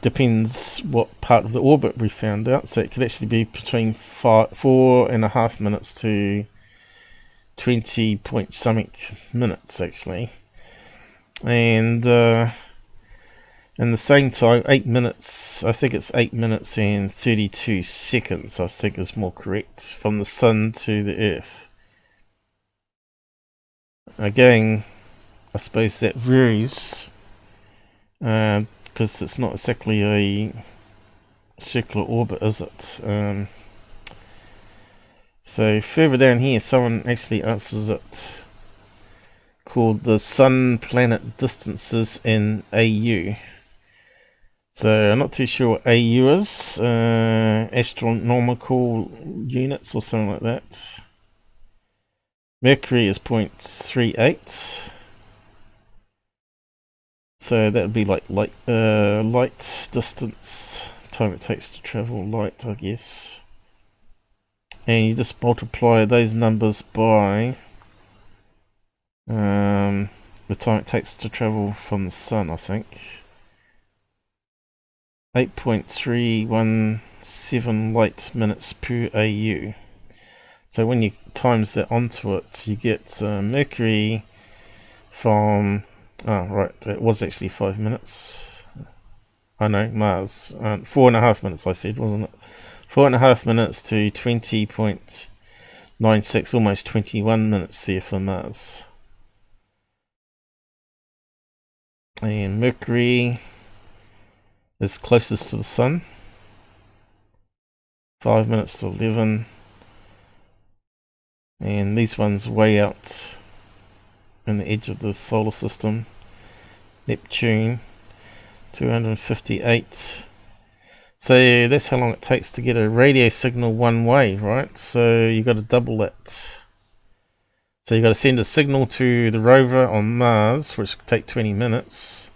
depends what part of the orbit we found out, so it could actually be between 4.5 minutes to 20 point something minutes actually. And in the same time, 8 minutes, I think it's 8 minutes and 32 seconds, I think is more correct, from the Sun to the Earth. Again, I suppose that varies, because it's not exactly a circular orbit, is it? So further down here, someone actually answers it, called the Sun-Planet Distances in AU. So I'm not too sure what AU is, astronomical units or something like that. Mercury is 0.38. So that would be like light distance, time it takes to travel light, I guess. And you just multiply those numbers by the time it takes to travel from the Sun, I think. 8.317 light minutes per AU. So when you times that onto it, you get Mercury from... Oh, right, it was actually 5 minutes. I know, Mars. 4.5 minutes, I said, wasn't it? 4.5 minutes to 20.96, almost 21 minutes there for Mars. And Mercury is closest to the Sun. 5 minutes to 11. And these ones way out in the edge of the solar system. Neptune, 258. So that's how long it takes to get a radio signal one way, right? So you got to double that. So you got to send a signal to the rover on Mars, which could take 20 minutes.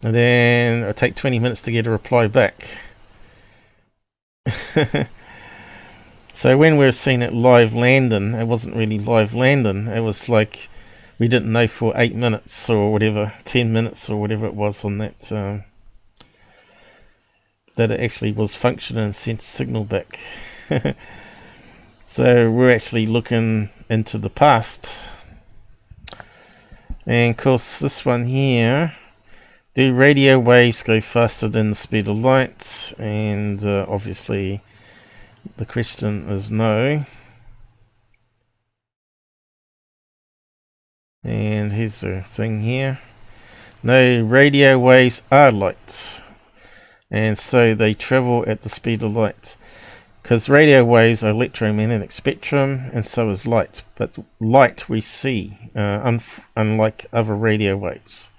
And then it'll take 20 minutes to get a reply back. So when we were seeing it live landing, it wasn't really live landing. It was like we didn't know for 8 minutes or whatever, 10 minutes or whatever it was on that, that it actually was functioning and sent a signal back. So we're actually looking into the past. And of course this one here, do radio waves go faster than the speed of light? And obviously the question is no. And here's the thing here. No, radio waves are light, and so they travel at the speed of light, because radio waves are electromagnetic spectrum, and so is light. But light we see, unlike other radio waves.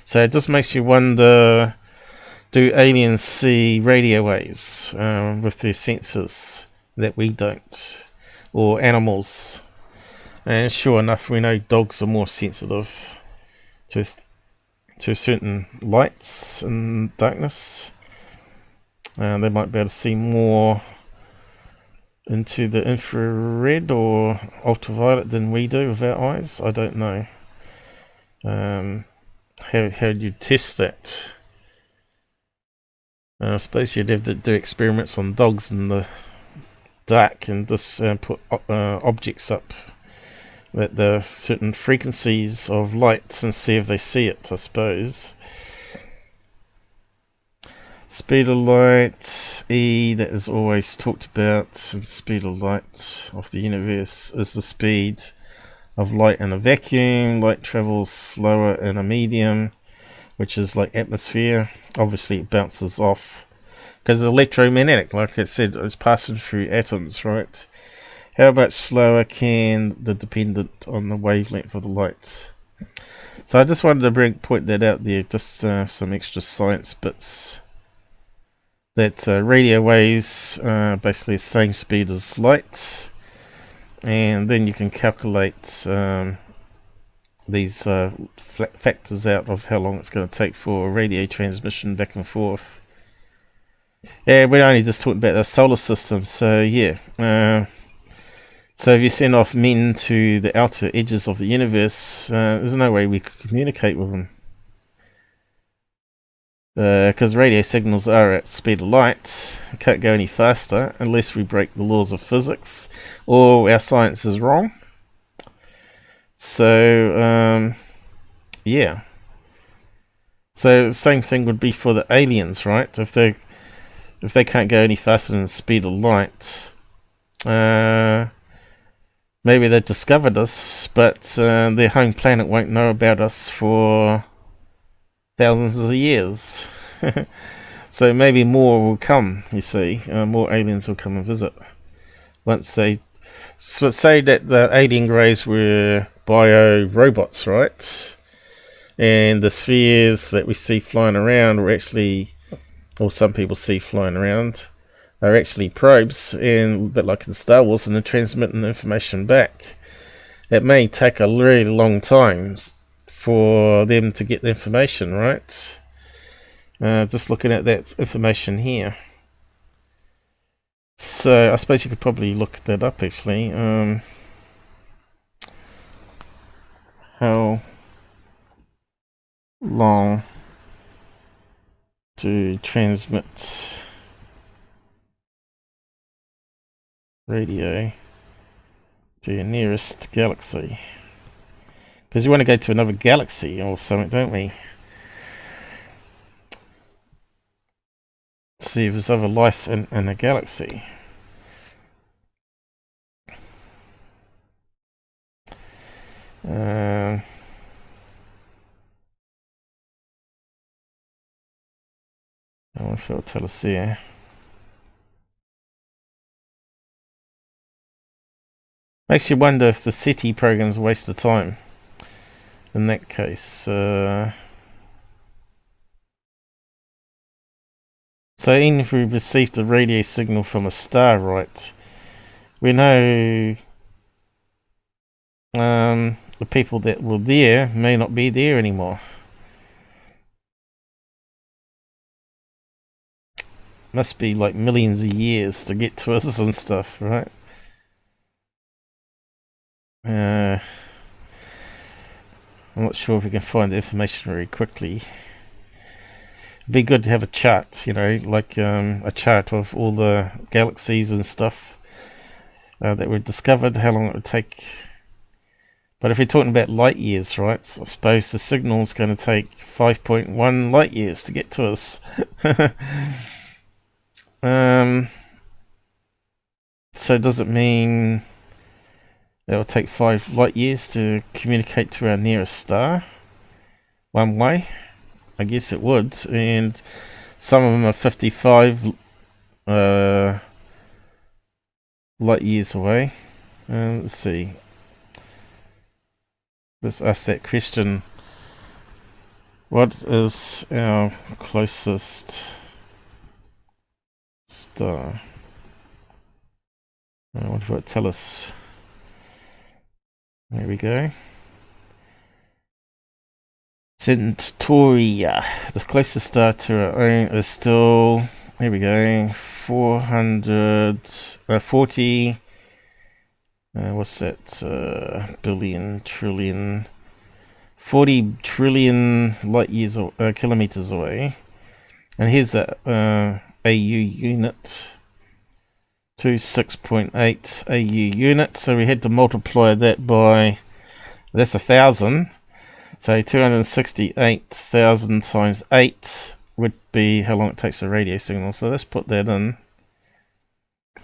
So it just makes you wonder, do aliens see radio waves with their sensors that we don't, or animals? And sure enough, we know dogs are more sensitive to certain lights and darkness. They might be able to see more into the infrared or ultraviolet than we do with our eyes. I don't know. How do you test that? I suppose you'd have to do experiments on dogs in the dark and just put objects up at the certain frequencies of lights and see if they see it, I suppose. Speed of light, E, that is always talked about. The speed of light of the universe is the speed of light in a vacuum. Light travels slower in a medium, which is like atmosphere. Obviously it bounces off because it's electromagnetic, like I said, it's passing through atoms, right? How much slower can the dependent on the wavelength of the light? So I just wanted to point that out there, just some extra science bits. That radio waves basically the same speed as light, and then you can calculate these factors out of how long it's going to take for radio transmission back and forth. Yeah, we're only just talking about the solar system, so yeah. So if you send off men to the outer edges of the universe, there's no way we could communicate with them. Because radio signals are at speed of light, it can't go any faster unless we break the laws of physics or our science is wrong. So yeah, so same thing would be for the aliens, right? If they can't go any faster than the speed of light, maybe they've discovered us, but their home planet won't know about us for thousands of years. So maybe more will come, you see. More aliens will come and visit. Once they... So say that the alien greys were bio-robots, right? And the spheres that we see flying around were actually... or some people see flying around, are actually probes, and a bit like in Star Wars, and they're transmitting information back. It may take a really long time for them to get the information, right? Just looking at that information here. So I suppose you could probably look that up actually. How long to transmit radio to your nearest galaxy? Because you want to go to another galaxy or something, don't we? See if there's other life in a galaxy. I wonder if it'll tell us here. Makes you wonder if the SETI program's a waste of time. In that case, so even if we received a radio signal from a star, right, we know the people that were there may not be there anymore. Must be like millions of years to get to us and stuff, right? I'm not sure if we can find the information very quickly. It'd be good to have a chart, you know, like a chart of all the galaxies and stuff that were discovered, how long it would take. But if we're talking about light years, right, so I suppose the signal's going to take 5.1 light years to get to us. So does it mean it will take 5 light years to communicate to our nearest star one way? I guess it would, and some of them are 55 light years away. Let's see. Let's ask that question. What is our closest star? What will it tell us? There we go. Centauria, the closest star to our own, is still, here we go, 440, what's that, billion, trillion, 40 trillion light years, kilometers away. And here's that AU unit, 26.8 AU units, so we had to multiply that by, that's 1,000. So 268,000 times 8 would be how long it takes a radio signal. So let's put that in.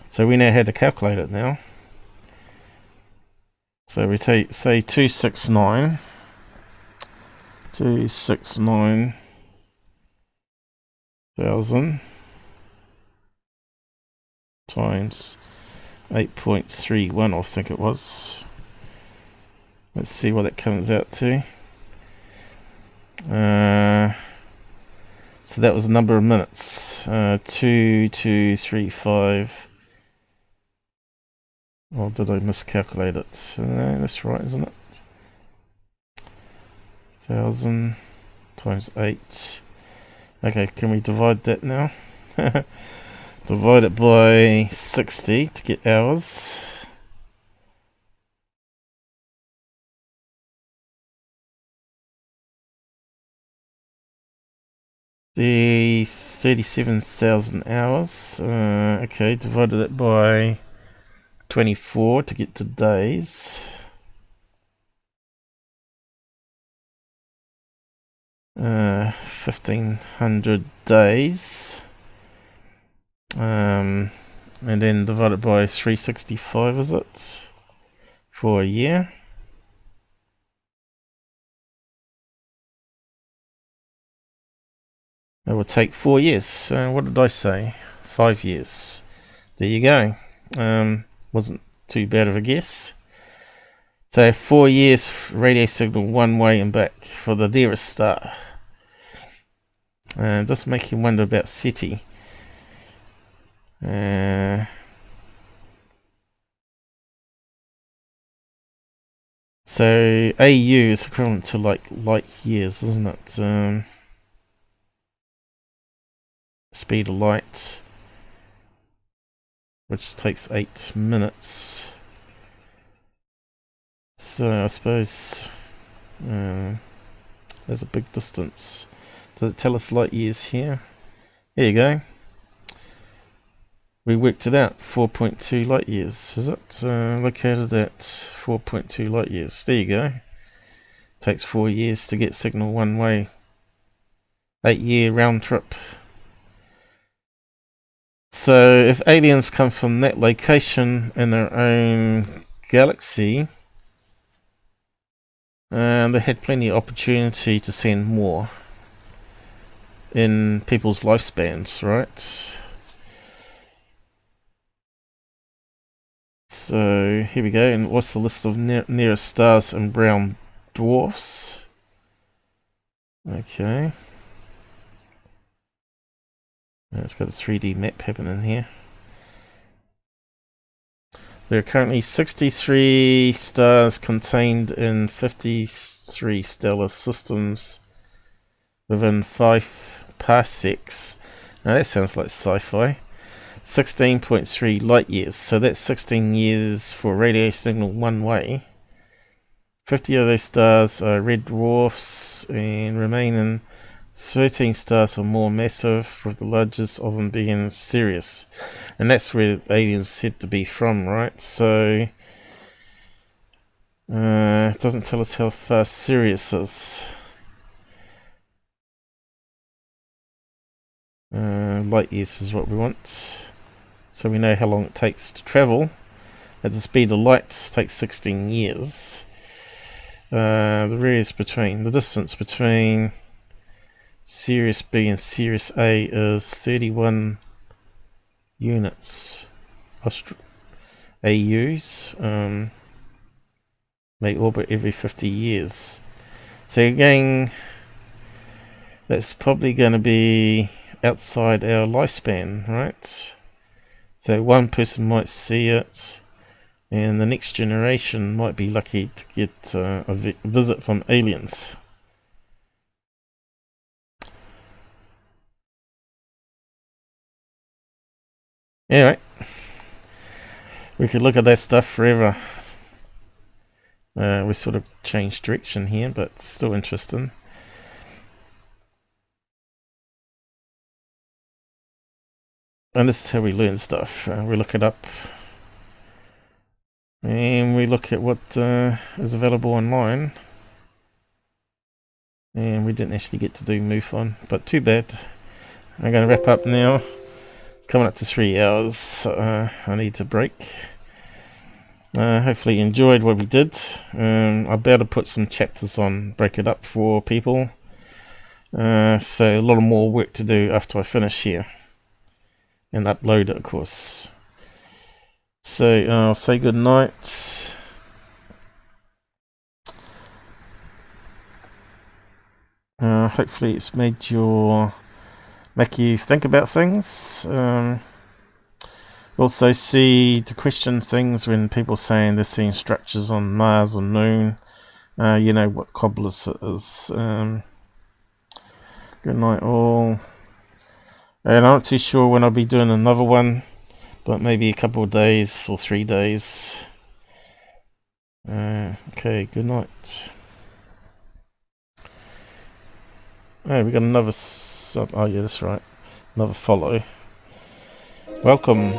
So we know how to calculate it now. So we say 269,000 times 8.31, I think it was. Let's see what that comes out to. So that was the number of minutes. 2235. Or did I miscalculate it? No, that's right, isn't it? 1000 times 8. Okay, can we divide that now? Divide it by 60 to get hours. The 37,000 hours. Okay, divided it by 24 to get to days. 1500 days. And then divided by 365, is it? For a year. It will take 4 years. What did I say? 5 years. There you go. Wasn't too bad of a guess. So 4 years radio signal one way and back for the nearest star. Just make you wonder about SETI. So AU is equivalent to like light years, isn't it? Speed of light, which takes 8 minutes. So I suppose there's a big distance. Does it tell us light years here? There you go. We worked it out. 4.2 light years, is it? Located at 4.2 light years. There you go. Takes 4 years to get signal one way. 8-year round trip. So if aliens come from that location in their own galaxy, they had plenty of opportunity to send more in people's lifespans, right? So here we go. And what's the list of nearest stars and brown dwarfs? Okay. It's got a 3D map happening here. There are currently 63 stars contained in 53 stellar systems within 5 parsecs. Now that sounds like sci-fi. 16.3 light years. So that's 16 years for radio signal one way. 50 of those stars are red dwarfs, and remaining 13 stars are more massive, with the largest of them being Sirius. And that's where aliens said to be from, right? So it doesn't tell us how fast Sirius is. Light years is what we want. So we know how long it takes to travel. At the speed of light, it takes 16 years. The distance between Sirius B and Sirius A is 31 units. AUs. They orbit every 50 years. So again, that's probably going to be outside our lifespan, right? So one person might see it, and the next generation might be lucky to get a visit from aliens. Anyway, we could look at that stuff forever. We sort of changed direction here, but still interesting. And this is how we learn stuff. We look it up, and we look at what is available online. And we didn't actually get to do MUFON, but too bad. I'm going to wrap up now. It's coming up to 3 hours, so I need to break. Hopefully you enjoyed what we did. I'll be able to put some chapters on, break it up for people. So a lot more work to do after I finish here. And upload it, of course. So I'll say good night. Hopefully it's make you think about things. Also see to question things when people saying they're seeing structures on Mars or Moon. You know what cobblers it is. Good night all. And I'm not too sure when I'll be doing another one, but maybe a couple of days or 3 days. Okay, good night. Oh, we got another sub. Oh yeah, that's right. Another follow. Welcome.